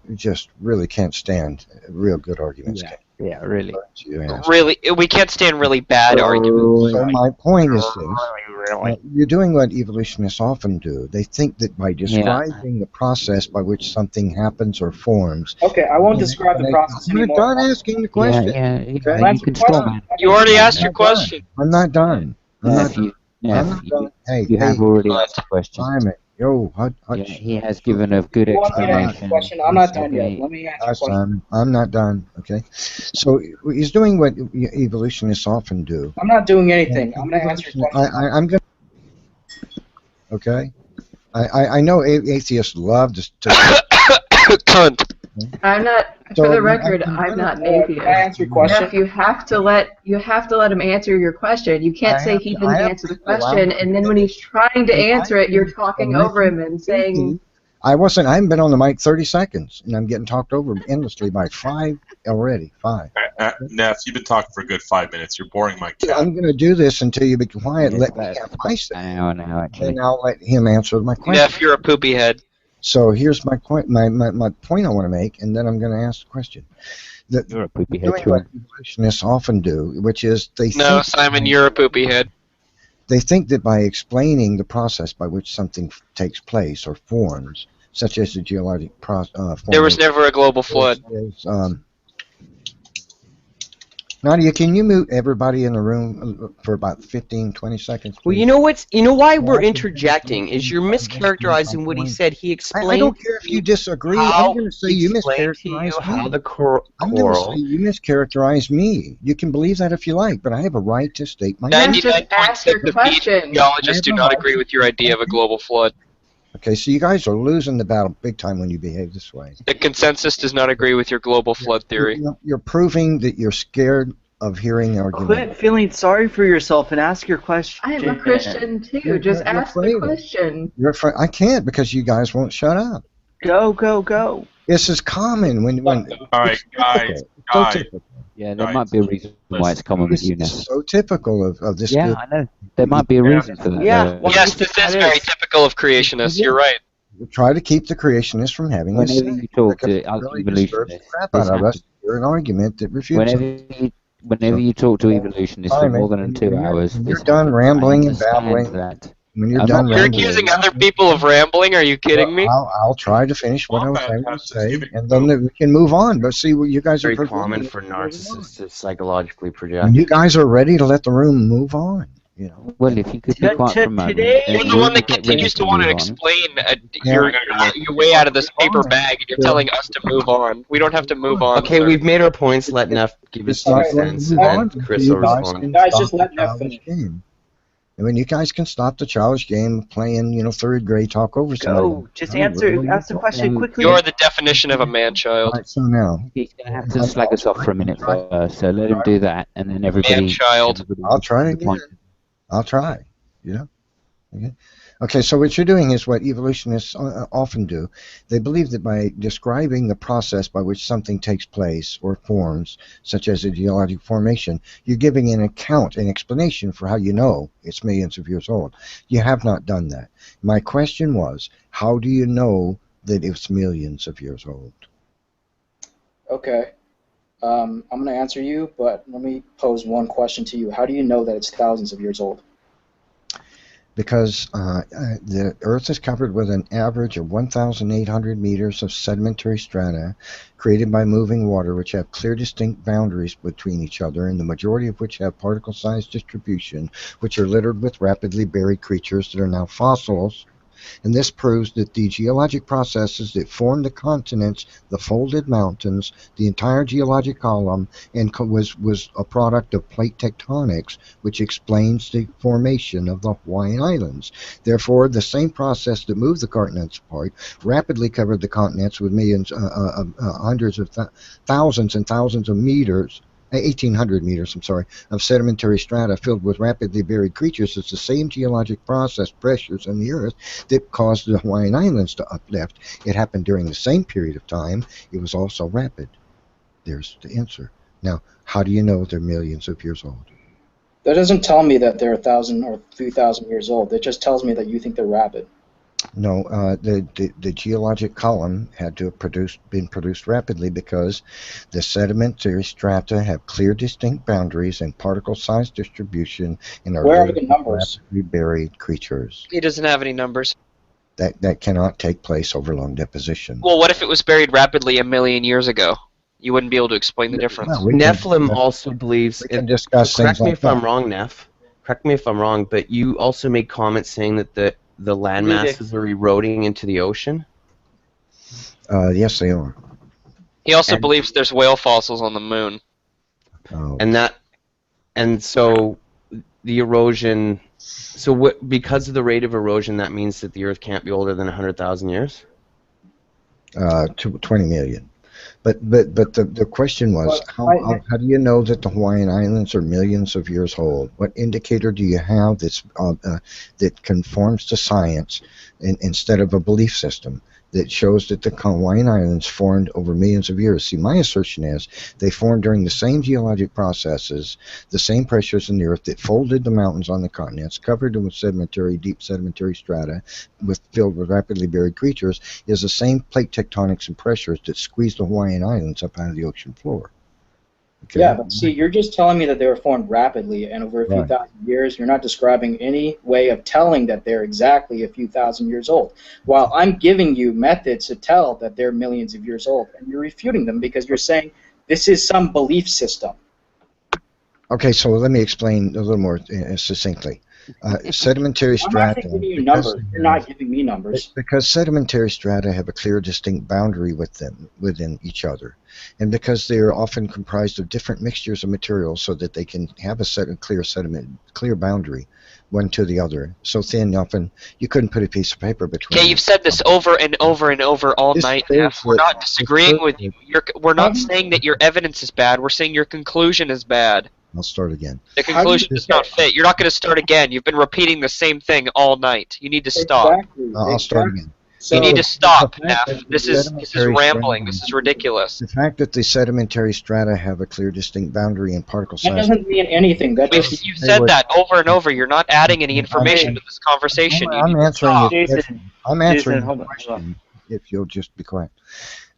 Speaker 4: can't stand real good arguments.
Speaker 2: Yeah. Yeah, really.
Speaker 4: You asked.
Speaker 1: Really, we can't stand really bad arguments.
Speaker 4: So my point is this. You're doing what evolutionists often do. They think that by describing the process by which something happens or forms.
Speaker 7: Okay, I won't describe the process
Speaker 4: I'm
Speaker 7: anymore.
Speaker 4: not done asking the question.
Speaker 2: Yeah,
Speaker 4: Okay?
Speaker 2: you can storm out.
Speaker 1: You already asked your question.
Speaker 4: I'm not done.
Speaker 2: Neph,
Speaker 4: I'm not done. Hey,
Speaker 2: you have already asked the question.
Speaker 4: Simon, yo, hutch.
Speaker 2: Yeah, he has given a good
Speaker 7: You want me to answer
Speaker 2: explanation.
Speaker 7: the question? I'm not done yet. Let me answer the question.
Speaker 4: Simon, I'm not done. Okay, so he's doing what evolutionists often do.
Speaker 7: I'm not doing anything. I'm going to answer your question.
Speaker 4: I'm going. Okay, I know atheists love to.
Speaker 1: Cunt.
Speaker 11: I'm not. For the record, I'm not an atheist.
Speaker 7: Can I answer your question?
Speaker 11: Neph, you have to let him answer your question. You can't say he didn't answer the question, and then when he's trying to answer it, you're talking over him and saying.
Speaker 4: I haven't been on the mic 30 seconds, and I'm getting talked over endlessly by 5 already. 5.
Speaker 9: Neph, you've been talking for a good 5 minutes. You're boring my cat.
Speaker 4: I'm going to do this until you be quiet. Let me have my say.
Speaker 2: Actually.
Speaker 4: And I'll let him answer my question.
Speaker 1: Neph, you're a poopy head.
Speaker 4: So here's my point. My point I want to make, and then I'm going to ask the question.
Speaker 2: You're a poopy head,
Speaker 4: doing what evolutionists often do, which is
Speaker 1: No, Simon, you're a poopy head.
Speaker 4: They think that by explaining the process by which something takes place or forms, such as the geologic process,
Speaker 1: there was never a global flood.
Speaker 4: Nadia, can you mute everybody in the room for about 15, 20 seconds? Please?
Speaker 12: Well, you know what's, why we're interjecting is you're mischaracterizing what he said. He explained.
Speaker 4: I don't care if you disagree. I'm going to say you mischaracterized me.
Speaker 12: How the coral.
Speaker 4: I'm going to say you mischaracterized me. You can believe that if you like, but I have a right to state my.
Speaker 1: 99.6% of geologists do not agree with your idea of a global flood.
Speaker 4: Okay, so you guys are losing the battle big time when you behave this way.
Speaker 1: The consensus does not agree with your global flood theory.
Speaker 4: You're proving that you're scared of hearing argument.
Speaker 10: Quit feeling sorry for yourself and ask your question.
Speaker 11: I am a Christian too. Just ask the question.
Speaker 4: You're afraid. I can't because you guys won't shut up.
Speaker 10: Go.
Speaker 4: This is common when.
Speaker 9: All right, guys.
Speaker 2: Yeah, there might be a reason why it's common with you now.
Speaker 4: It's so typical of this.
Speaker 2: Yeah, I know. There might be a reason for that.
Speaker 10: Yeah.
Speaker 1: Yes, this is very typical of creationists. You're right.
Speaker 4: Try to keep the creationists from having
Speaker 2: Whenever you talk to
Speaker 4: evolutionists, crap out of us. You're an argument that refutes.
Speaker 2: Whenever you talk to evolutionists for more than 2 hours,
Speaker 4: you're done rambling and babbling. When you're done
Speaker 1: You're accusing other people of rambling? Are you kidding me?
Speaker 4: I'll try to finish what I was trying to say, and then we can move on. But see, you guys are
Speaker 13: very common for narcissists to psychologically project.
Speaker 4: You guys are ready to let the room move on.
Speaker 2: Well, if you could be quiet for a moment.
Speaker 1: You're the one that continues to want to explain your way out of this paper bag, and you're telling us to move on. We don't have to move on.
Speaker 13: Okay, we've made our points. Let Neph give his 2 cents, and Chris will respond.
Speaker 7: Guys, just let Neph finish.
Speaker 4: And when you guys can stop the childish game of playing, third grade talk over something.
Speaker 10: Just ask the question quickly.
Speaker 1: You're the definition of a man-child.
Speaker 4: Right, so now
Speaker 2: he's going to have to slag us off for a minute first, so let him do that, and then everybody.
Speaker 1: Man-child.
Speaker 4: I'll try again. I'll try. Okay, so what you're doing is what evolutionists often do. They believe that by describing the process by which something takes place or forms, such as a geologic formation, you're giving an account, an explanation for how you know it's millions of years old. You have not done that. My question was, how do you know that it's millions of years old?
Speaker 7: Okay. I'm going to answer you, but let me pose one question to you. How do you know that it's thousands of years old?
Speaker 4: Because the Earth is covered with an average of 1,800 meters of sedimentary strata created by moving water, which have clear, distinct boundaries between each other, and the majority of which have particle-size distribution, which are littered with rapidly buried creatures that are now fossils. And this proves that the geologic processes that form the continents, the folded mountains, the entire geologic column, and was a product of plate tectonics, which explains the formation of the Hawaiian Islands. Therefore, the same process that moved the continents apart rapidly covered the continents with millions, hundreds of thousands and thousands of meters. 1,800 meters, of sedimentary strata filled with rapidly buried creatures. It's the same geologic process, pressures in the Earth, that caused the Hawaiian Islands to uplift. It happened during the same period of time. It was also rapid. There's the answer. Now, how do you know they're millions of years old?
Speaker 7: That doesn't tell me that they're 1,000 or 3,000 years old. It just tells me that you think they're rapid.
Speaker 4: No, the geologic column had to have been produced rapidly because the sedimentary strata have clear, distinct boundaries and particle size distribution and are
Speaker 7: Where are
Speaker 4: littered
Speaker 7: the
Speaker 4: with
Speaker 7: numbers?
Speaker 4: rapidly buried creatures.
Speaker 1: He doesn't have any numbers.
Speaker 4: That cannot take place over long depositions.
Speaker 1: Well, what if it was buried rapidly 1,000,000 years ago? You wouldn't be able to explain the difference.
Speaker 4: Well, we
Speaker 13: Nephilim also believes.
Speaker 4: we can discuss
Speaker 13: So correct
Speaker 4: things
Speaker 13: me
Speaker 4: like
Speaker 13: if I'm
Speaker 4: that.
Speaker 13: wrong, Neph. Correct me if I'm wrong, but you also made comments saying that the land
Speaker 10: Really?
Speaker 13: masses are eroding into the ocean.
Speaker 4: Yes, they are.
Speaker 1: He also
Speaker 13: And-
Speaker 1: believes there's whale fossils on the moon.
Speaker 4: Oh.
Speaker 13: And so the erosion. So what? Because of the rate of erosion, that means that the Earth can't be older than 100,000 years.
Speaker 4: 20 million. But the question was,
Speaker 7: Well,
Speaker 4: how do you know that the Hawaiian Islands are millions of years old? What indicator do you have that conforms to science instead of a belief system that shows that the Hawaiian Islands formed over millions of years? See, my assertion is they formed during the same geologic processes, the same pressures in the Earth that folded the mountains on the continents, covered them with deep sedimentary strata, filled with rapidly buried creatures, is the same plate tectonics and pressures that squeezed the Hawaiian Islands up out of the ocean floor. Okay?
Speaker 7: Yeah, but see, you're just telling me that they were formed rapidly and over a few
Speaker 4: Right.
Speaker 7: thousand years. You're not describing any way of telling that they're exactly a few thousand years old. While I'm giving you methods to tell that they're millions of years old, and you're refuting them because you're saying this is some belief system.
Speaker 4: Okay, so let me explain a little more succinctly. Sedimentary
Speaker 7: I'm
Speaker 4: strata.
Speaker 7: actually giving you numbers. You're not giving me numbers.
Speaker 4: Because sedimentary strata have a clear, distinct boundary within each other, and because they are often comprised of different mixtures of materials, so that they can have a clear boundary, one to the other. So thin, often you couldn't put a piece of paper between.
Speaker 1: Okay, you've said this over and over and over all
Speaker 4: This
Speaker 1: night,
Speaker 4: proves
Speaker 1: Neph. We're
Speaker 4: that-
Speaker 1: not disagreeing with you. We're not saying that your evidence is bad. We're saying your conclusion is bad.
Speaker 4: I'll start again.
Speaker 1: The conclusion does not fit. You're not going to start again. You've been repeating the same thing all night. You need to stop.
Speaker 7: Exactly.
Speaker 4: I'll start again.
Speaker 1: You need to stop,
Speaker 4: The fact
Speaker 1: Neph.
Speaker 4: that
Speaker 1: This
Speaker 4: the
Speaker 1: is
Speaker 4: sedimentary
Speaker 1: rambling.
Speaker 4: strata-
Speaker 1: This is ridiculous.
Speaker 4: The fact that the sedimentary strata have a clear, distinct boundary and particle
Speaker 7: That
Speaker 4: size.
Speaker 7: doesn't mean anything. That just
Speaker 1: You've said that over and over. You're not adding any information to this conversation. You
Speaker 4: I'm
Speaker 1: need to
Speaker 4: answering
Speaker 1: stop.
Speaker 4: your
Speaker 10: Jason,
Speaker 4: I'm answering
Speaker 10: hold
Speaker 4: your
Speaker 10: on.
Speaker 4: question. If you'll just be quiet.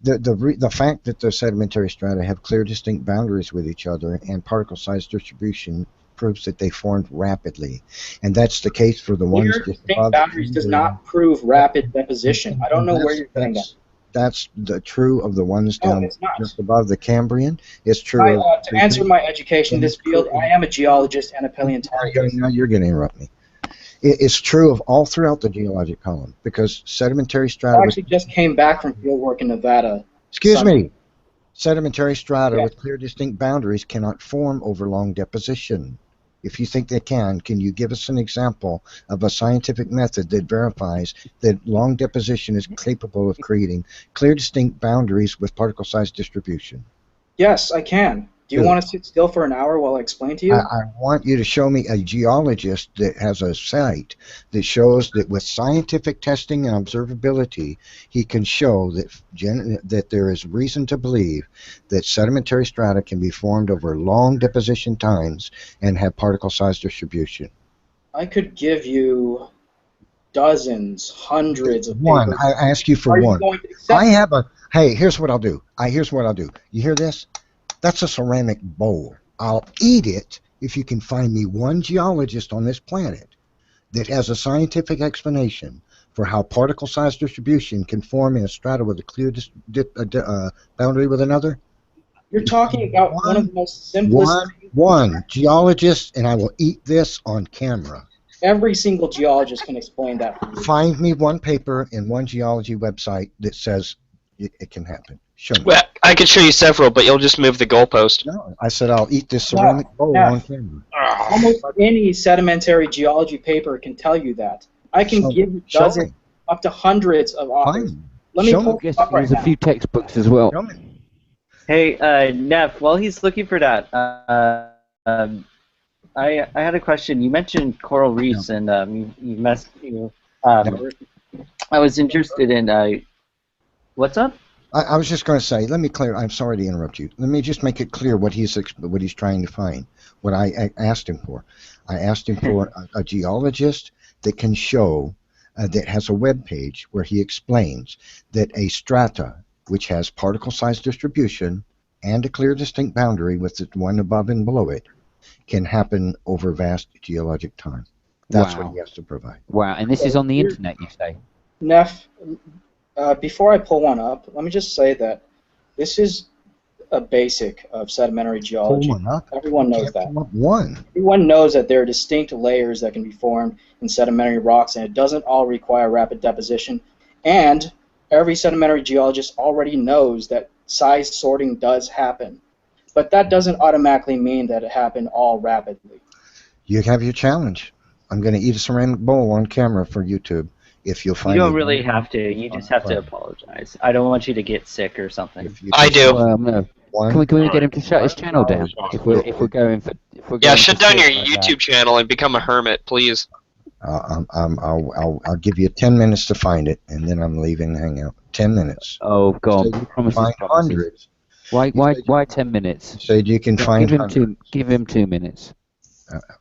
Speaker 4: The fact that the sedimentary strata have clear, distinct boundaries with each other and particle size distribution proves that they formed rapidly, and that's the case for the ones
Speaker 7: clear,
Speaker 4: just
Speaker 7: distinct
Speaker 4: above.
Speaker 7: boundaries does not prove rapid deposition. I don't know where you're getting that.
Speaker 4: That's true of the ones
Speaker 7: No,
Speaker 4: down
Speaker 7: it's not.
Speaker 4: just above the Cambrian. It's true.
Speaker 7: To answer my education in this field, I am a geologist and a paleontologist.
Speaker 4: Now you're going to interrupt me. It's true of all throughout the geologic column because sedimentary strata.
Speaker 7: I actually just came back from field work in Nevada.
Speaker 4: Excuse
Speaker 7: Sunday.
Speaker 4: me. Sedimentary strata
Speaker 7: Yeah.
Speaker 4: with clear, distinct boundaries cannot form over long deposition. If you think they can you give us an example of a scientific method that verifies that long deposition is capable of creating clear, distinct boundaries with particle size distribution?
Speaker 7: Yes, I can. Do you
Speaker 4: Good.
Speaker 7: want to sit still for an hour while I explain to you?
Speaker 4: I want you to show me a geologist that has a site that shows that with scientific testing and observability, he can show that there is reason to believe that sedimentary strata can be formed over long deposition times and have particle size distribution.
Speaker 7: I could give you dozens, hundreds of
Speaker 4: One.
Speaker 7: papers.
Speaker 4: I ask you for
Speaker 7: Are you
Speaker 4: one.
Speaker 7: going to accept
Speaker 4: I have a. Hey, here's what I'll do. Here's what I'll do. You hear this? That's a ceramic bowl. I'll eat it if you can find me one geologist on this planet that has a scientific explanation for how particle size distribution can form in a strata with a clear boundary with another.
Speaker 7: You're talking about one of the most simplest.
Speaker 4: One geologist, and I will eat this on camera.
Speaker 7: Every single geologist can explain that for you.
Speaker 4: Find me one paper in one geology website that says it can happen. Show me.
Speaker 1: Well, I could show you several, but you'll just move the goalpost.
Speaker 4: No, I said I'll eat this ceramic bowl
Speaker 7: yeah.
Speaker 4: on camera.
Speaker 7: Almost any sedimentary geology paper can tell you that. I can give you
Speaker 4: show
Speaker 7: dozens,
Speaker 4: me.
Speaker 7: up to hundreds of authors.
Speaker 4: Fine.
Speaker 7: Let me
Speaker 4: Show
Speaker 7: pull
Speaker 4: me.
Speaker 7: it
Speaker 2: Yes,
Speaker 7: up right
Speaker 2: there's a
Speaker 7: now.
Speaker 2: few textbooks as well.
Speaker 4: Show me.
Speaker 10: Hey, Neff, while he's looking for that, I had a question. You mentioned coral reefs, and I was interested in what's up?
Speaker 4: I was just going to say, let me clear. I'm sorry to interrupt you. Let me just make it clear what he's trying to find. What I asked him for. I asked him for a geologist that can show that has a web page where he explains that a strata which has particle size distribution and a clear distinct boundary with the one above and below it can happen over vast geologic time. That's what he has to provide.
Speaker 2: Wow, and this is on the internet, you say?
Speaker 7: Neph, before I pull one up, let me just say that this is a basic of sedimentary geology.
Speaker 4: Pull one up?
Speaker 7: Everyone knows that.
Speaker 4: Pull up one.
Speaker 7: Everyone knows that there are distinct layers that can be formed in sedimentary rocks, and it doesn't all require rapid deposition. And every sedimentary geologist already knows that size sorting does happen. But that doesn't automatically mean that it happened all rapidly.
Speaker 4: You have your challenge. I'm going to eat a ceramic bowl on camera for YouTube. If you'll find
Speaker 10: You don't
Speaker 4: me
Speaker 10: really have to. You just have to apologize. I don't want you to get sick or something.
Speaker 1: I do.
Speaker 2: No. Can we get him to shut his channel down? If we're going for
Speaker 1: yeah, shut down your YouTube channel and become a hermit, please.
Speaker 4: I'll give you 10 minutes to find it, and then I'm leaving the hangout. 10 minutes.
Speaker 2: Oh God!
Speaker 4: So find hundreds.
Speaker 2: Why 10 minutes?
Speaker 4: So you can find
Speaker 2: give him 2 minutes.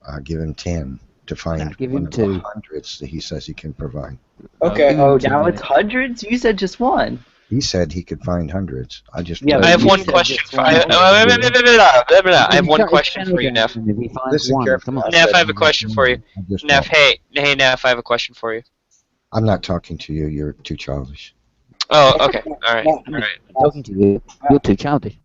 Speaker 4: I'll give him 10 to find
Speaker 2: give him
Speaker 4: one of
Speaker 2: 2.
Speaker 4: the hundreds that he says he can provide.
Speaker 7: Okay.
Speaker 10: Oh, now it's hundreds? You said just one.
Speaker 4: He said he could find hundreds. I just
Speaker 10: Yeah,
Speaker 1: I have one question. I have one question for you, Neph.
Speaker 4: Listen carefully.
Speaker 1: Neph, I have a question for you. Neph, hey, Neph, I have a question for you.
Speaker 4: I'm not talking to you. You're too childish.
Speaker 1: Oh, okay. All right.
Speaker 2: I'm talking to you. You're too childish.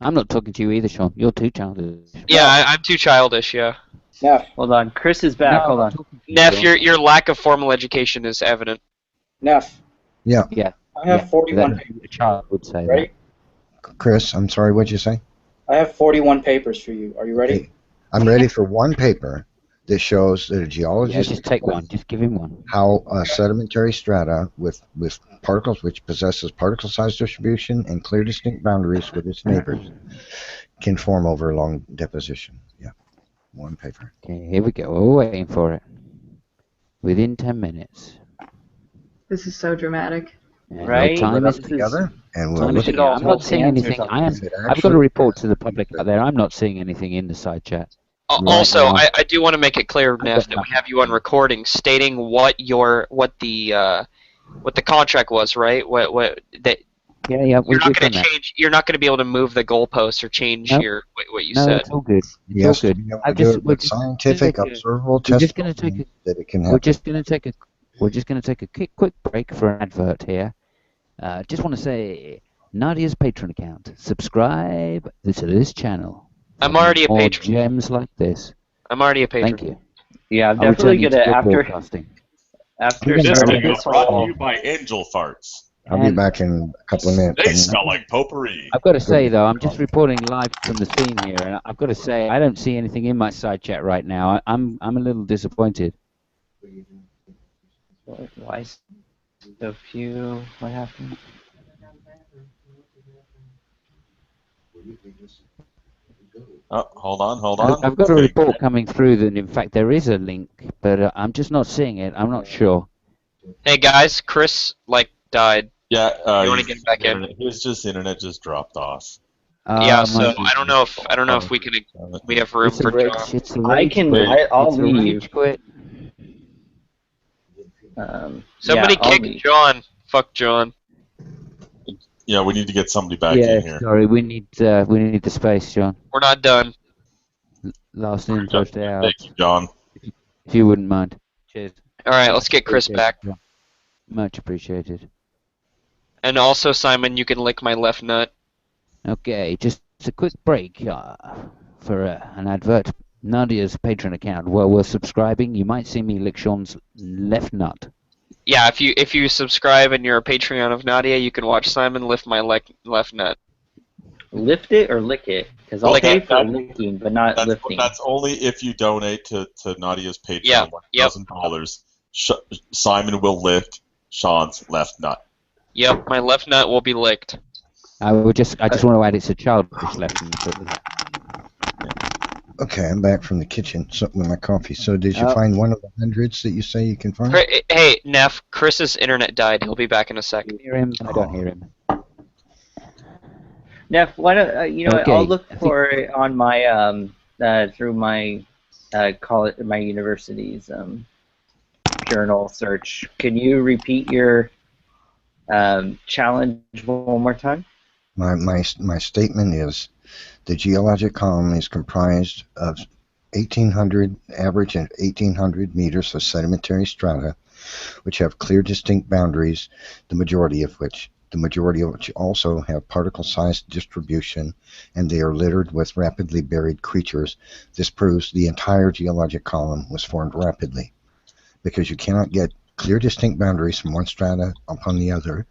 Speaker 2: I'm not talking to you either, Sean. You're too childish.
Speaker 1: Yeah, I'm too childish. Yeah.
Speaker 7: Neph.
Speaker 10: Hold on. Chris is back. Hold on.
Speaker 1: Neph, your lack of formal education is evident.
Speaker 7: Neph.
Speaker 4: Yeah.
Speaker 2: Yeah.
Speaker 7: I have 41 papers.
Speaker 2: A child would say
Speaker 7: Ready?
Speaker 4: Chris, I'm sorry. What'd you say?
Speaker 7: I have 41 papers for you. Are you ready?
Speaker 4: Okay. I'm ready for one paper that shows that a geologist.
Speaker 2: Yeah, just take one. Just give him one.
Speaker 4: How sedimentary strata with particles which possesses particle size distribution and clear distinct boundaries with its neighbors can form over long deposition. Yeah, one paper.
Speaker 2: Okay, here we go. We're waiting for it. Within 10 minutes.
Speaker 11: This is so dramatic.
Speaker 2: Yeah,
Speaker 10: Right?
Speaker 2: No time is
Speaker 4: Together, and we'll
Speaker 2: time
Speaker 4: look
Speaker 2: is
Speaker 4: at
Speaker 2: I'm not seeing
Speaker 10: answers
Speaker 2: anything.
Speaker 10: on
Speaker 2: I've got a report to the public out there. I'm not seeing anything in the side chat.
Speaker 1: Also,
Speaker 2: Right now.
Speaker 1: I do want to make it clear, Neph, that we have you on recording stating what the contract was, right? That
Speaker 2: Yeah,
Speaker 1: you're
Speaker 2: we've
Speaker 1: not going
Speaker 2: done
Speaker 1: to
Speaker 2: that.
Speaker 1: change. You're not going to be able to move the goalposts or change
Speaker 2: Nope.
Speaker 1: what you
Speaker 2: No,
Speaker 1: said.
Speaker 2: it's all good. It's
Speaker 4: Yes,
Speaker 2: all
Speaker 4: to
Speaker 2: good.
Speaker 4: be able
Speaker 2: I've
Speaker 4: to do
Speaker 2: just,
Speaker 4: it with scientific, observable
Speaker 2: we're just going to
Speaker 4: testimony
Speaker 2: take
Speaker 4: that it can
Speaker 2: We're
Speaker 4: happen.
Speaker 2: just going to take a quick break for an advert here. Just want to say, Nadia's Patreon account. Subscribe to this channel.
Speaker 1: I'm already a
Speaker 2: More
Speaker 1: patron.
Speaker 2: gems like this.
Speaker 1: I'm already a patron.
Speaker 2: Thank you.
Speaker 10: Yeah, I'm
Speaker 2: I'll
Speaker 10: definitely
Speaker 2: return you
Speaker 10: gonna
Speaker 2: to good
Speaker 10: after
Speaker 2: broadcasting.
Speaker 9: This
Speaker 10: starting
Speaker 9: video
Speaker 10: this
Speaker 9: brought to
Speaker 10: whole.
Speaker 9: you by Angel Farts.
Speaker 4: I'll be back in a couple of minutes.
Speaker 9: They smell like potpourri.
Speaker 2: I've got to say though, I'm just reporting live from the scene here, and I've got to say I don't see anything in my side chat right now. I'm a little disappointed.
Speaker 10: Why so few? What happened?
Speaker 9: Oh, hold on.
Speaker 2: I've got a report coming through that in fact there is a link, but I'm just not seeing it. I'm not sure.
Speaker 1: Hey guys, Chris died.
Speaker 9: Yeah,
Speaker 1: you want to get back in?
Speaker 9: His internet just dropped off.
Speaker 1: Yeah, so I don't know if we can. We have room for John.
Speaker 10: I can. I'll leave.
Speaker 1: Somebody
Speaker 10: I'll
Speaker 1: kick
Speaker 10: leave.
Speaker 1: John. Fuck John.
Speaker 9: Yeah, we need to get somebody back in here.
Speaker 2: Sorry, we need the space, John.
Speaker 1: We're not done.
Speaker 2: Last in, first out.
Speaker 9: Thank you, John.
Speaker 2: If you wouldn't mind. Cheers.
Speaker 1: All right, let's get Chris back.
Speaker 2: Much appreciated.
Speaker 1: And also, Simon, you can lick my left nut.
Speaker 2: Okay, just a quick break for an advert. Nadia's Patreon account. Well, we're subscribing. You might see me lick Sean's left nut.
Speaker 1: Yeah, if you subscribe and you're a Patreon of Nadia, you can watch Simon lift my left nut.
Speaker 10: Lift it or lick it? Because I'll pay for licking, but not lifting.
Speaker 9: That's only if you donate to Nadia's Patreon
Speaker 1: Yeah,
Speaker 9: $1,000. Simon will lift Sean's left nut.
Speaker 1: Yep, my left nut will be licked.
Speaker 2: I just want to add it's a childish left nut.
Speaker 4: Okay, I'm back from the kitchen with my coffee. So did you find one of the hundreds that you say you can find?
Speaker 1: Hey, Neph, Chris's internet died. He'll be back in a second.
Speaker 2: Hear him? I don't hear him.
Speaker 10: Neph, why don't
Speaker 2: Okay,
Speaker 10: I'll look for it on my through my college, my university's journal search. Can you repeat your challenge one more time?
Speaker 4: My statement is the geologic column is comprised of 1,800 average and 1,800 meters of sedimentary strata, which have clear, distinct boundaries. The majority of which also have particle-sized distribution, and they are littered with rapidly buried creatures. This proves the entire geologic column was formed rapidly, because you cannot get clear, distinct boundaries from one strata upon the other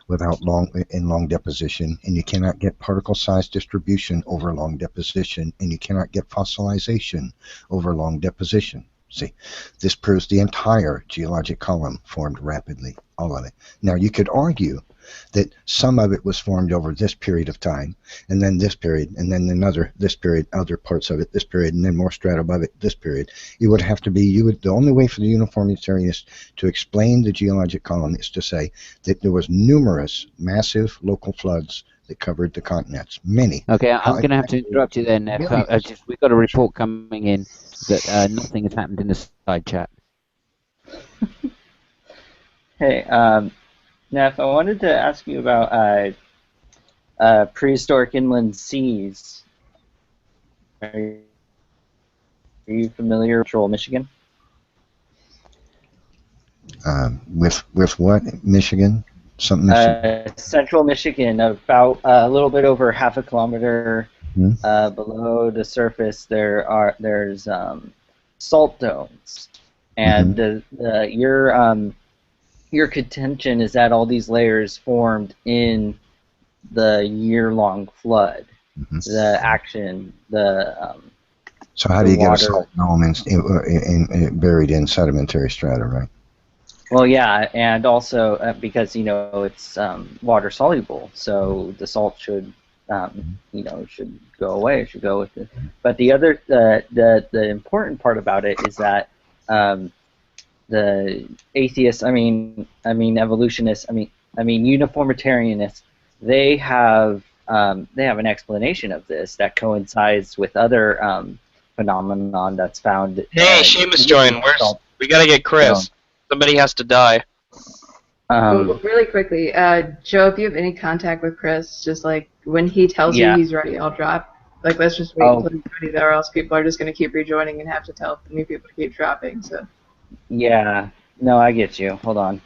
Speaker 4: without long deposition, and you cannot get particle-sized distribution over long deposition, and you cannot get fossilization over long deposition. See, this proves the entire geologic column formed rapidly, all of it. Now, you could argue that some of it was formed over this period of time, and then this period, and then this period, other parts of it, this period, and then more strata above it, this period. It would have to be, the only way for the uniformitarianist to explain the geologic column is to say that there was numerous massive local floods that covered the continents. Many.
Speaker 2: Okay, I'm going to have to interrupt you there, Neph. We've got a report coming in that nothing has happened in the side chat.
Speaker 10: Hey, Neph, I wanted to ask you about prehistoric inland seas. Are you familiar with Central Michigan?
Speaker 4: With what? Michigan? Something Michigan?
Speaker 10: Central Michigan, about a little bit over half a kilometer below the surface, there's salt domes, and your contention is that all these layers formed in the year-long flood, the action,
Speaker 4: So how do you get a salt dome buried in sedimentary strata, right?
Speaker 10: Well, yeah, and also because it's water soluble, so the salt should should go away. It should go with it. But the other the important part about it is that the atheists, evolutionists, uniformitarianists, they have an explanation of this that coincides with other phenomenon that's found.
Speaker 1: Hey, Seamus joined. We gotta get Chris. Somebody has to die.
Speaker 11: Really quickly, Joe, if you have any contact with Chris, just like when he tells you he's ready, I'll drop. Like, let's just wait until he's ready there, or else people are just going to keep rejoining and have to tell the new people to keep dropping. So.
Speaker 10: Yeah, no, I get you. Hold on.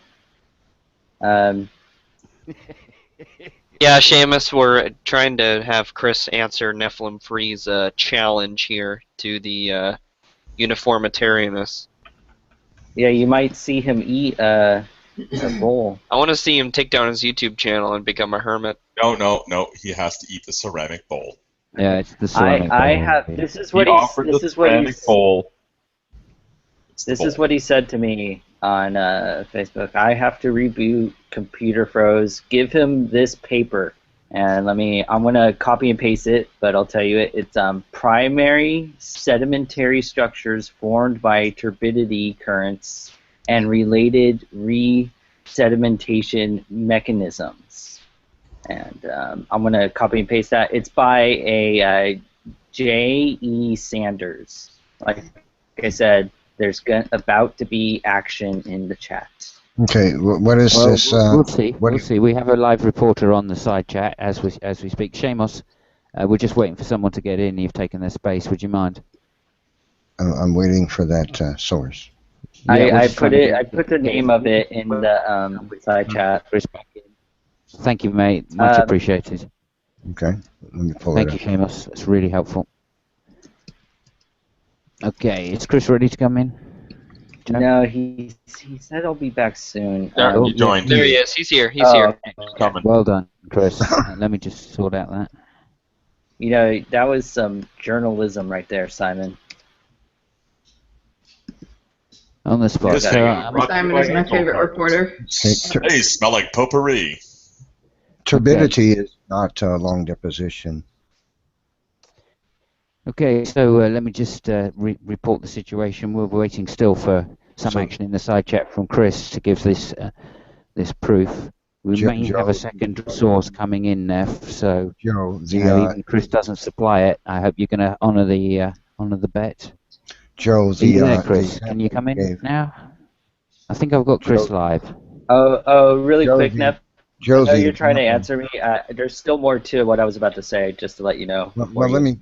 Speaker 1: Yeah, Seamus, we're trying to have Chris answer Nephilim Free's challenge here to the uniformitarianists.
Speaker 10: Yeah, you might see him eat a bowl.
Speaker 1: I want to see him take down his YouTube channel and become a hermit.
Speaker 9: No. He has to eat the ceramic bowl.
Speaker 2: Yeah, it's the ceramic bowl.
Speaker 10: This is what this is what he said to me on Facebook. I have to reboot. Computer froze. Give him this paper, and I'm gonna copy and paste it. But I'll tell you it's primary sedimentary structures formed by turbidity currents and related re-sedimentation mechanisms. And I'm gonna copy and paste that. It's by a J.E. Sanders. Like I said, there's about to be action in the chat.
Speaker 4: Okay, what is this?
Speaker 2: We'll see. We'll see. We have a live reporter on the side chat as we speak. Seamus, we're just waiting for someone to get in. You've taken their space. Would you mind?
Speaker 4: I'm waiting for that source.
Speaker 10: I put the name of it in the side chat.
Speaker 2: Thank you, mate. Much appreciated.
Speaker 4: Okay, let me pull it up.
Speaker 2: Thank you, Seamus. It's really helpful. Okay, is Chris ready to come in?
Speaker 10: No, he said I'll be back soon.
Speaker 9: He joined.
Speaker 1: There he is. He's here. He's here.
Speaker 9: Coming.
Speaker 2: Well done, Chris. Let me just sort out that.
Speaker 10: That was some journalism right there, Simon.
Speaker 2: On the spot.
Speaker 11: Simon is my favorite reporter.
Speaker 9: Hey, smell like potpourri.
Speaker 4: Turbidity is not long deposition.
Speaker 2: Okay, so let me just report the situation. We're waiting still for some action in the side chat from Chris to give this proof. We may have a second source coming in, Neph, so even Chris doesn't supply it. I hope you're going to honour the bet.
Speaker 4: Joe,
Speaker 2: Chris, can you come in now? I think I've got Chris live.
Speaker 10: Really quick, Neph.
Speaker 4: Joe,
Speaker 10: I know you're trying to answer me. There's still more to what I was about to say, just to let you know.
Speaker 4: Well, let me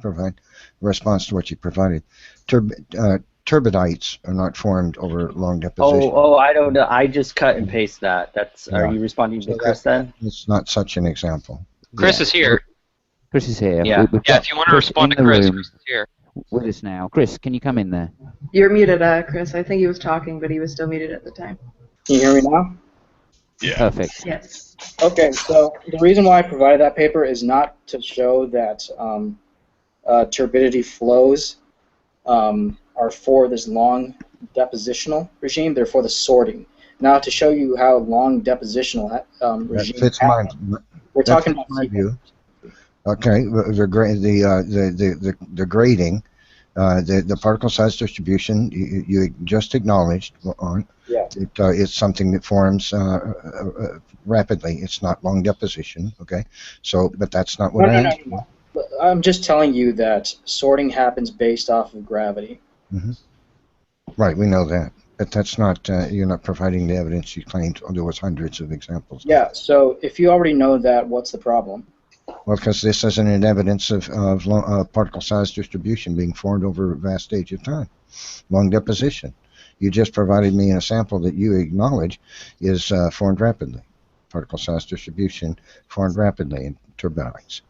Speaker 4: provide a response to what you provided. Turbidites are not formed over long deposition.
Speaker 10: I don't know. I just cut and paste that. Are you responding to Chris then?
Speaker 4: It's not such an example.
Speaker 1: Chris is here.
Speaker 2: Chris is here.
Speaker 10: Yeah.
Speaker 1: If you want to respond to Chris, Chris is here.
Speaker 2: With us now. Chris, can you come in there?
Speaker 11: You're muted, Chris. I think he was talking, but he was still muted at the time.
Speaker 7: Can you hear me now?
Speaker 9: Yeah.
Speaker 2: Perfect.
Speaker 11: Yes.
Speaker 7: Okay, so the reason why I provided that paper is not to show that turbidity flows are for this long depositional regime. They're for the sorting. Now, to show you how long depositional regime
Speaker 4: fits
Speaker 7: we're talking about
Speaker 4: my view. Okay, the grading, the particle size distribution you just acknowledged on.
Speaker 7: Yeah.
Speaker 4: It's something that forms rapidly. It's not long deposition. Okay, so but that's not what
Speaker 7: No. I'm just telling you that sorting happens based off of gravity.
Speaker 4: Mm-hmm. Right, we know that, but that's not. You're not providing the evidence you claimed. There was hundreds of examples.
Speaker 7: Yeah. So if you already know that, what's the problem?
Speaker 4: Well, because this isn't an evidence of particle size distribution being formed over a vast stage of time. Long deposition. You just provided me a sample that you acknowledge is formed rapidly. Particle size distribution formed rapidly in turbidites.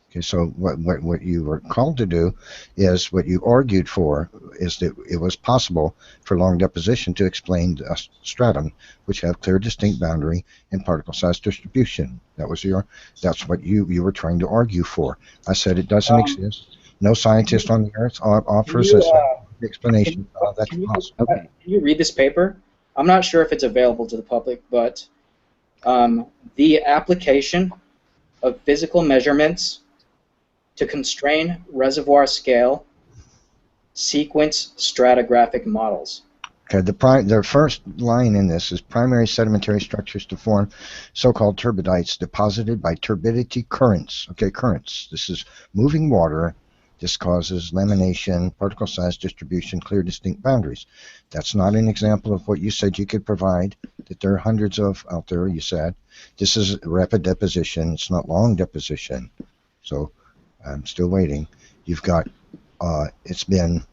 Speaker 4: Okay, so what you were called to do is what you argued for is that it was possible for long deposition to explain the stratum, which have clear, distinct boundary and particle size distribution. That's what you were trying to argue for. I said it doesn't exist. No scientist on the earth offers us an explanation. That's possible.
Speaker 7: Can you read this paper? I'm not sure if it's available to the public, but the application of physical measurements to constrain reservoir scale sequence stratigraphic models.
Speaker 4: Okay, the first line in this is primary sedimentary structures to form so-called turbidites deposited by turbidity currents. Okay, currents. This is moving water. This causes lamination, particle size distribution, clear, distinct boundaries. That's not an example of what you said you could provide, that there are hundreds of out there, you said. This is rapid deposition. It's not long deposition. So I'm still waiting. You've got, it's been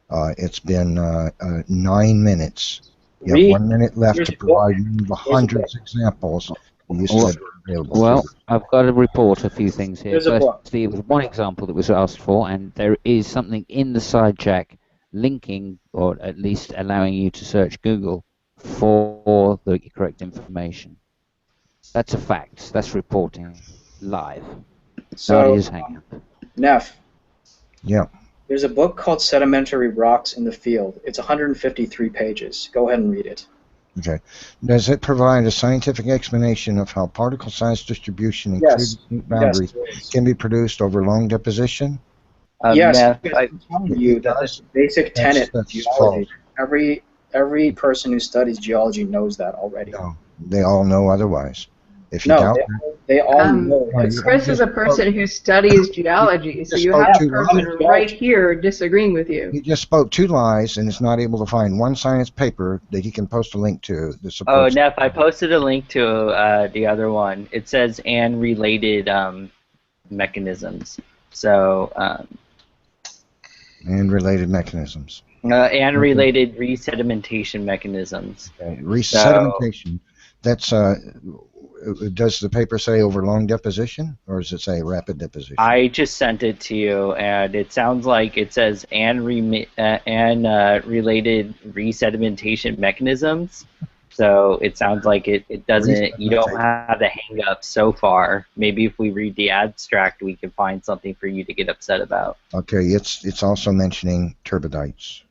Speaker 4: 9 minutes. You have 1 minute left to provide me the hundreds of examples you said were available.
Speaker 2: Well, I've got to report a few things here.
Speaker 7: There's a book.
Speaker 2: Firstly, it was one example that was asked for, and there is something in the side check linking, or at least allowing you to search Google for the correct information. That's a fact. That's reporting live.
Speaker 7: So,
Speaker 2: Not his hang up.
Speaker 7: Neph,
Speaker 4: Yeah.
Speaker 7: there's a book called Sedimentary Rocks in the Field. It's 153 pages. Go ahead and read it.
Speaker 4: Okay. Does it provide a scientific explanation of how particle size distribution and clear, distinct boundaries can be produced over long deposition?
Speaker 7: Yes,
Speaker 10: Neph,
Speaker 7: I'm telling you that this basic tenet of geology. Every person who studies geology knows that already.
Speaker 4: No, they all know otherwise. If you
Speaker 7: No,
Speaker 4: doubt
Speaker 7: they all know.
Speaker 11: Chris is a person who studies geology, so you have a person right here disagreeing with you.
Speaker 4: he just spoke two lies and is not able to find one science paper that he can post a link to that
Speaker 10: Oh,
Speaker 4: supports.
Speaker 10: Neph, I posted a link to the other one. It says and related mechanisms. So
Speaker 4: And related mechanisms.
Speaker 10: and related resedimentation mechanisms.
Speaker 4: Okay. Resedimentation. That's does the paper say over long deposition, or does it say rapid deposition?
Speaker 10: I just sent it to you, and it sounds like it says and related resedimentation mechanisms. So it sounds like it doesn't. You don't have the hang up so far. Maybe if we read the abstract, we can find something for you to get upset about.
Speaker 4: Okay, it's also mentioning turbidites.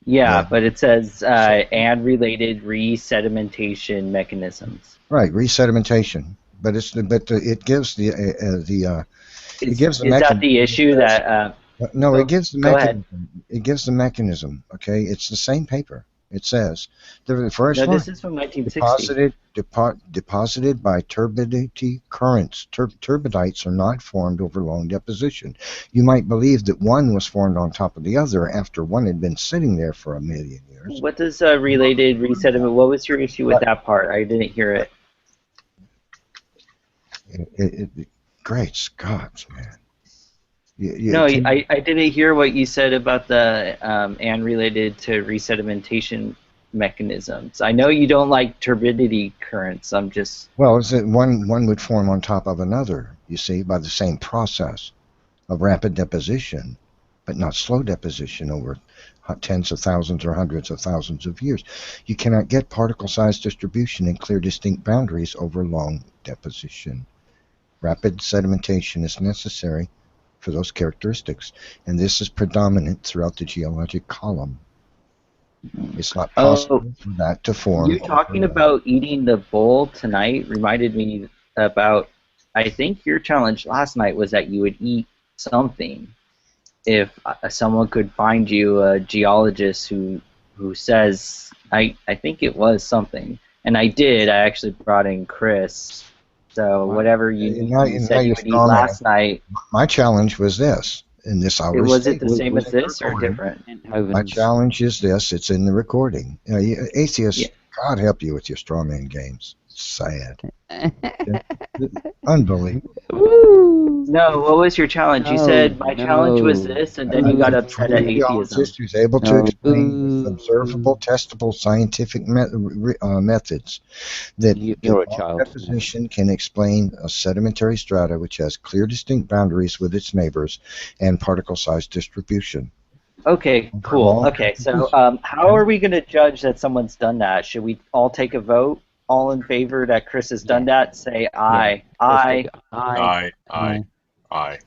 Speaker 10: Yeah, but it says and related resedimentation mechanisms.
Speaker 4: Right, resedimentation, but it gives the it gives the
Speaker 10: Is that
Speaker 4: mechanism.
Speaker 10: the issue that?
Speaker 4: No, it gives the
Speaker 10: go
Speaker 4: mechanism. It gives the mechanism. Okay, it's the same paper. It says the first
Speaker 10: No,
Speaker 4: one
Speaker 10: this is from 1960.
Speaker 4: deposited by turbidity currents. Turbidites are not formed over long deposition. You might believe that one was formed on top of the other after one had been sitting there for 1,000,000 years.
Speaker 10: What does related resediment? What was your issue with that part? I didn't hear it.
Speaker 4: Great Scott, man.
Speaker 10: No, I didn't hear what you said about the and related to resedimentation mechanisms. I know you don't like turbidity currents. I'm just...
Speaker 4: Well, is that one would form on top of another, you see, by the same process of rapid deposition, but not slow deposition over tens of thousands or hundreds of thousands of years. You cannot get particle size distribution in clear distinct boundaries over long deposition. Rapid sedimentation is necessary for those characteristics, and this is predominant throughout the geologic column. It's not possible for that to form.
Speaker 10: You talking about eating the bowl tonight reminded me about, I think your challenge last night was that you would eat something. If someone could find you a geologist who says, I think it was something, and I did. I actually brought in Chris. So whatever you said you would eat last night.
Speaker 4: My challenge was this. In this hour.
Speaker 10: Was it the same as this or different?
Speaker 4: My challenge is this. It's in the recording. Atheists, God help you with your straw man games. It's sad. Unbelievable.
Speaker 10: No, what was your challenge? You said my challenge was this, and then you got upset at atheism.
Speaker 4: Who's able to explain with observable, testable scientific methods that deposition can explain a sedimentary strata which has clear, distinct boundaries with its neighbors and particle size distribution.
Speaker 10: Okay, cool. Okay, so how are we going to judge that someone's done that? Should we all take a vote? All in favor that Chris has done that? Say aye. Aye.
Speaker 9: Aye. Aye. Aye.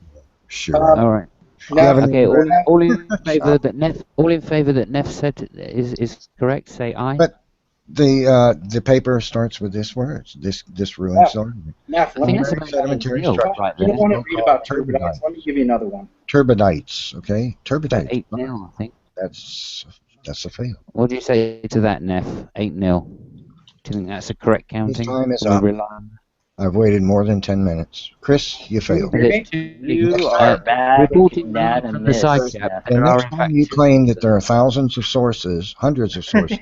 Speaker 4: Sure.
Speaker 2: All right. Okay. All in favor that Neph said is correct. Say aye.
Speaker 4: But the paper starts with this word. This ruins the argument.
Speaker 7: Neph, let me
Speaker 4: sedimentary structure.
Speaker 7: You don't want to read about turbidites. Let me give you another one.
Speaker 4: Turbidites. Okay. Turbidites.
Speaker 2: 8-0, I think.
Speaker 4: That's a fail.
Speaker 2: What do you say to that, Neph? 8-0. Do you think that's a correct counting?
Speaker 4: His time is up. I've waited more than 10 minutes. Chris, you failed.
Speaker 10: You are bad.
Speaker 2: From the side chat.
Speaker 4: The next time you claim that there are thousands of sources, hundreds of sources.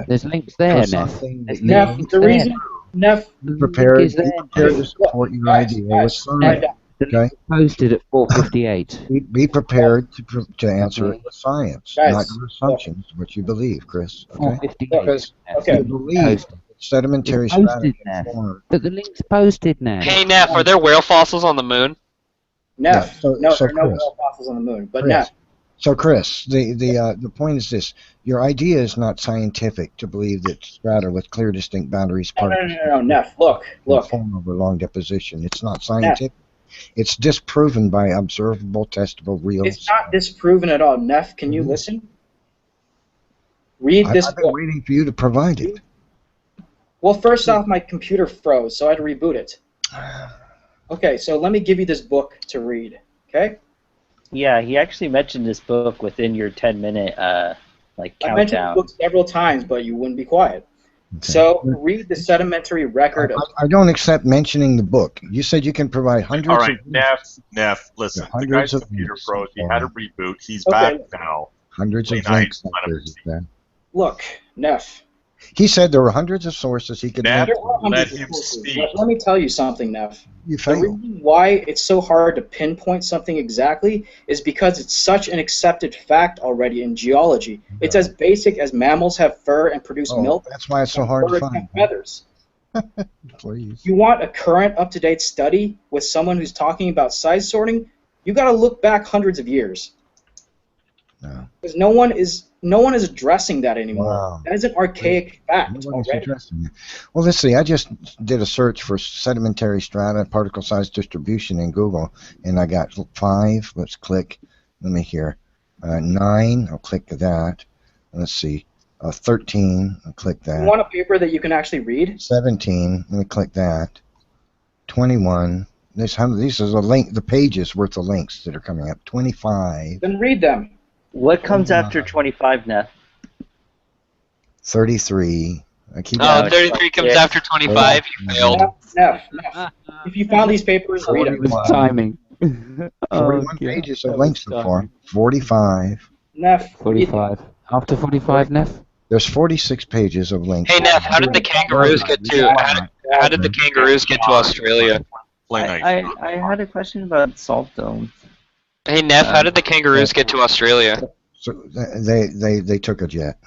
Speaker 2: There's links there, Neph.
Speaker 7: The reason, Neph,
Speaker 4: prepared to support your idea with science. Okay.
Speaker 2: Posted at 4:58.
Speaker 4: Be prepared to answer it with science, not your assumptions, what you believe, Chris. Okay. Because you believe sedimentary strata.
Speaker 2: But the link's posted now.
Speaker 1: Hey, Neph, are there whale fossils on the moon?
Speaker 7: Neph, no, there are no whale fossils on the moon. But Neph.
Speaker 4: So, Chris, the point is this: your idea is not scientific to believe that strata with clear, distinct boundaries.
Speaker 7: No, Neph. Look.
Speaker 4: Form over long deposition. It's not scientific. Neph. It's disproven by observable, testable, real.
Speaker 7: It's not disproven at all. Neph, can you listen? Read this book.
Speaker 4: I've been waiting for you to provide it.
Speaker 7: Well, first off, my computer froze, so I had to reboot it. Okay, so let me give you this book to read, okay?
Speaker 10: Yeah, he actually mentioned this book within your 10-minute countdown.
Speaker 7: I mentioned the book several times, but you wouldn't be quiet. Okay. So read the sedimentary record.
Speaker 4: I don't accept mentioning the book. You said you can provide hundreds.
Speaker 9: All right, Neph, listen. The guy's computer froze. He had to reboot. He's back now.
Speaker 4: Hundreds of links.
Speaker 7: Look, Neph.
Speaker 4: He said there were hundreds of sources he could.
Speaker 9: Neph, let him speak.
Speaker 7: Let me tell you something, Neph.
Speaker 4: You failed.
Speaker 7: The reason why it's so hard to pinpoint something exactly is because it's such an accepted fact already in geology. No. It's as basic as mammals have fur and produce milk.
Speaker 4: That's why it's so hard to find.
Speaker 7: Feathers.
Speaker 4: Please.
Speaker 7: You want a current, up-to-date study with someone who's talking about size sorting? You got to look back hundreds of years.
Speaker 4: No.
Speaker 7: Because no one is addressing that anymore. Wow. That is an archaic fact already.
Speaker 4: Well, let's see. I just did a search for sedimentary strata particle size distribution in Google, and I got 5. Let's click. Let me hear. 9. I'll click that. Let's see. 13. I'll click that.
Speaker 7: You want a paper that you can actually read?
Speaker 4: 17. Let me click that. 21. These is a link. The pages worth of links that are coming up. 25.
Speaker 7: Then read them.
Speaker 10: What comes after 25, Neph?
Speaker 4: 33. I keep.
Speaker 1: Oh, 33 comes after 25. You failed.
Speaker 7: Neph, if you found these papers, read them.
Speaker 2: It was timing.
Speaker 4: 41 pages of links so far. 45.
Speaker 7: Neph,
Speaker 2: 45. After 45, Neph?
Speaker 4: There's 46 pages of links.
Speaker 1: Hey Neph, how did the kangaroos get to? How did the kangaroos get to Australia?
Speaker 10: I had a question about salt domes.
Speaker 1: Hey Neph, how did the kangaroos get to Australia?
Speaker 4: So they took a jet.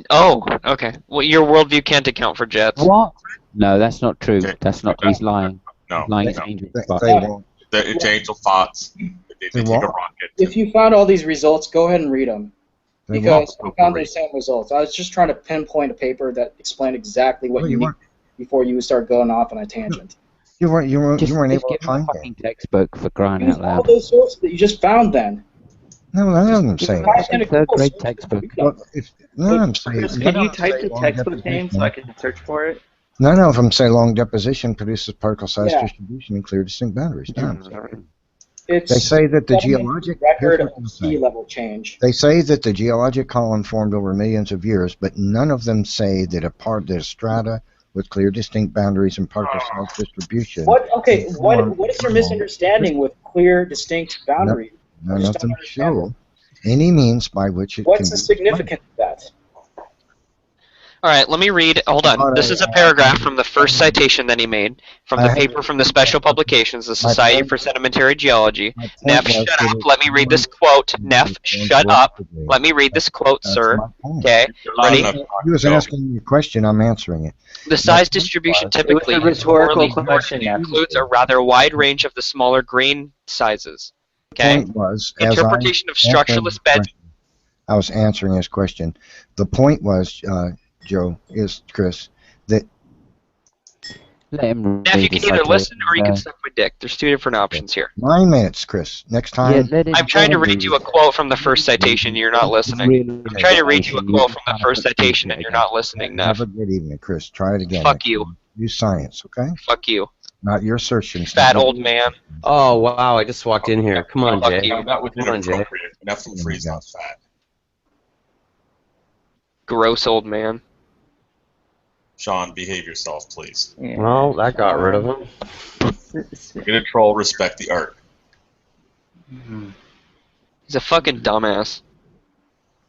Speaker 1: Oh, okay. Well, your worldview can't account for jets.
Speaker 2: What? No, that's not true. That's not. He's lying.
Speaker 9: No.
Speaker 2: He's lying.
Speaker 9: No.
Speaker 4: They won't.
Speaker 9: It's angel thoughts. They take a rocket.
Speaker 7: If you found all these results, go ahead and read them.
Speaker 4: They
Speaker 7: Because
Speaker 4: won't.
Speaker 7: I found the same results. I was just trying to pinpoint a paper that explained exactly what you need before you would start going off on a tangent.
Speaker 4: You weren't able
Speaker 2: Just
Speaker 4: to
Speaker 2: give
Speaker 4: find
Speaker 2: a fucking textbook for crying
Speaker 7: Use
Speaker 2: out
Speaker 7: all
Speaker 2: loud.
Speaker 7: those sources that you just found then.
Speaker 4: No, none of them say
Speaker 7: Type in
Speaker 4: that.
Speaker 7: a
Speaker 2: Third
Speaker 7: Google
Speaker 2: grade
Speaker 7: search.
Speaker 2: textbook.
Speaker 4: Well, none of them say.
Speaker 10: Chris,
Speaker 4: none
Speaker 10: can
Speaker 4: of
Speaker 10: you
Speaker 4: them
Speaker 10: type
Speaker 4: say
Speaker 10: the
Speaker 4: long
Speaker 10: textbook name so I
Speaker 4: deposition.
Speaker 10: can search for it?
Speaker 4: None of them say long deposition produces particle size
Speaker 7: Yeah.
Speaker 4: distribution and clear distinct boundaries. None.
Speaker 7: It's
Speaker 4: They say that the
Speaker 7: sediment
Speaker 4: geologic
Speaker 7: record
Speaker 4: here's what
Speaker 7: of
Speaker 4: they
Speaker 7: sea
Speaker 4: say.
Speaker 7: level change.
Speaker 4: They say that the geologic column formed over millions of years, but none of them say that a strata with clear distinct boundaries and particle size distribution.
Speaker 7: What is your misunderstanding with clear, distinct boundaries?
Speaker 4: None
Speaker 7: just
Speaker 4: of them
Speaker 7: don't understand
Speaker 4: show any means by which it
Speaker 7: What's
Speaker 4: can
Speaker 7: the
Speaker 4: be
Speaker 7: significance of that?
Speaker 1: All right, let me read. Hold on. This is a paragraph from the first citation that he made from the paper from the Special Publications, the Society for Sedimentary Geology. Neph, shut up. Let me read this quote. Neph, shut up. Let me read this quote, sir. Okay, ready?
Speaker 4: He was asking me a question. I'm answering it.
Speaker 1: The size distribution typically
Speaker 10: rhetorical question, Neph.
Speaker 1: includes a rather wide range of the smaller grain sizes. Okay.
Speaker 4: Point was, as
Speaker 1: Interpretation of structureless bed.
Speaker 4: I was answering his question. The point was, Chris, that
Speaker 2: Let him
Speaker 1: Neph, you
Speaker 2: read
Speaker 1: can
Speaker 2: the
Speaker 1: either listen
Speaker 2: citation.
Speaker 1: or you can suck my dick. There's two different options here.
Speaker 4: 9 minutes, Chris. Next time.
Speaker 2: Yeah, let him-
Speaker 1: I'm trying to
Speaker 2: let him
Speaker 1: read you a quote from the first citation. You're not listening.
Speaker 2: Really
Speaker 1: I'm trying to read you a quote from the first citation, and you're not listening,
Speaker 4: Have
Speaker 1: Neph.
Speaker 4: a good evening, Chris. Try it again.
Speaker 1: Fuck you.
Speaker 4: Use science, okay?
Speaker 1: Fuck you.
Speaker 4: Not your assertions.
Speaker 1: Fat old man.
Speaker 13: Oh wow! I just walked in here. Come on,
Speaker 1: Fuck
Speaker 13: Jay.
Speaker 1: you.
Speaker 9: That would be
Speaker 13: Come on, Jay.
Speaker 9: inappropriate. Neph freeze not fat.
Speaker 1: Gross old man.
Speaker 9: Sean, behave yourself, please.
Speaker 10: Yeah.
Speaker 13: Well, that got rid of him.
Speaker 9: You're gonna troll, respect the art.
Speaker 1: He's a fucking dumbass.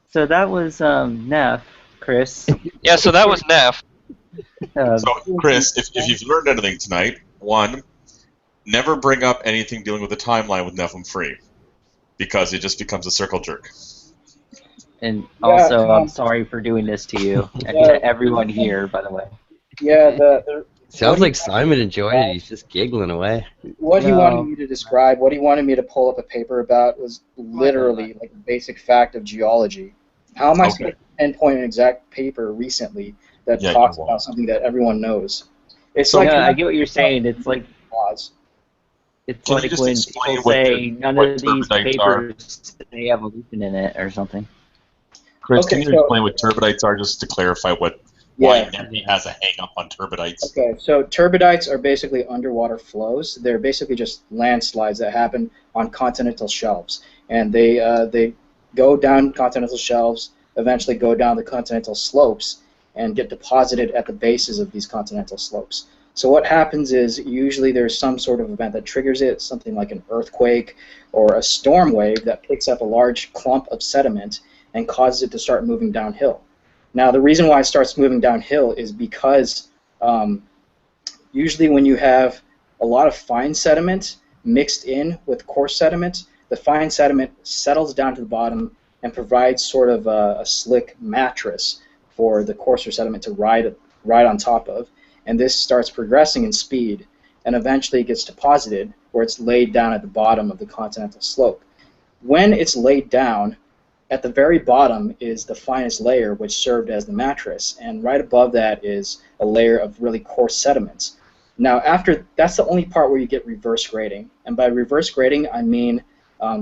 Speaker 10: So that was Neph, Chris.
Speaker 1: Yeah, so that was Neph.
Speaker 9: So, Chris, if you've learned anything tonight, one, never bring up anything dealing with the timeline with Neph free, because it just becomes a circle jerk.
Speaker 10: And also, I'm sorry for doing this to you and to everyone here, by the way.
Speaker 7: Yeah, the
Speaker 13: Sounds like Simon enjoyed it. He's just giggling away.
Speaker 7: what he wanted me to describe, what he wanted me to pull up a paper about was literally like a basic fact of geology. How am I supposed to pinpoint an exact paper recently that talks about something that everyone knows? It's
Speaker 10: So,
Speaker 7: like
Speaker 10: I get what you're saying. It's like
Speaker 7: laws.
Speaker 10: it's
Speaker 9: Can you
Speaker 10: like
Speaker 9: just
Speaker 10: when
Speaker 9: explain
Speaker 10: people say none
Speaker 9: what
Speaker 10: of these
Speaker 9: turbidites are?
Speaker 10: papers they have evolution in it or something.
Speaker 9: Chris,
Speaker 7: Okay,
Speaker 9: can you
Speaker 7: so-
Speaker 9: explain what turbidites are, just to clarify why Neph has a hang-up on turbidites?
Speaker 7: Okay, so turbidites are basically underwater flows. They're basically just landslides that happen on continental shelves, and they go down continental shelves, eventually go down the continental slopes, and get deposited at the bases of these continental slopes. So what happens is usually there's some sort of event that triggers it, something like an earthquake or a storm wave that picks up a large clump of sediment and causes it to start moving downhill. Now, the reason why it starts moving downhill is because usually when you have a lot of fine sediment mixed in with coarse sediment, the fine sediment settles down to the bottom and provides sort of a slick mattress for the coarser sediment to ride on top of. And this starts progressing in speed and eventually gets deposited where it's laid down at the bottom of the continental slope. When it's laid down, at the very bottom is the finest layer, which served as the mattress, and right above that is a layer of really coarse sediments. Now, that's the only part where you get reverse grading, and by reverse grading, I mean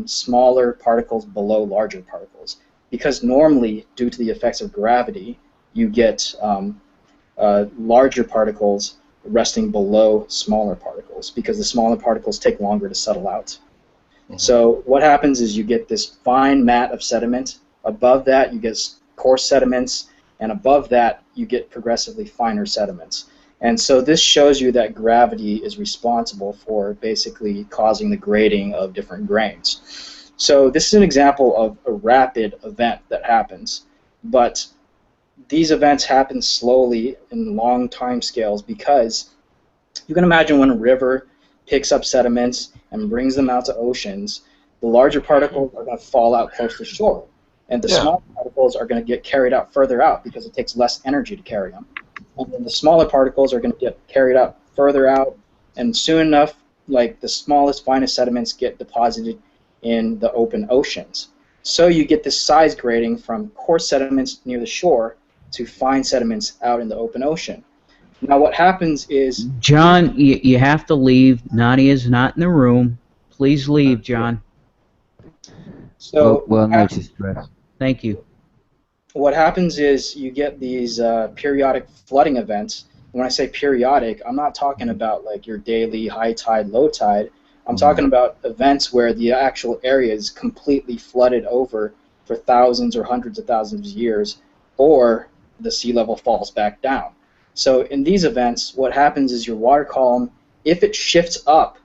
Speaker 7: smaller particles below larger particles, because normally, due to the effects of gravity, you get larger particles resting below smaller particles, because the smaller particles take longer to settle out. So what happens is you get this fine mat of sediment. Above that, you get coarse sediments, and above that you get progressively finer sediments. And so this shows you that gravity is responsible for basically causing the grading of different grains. So this is an example of a rapid event that happens, but these events happen slowly in long time scales because you can imagine when a river picks up sediments and brings them out to oceans, the larger particles are going to fall out close to shore, and the small particles are going to get carried out further out because it takes less energy to carry them. And then the smaller particles are going to get carried out further out, and soon enough, like the smallest, finest sediments get deposited in the open oceans. So you get this size grading from coarse sediments near the shore to fine sediments out in the open ocean. Now what happens is...
Speaker 14: John, you have to leave. Nadia's not in the room. Please leave, John.
Speaker 7: So
Speaker 2: well noticed, Rev.
Speaker 14: Thank you.
Speaker 7: What happens is you get these periodic flooding events. When I say periodic, I'm not talking about like your daily high tide, low tide. I'm talking about events where the actual area is completely flooded over for thousands or hundreds of thousands of years, or the sea level falls back down. So in these events, what happens is your water column, if it shifts up,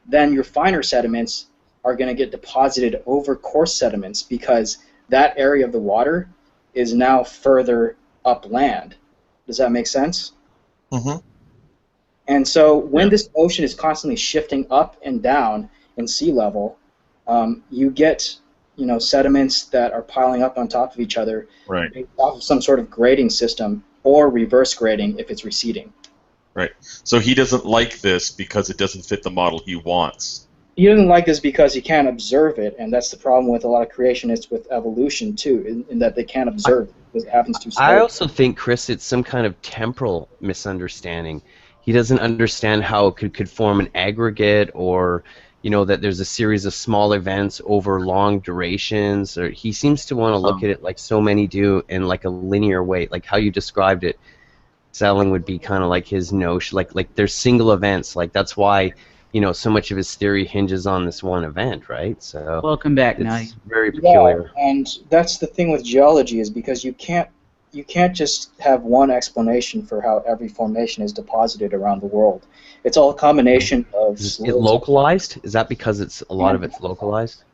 Speaker 7: then your finer sediments are going to get deposited over coarse sediments because that area of the water is now further upland. Does that make sense?
Speaker 9: Mm-hmm.
Speaker 7: And so when this ocean is constantly shifting up and down in sea level, you get sediments that are piling up on top of each other based off of some sort of grading system or reverse grading if it's receding.
Speaker 9: Right. So he doesn't like this because it doesn't fit the model he wants.
Speaker 7: He doesn't like this because he can't observe it, and that's the problem with a lot of creationists with evolution too, in that they can't observe it because it happens too slowly.
Speaker 13: I also think, Chris, it's some kind of temporal misunderstanding. He doesn't understand how it could form an aggregate, or that there's a series of small events over long durations. Or he seems to want to look at it like so many do in like a linear way, like how you described it. Selling would be kind of like his notion, like there's single events, like that's why so much of his theory hinges on this one event, right? So
Speaker 14: welcome back,
Speaker 13: it's
Speaker 14: Nye.
Speaker 13: very peculiar.
Speaker 7: Yeah, and that's the thing with geology is because you can't just have one explanation for how every formation is deposited around the world. It's all a combination of...
Speaker 13: Is it localized? Is that because a lot of it's localized?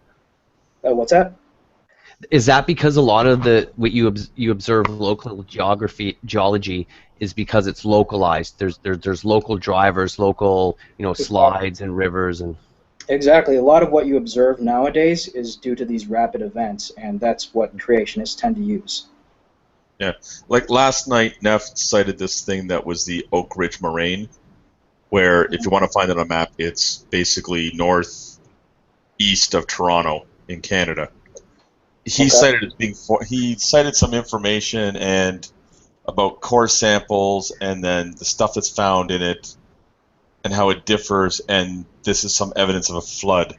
Speaker 7: What's that?
Speaker 13: Is that because a lot of what you observe local geology is because it's localized? There's local drivers, local slides and rivers and.
Speaker 7: Exactly. A lot of what you observe nowadays is due to these rapid events, and that's what creationists tend to use.
Speaker 9: Yeah, like last night, Neph cited this thing that was the Oak Ridge Moraine, where if you want to find it on a map, it's basically northeast of Toronto in Canada. He cited it being he cited some information and about core samples and then the stuff that's found in it and how it differs, and this is some evidence of a flood.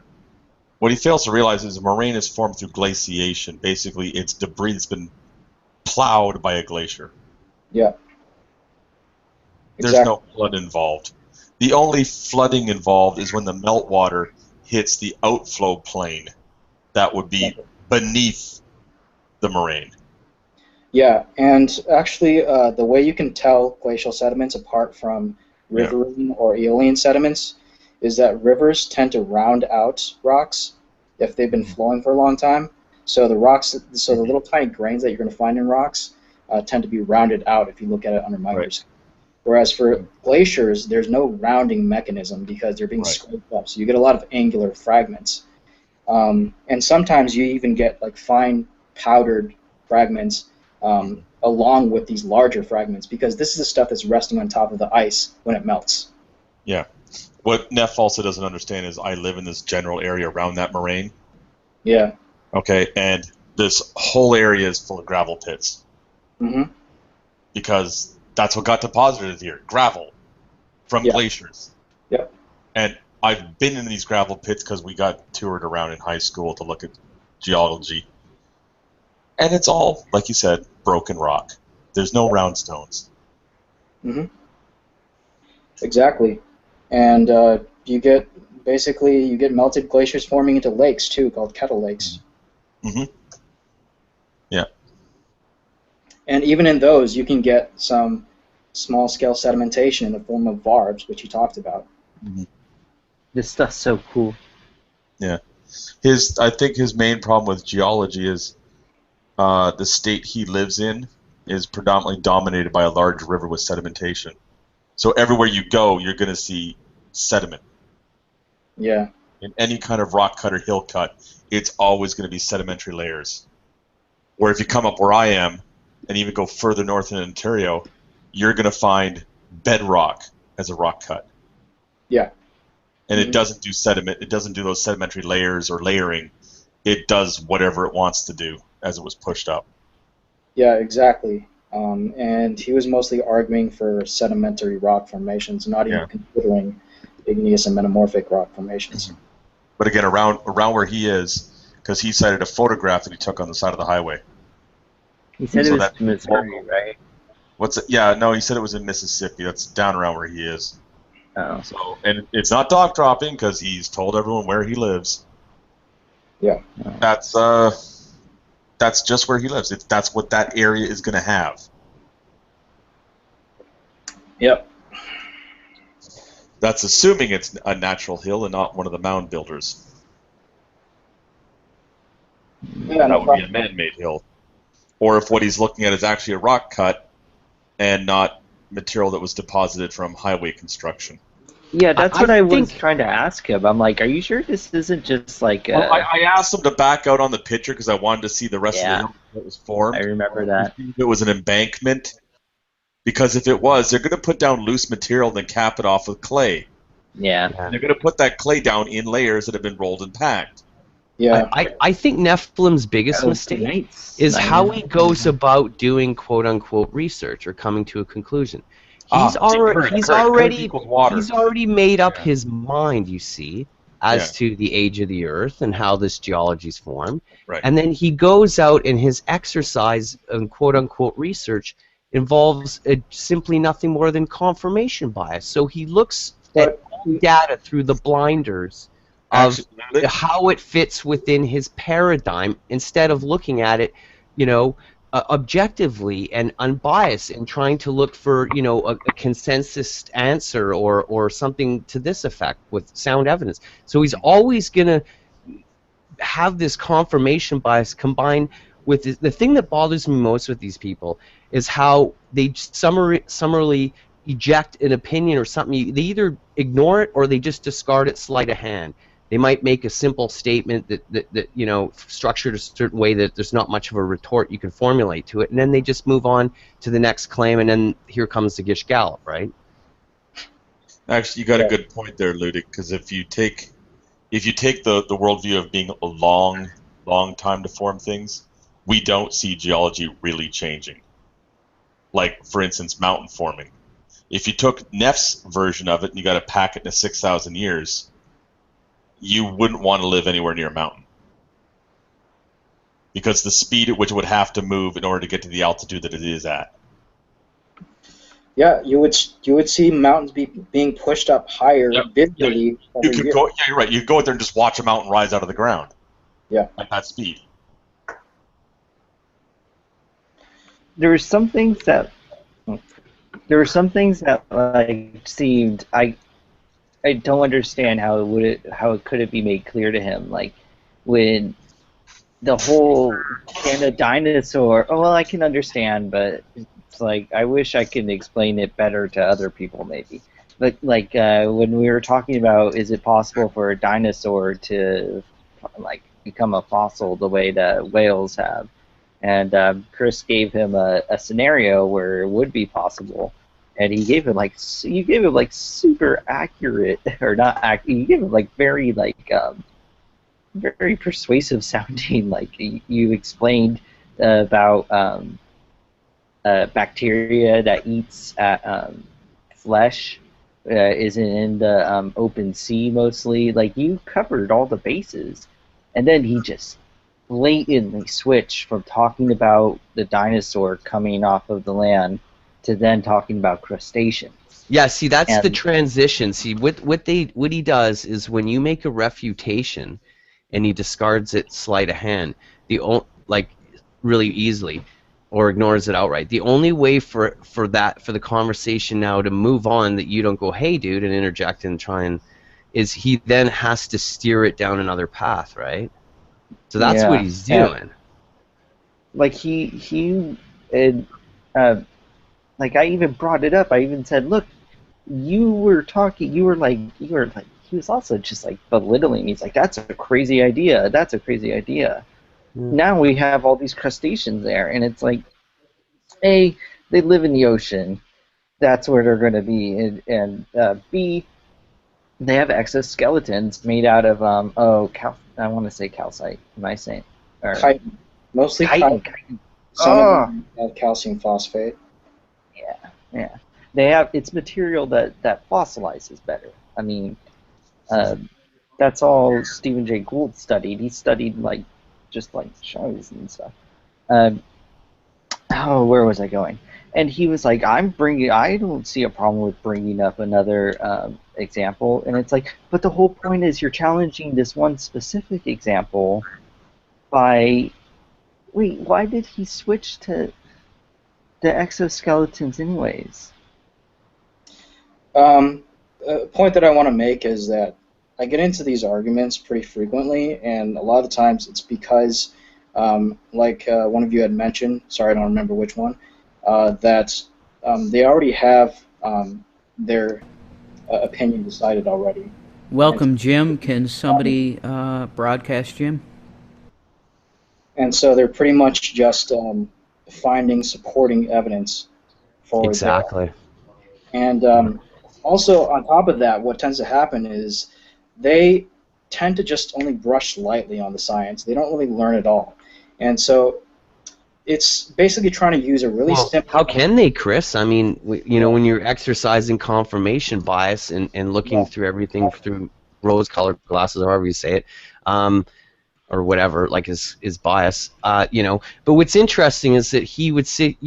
Speaker 9: What he fails to realize is a moraine is formed through glaciation. Basically, it's debris that's been plowed by a glacier.
Speaker 7: Yeah.
Speaker 9: There's no flood involved. The only flooding involved is when the meltwater hits the outflow plane. That would be beneath the moraine.
Speaker 7: Yeah, and actually the way you can tell glacial sediments apart from riverine or aeolian sediments is that rivers tend to round out rocks if they've been flowing for a long time. So the little tiny grains that you're going to find in rocks tend to be rounded out if you look at it under a microscope. Whereas for glaciers, there's no rounding mechanism because they're being scraped up. So you get a lot of angular fragments. And sometimes you even get like fine powdered fragments along with these larger fragments because this is the stuff that's resting on top of the ice when it melts.
Speaker 9: Yeah. What Neph also doesn't understand is I live in this general area around that moraine.
Speaker 7: Yeah.
Speaker 9: Okay, and this whole area is full of gravel pits.
Speaker 7: Mm-hmm.
Speaker 9: Because that's what got deposited here, gravel from glaciers.
Speaker 7: Yep.
Speaker 9: And I've been in these gravel pits because we got toured around in high school to look at geology. And it's all, like you said, broken rock. There's no round stones.
Speaker 7: Mm-hmm. Exactly. And you get melted glaciers forming into lakes too, called kettle lakes.
Speaker 9: Mm-hmm. Yeah.
Speaker 7: And even in those, you can get some small-scale sedimentation in the form of varbs, which you talked about.
Speaker 9: Mm-hmm.
Speaker 10: This stuff's so cool.
Speaker 9: Yeah. I think his main problem with geology is the state he lives in is predominantly dominated by a large river with sedimentation. So everywhere you go, you're going to see sediment.
Speaker 7: Yeah.
Speaker 9: In any kind of rock cut or hill cut, it's always going to be sedimentary layers. Where if you come up where I am, and even go further north in Ontario, you're going to find bedrock as a rock cut.
Speaker 7: Yeah.
Speaker 9: And it doesn't do sediment. It doesn't do those sedimentary layers or layering. It does whatever it wants to do as it was pushed up.
Speaker 7: Yeah, exactly. And he was mostly arguing for sedimentary rock formations, not even considering igneous and metamorphic rock formations.
Speaker 9: But again, around where he is, because he cited a photograph that he took on the side of the highway.
Speaker 10: He said it was Missouri, right?
Speaker 9: What's it? Yeah, no, he said it was in Mississippi. That's down around where he is.
Speaker 10: Oh.
Speaker 9: So, and it's not dog dropping because he's told everyone where he lives.
Speaker 7: Yeah.
Speaker 9: That's just where he lives. That's what that area is going to have.
Speaker 7: Yep.
Speaker 9: That's assuming it's a natural hill and not one of the mound builders.
Speaker 7: Yeah,
Speaker 9: that would be a man-made hill. Or if what he's looking at is actually a rock cut and not material that was deposited from highway construction.
Speaker 10: Yeah, that's what I was trying to ask him. I'm like, are you sure this isn't just like...
Speaker 9: Well, I asked him to back out on the picture because I wanted to see the rest of the hill that was formed.
Speaker 10: I remember that.
Speaker 9: If it was an embankment. Because if it was, they're going to put down loose material and then cap it off with clay.
Speaker 10: Yeah.
Speaker 9: And they're going to put that clay down in layers that have been rolled and packed.
Speaker 7: Yeah.
Speaker 13: I think Nephilim's biggest mistake is how he goes about doing quote-unquote research or coming to a conclusion. He's already made up his mind, you see, as to the age of the Earth and how this geology's formed.
Speaker 9: Right.
Speaker 13: And then he goes out and his exercise and quote-unquote research involves simply nothing more than confirmation bias. So he looks at data through the blinders of how it fits within his paradigm instead of looking at it, objectively and unbiased and trying to look for, a consensus answer or something to this effect with sound evidence. So he's always going to have this confirmation bias combined with the thing that bothers me most with these people is how they summarily eject an opinion or something. They either ignore it or they just discard it sleight of hand. They might make a simple statement that structured a certain way that there's not much of a retort you can formulate to it, and then they just move on to the next claim, and then here comes the Gish Gallop, right?
Speaker 9: Actually, you got a good point there, Ludic, because if you take the worldview of being a long time to form things, we don't see geology really changing. Like, for instance, mountain forming. If you took Neph's version of it and you got to pack it into 6,000 years, you wouldn't want to live anywhere near a mountain. Because the speed at which it would have to move in order to get to the altitude that it is at.
Speaker 7: Yeah, you would see mountains being pushed up higher visually.
Speaker 9: You could go. Yeah, you're right. You could go out there and just watch a mountain rise out of the ground.
Speaker 7: Yeah.
Speaker 9: At that speed.
Speaker 10: There were some things that like seemed I don't understand how it could be made clear to him, like when the whole can a dinosaur. Oh well, I can understand, but it's like I wish I could explain it better to other people, maybe. But like when we were talking about, is it possible for a dinosaur to like become a fossil the way that whales have? And Chris gave him a scenario where it would be possible. And he gave him super accurate, or not accurate. You gave him like very persuasive sounding. Like you explained about bacteria that eats at flesh, is in the open sea mostly. Like you covered all the bases, and then he just blatantly switched from talking about the dinosaur coming off of the land to then talking about crustaceans.
Speaker 13: Yeah, see, that's the transition. See, what he does is when you make a refutation and he discards it sleight of hand, really easily, or ignores it outright. The only way for the conversation now to move on, that you don't go, hey dude, and interject and try and, is he then has to steer it down another path, right? So that's what he's doing.
Speaker 10: Like and, like I even brought it up. I even said, look, you were like, he was also just like belittling me. He's like, that's a crazy idea. That's a crazy idea. Yeah. Now we have all these crustaceans there, and it's like, A, they live in the ocean. That's where they're going to be. And B, they have exoskeletons made out of, I want to say calcite. Am I saying? Or,
Speaker 7: chitin. Mostly chitin. Some of them have calcium phosphate.
Speaker 10: Yeah. They have, it's material that fossilizes better. I mean, that's all Stephen Jay Gould studied. He studied just shells and stuff. Where was I going? And he was like, I don't see a problem with bringing up another example. And it's like, but the whole point is you're challenging this one specific example by, wait, why did he switch to the exoskeletons anyways?
Speaker 7: A point that I want to make is that I get into these arguments pretty frequently, and a lot of the times it's because, like one of you had mentioned, sorry I don't remember which one, that they already have their opinion decided already.
Speaker 14: Welcome, Jim. Can somebody broadcast Jim?
Speaker 7: And so they're pretty much just finding supporting evidence for
Speaker 13: exactly.
Speaker 7: That. And also, on top of that, what tends to happen is they tend to just only brush lightly on the science. They don't really learn it all. And so it's basically trying to use a really simple...
Speaker 13: How can they, Chris? I mean, when you're exercising confirmation bias and looking through everything through rose-colored glasses, or however you say it, or whatever, like his bias, But what's interesting is that he would say,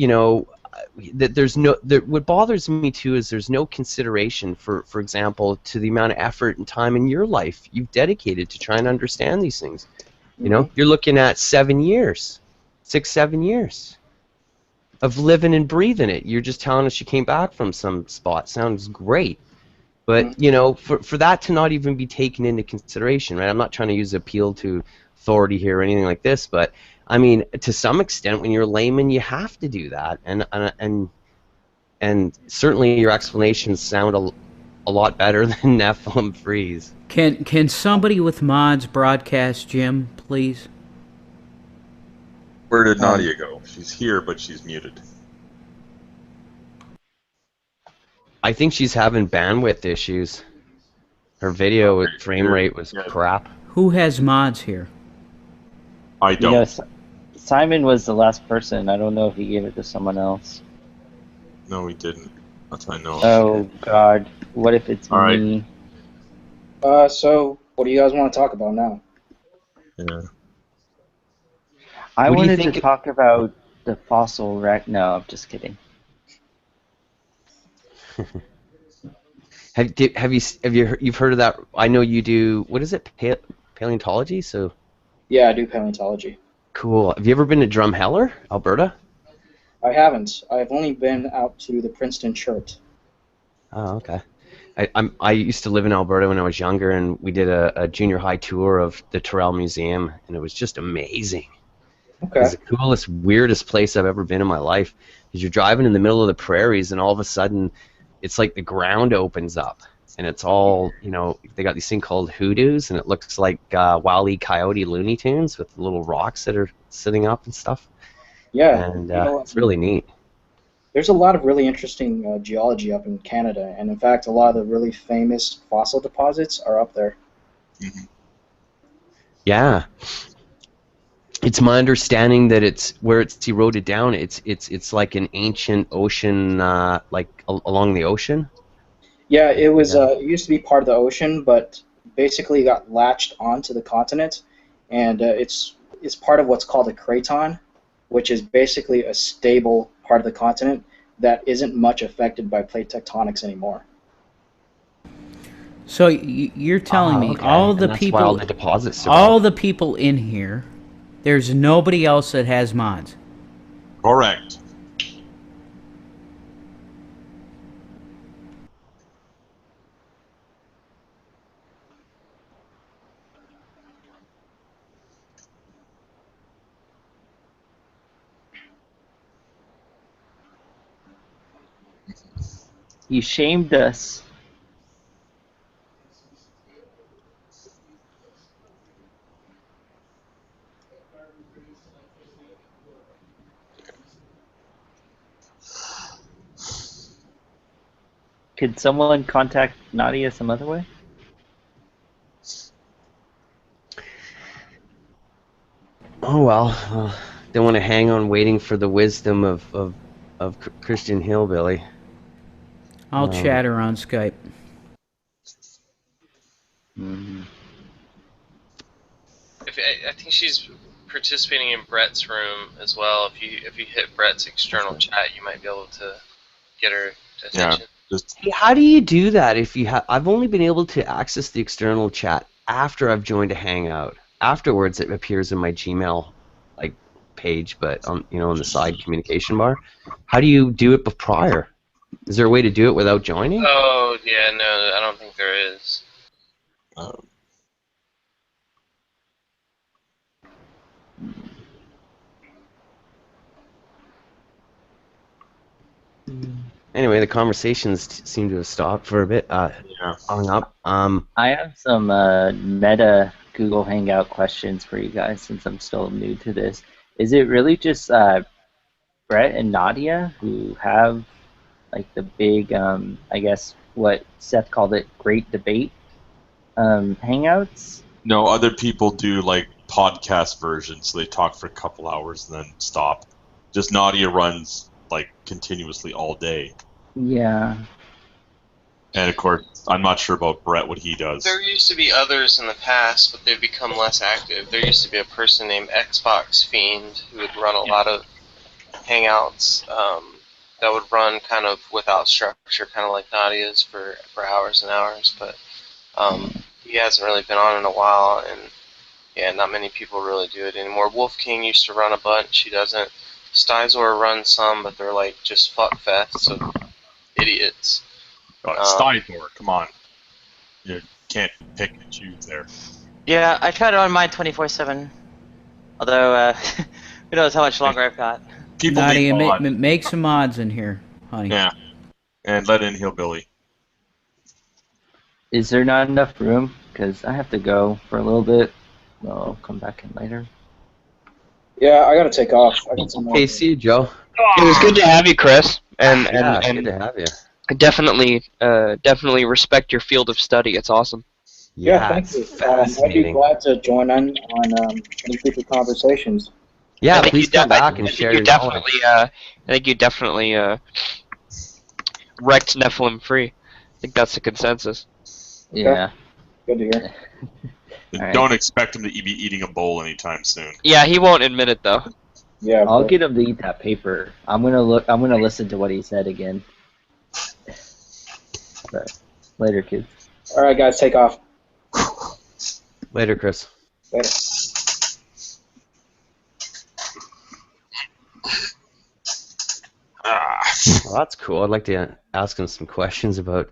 Speaker 13: that there's no. What bothers me too is there's no consideration for example, to the amount of effort and time in your life you've dedicated to trying to understand these things. You're looking at 7 years, 6-7 years of living and breathing it. You're just telling us you came back from some spot. Sounds great. But, for that to not even be taken into consideration, right? I'm not trying to use appeal to authority here or anything like this, but I mean, to some extent, when you're a layman, you have to do that, and certainly your explanations sound a lot better than Neph Freeze.
Speaker 14: Can somebody with mods broadcast Jim, please?
Speaker 9: Where did Nadia go? She's here, but she's muted.
Speaker 13: I think she's having bandwidth issues. Her video frame rate was crap.
Speaker 14: Who has mods here?
Speaker 9: I don't.
Speaker 10: Simon was the last person. I don't know if he gave it to someone else.
Speaker 9: No, he didn't. That's what I know.
Speaker 10: Oh, God. What if it's me?
Speaker 7: So, what do you guys want to talk about now?
Speaker 9: Yeah.
Speaker 10: I wanted to talk about the fossil wreck. No, I'm just kidding.
Speaker 13: You've heard of that? I know you do. What is it? Paleontology? So.
Speaker 7: Yeah, I do paleontology.
Speaker 13: Cool. Have you ever been to Drumheller, Alberta?
Speaker 7: I haven't. I've only been out to the Princeton Chert.
Speaker 13: Oh, okay. I used to live in Alberta when I was younger, and we did a junior high tour of the Tyrrell Museum, and it was just amazing.
Speaker 7: Okay.
Speaker 13: It was the coolest, weirdest place I've ever been in my life. Because you're driving in the middle of the prairies, and all of a sudden, it's like the ground opens up. And it's all, they got these thing called hoodoos, and it looks like Wile E. Coyote Looney Tunes with little rocks that are sitting up and stuff.
Speaker 7: Yeah.
Speaker 13: And it's really neat.
Speaker 7: There's a lot of really interesting geology up in Canada, and in fact, a lot of the really famous fossil deposits are up there.
Speaker 9: Mm-hmm.
Speaker 13: Yeah. It's my understanding that it's where it's eroded down. It's like an ancient ocean, like along the ocean.
Speaker 7: Yeah, it was. It used to be part of the ocean, but basically got latched onto the continent, and it's part of what's called a craton, which is basically a stable part of the continent that isn't much affected by plate tectonics anymore.
Speaker 14: So you're telling me all the people,
Speaker 13: all the deposits,
Speaker 14: all the people in here, there's nobody else that has mods.
Speaker 9: Correct.
Speaker 10: You shamed us. Could someone contact Nadia some other way?
Speaker 13: Oh well, don't want to hang on waiting for the wisdom of Christian Hillbilly.
Speaker 14: I'll chat her on Skype.
Speaker 10: Mm-hmm.
Speaker 1: I think she's participating in Brett's room as well. If you hit Brett's external chat, you might be able to get her attention.
Speaker 9: Yeah.
Speaker 13: Hey, how do you do that? If you have, I've only been able to access the external chat after I've joined a Hangout. Afterwards, it appears in my Gmail page, but on on the side communication bar. How do you do it prior? Is there a way to do it without joining?
Speaker 1: Oh yeah, no, I don't think there is.
Speaker 13: Anyway, the conversations seem to have stopped for a bit. Hung up.
Speaker 10: I have some meta Google Hangout questions for you guys since I'm still new to this. Is it really just Brett and Nadia who have like the big, I guess what Seth called it, great debate hangouts?
Speaker 9: No, other people do like podcast versions, so they talk for a couple hours and then stop. Just Nadia runs like continuously all day.
Speaker 10: Yeah.
Speaker 9: And of course, I'm not sure about Brett, what he does.
Speaker 1: There used to be others in the past, but they've become less active. There used to be a person named Xbox Fiend who would run a lot of hangouts that would run kind of without structure, kind of like Nadia's for hours and hours, but he hasn't really been on in a while, and yeah, not many people really do it anymore. Wolf King used to run a bunch, he doesn't. Stizor runs some, but they're like just fuck fests of idiots.
Speaker 9: Stizor, come on. You can't pick and choose there.
Speaker 3: Yeah, I try to run mine 24/7. Although, who knows how much longer I've got.
Speaker 9: People
Speaker 14: Nadia,
Speaker 9: need mods.
Speaker 14: make some mods in here, honey.
Speaker 9: Yeah, and let in Hillbilly.
Speaker 10: Is there not enough room? Because I have to go for a little bit. I'll come back in later.
Speaker 7: Yeah, I gotta take off. I got some more.
Speaker 13: Hey, see you, Joe.
Speaker 1: It was good to have you, Chris, and
Speaker 13: good to have you.
Speaker 1: Definitely respect your field of study. It's awesome.
Speaker 7: Yeah, thank you. I'd be glad to join in on any future conversations.
Speaker 13: Yeah,
Speaker 1: I think
Speaker 13: please come back and share your knowledge.
Speaker 1: I think you definitely wrecked Nephilim free. I think that's the consensus.
Speaker 10: Yeah.
Speaker 7: Good to hear.
Speaker 9: Don't expect him to be eating a bowl anytime soon.
Speaker 1: Yeah, he won't admit it though.
Speaker 7: Yeah.
Speaker 10: I'll get him to eat that paper. I'm gonna listen to what he said again. But later, kids.
Speaker 7: All right, guys, take off.
Speaker 13: Later, Chris.
Speaker 7: Later.
Speaker 13: Well, that's cool. I'd like to ask him some questions about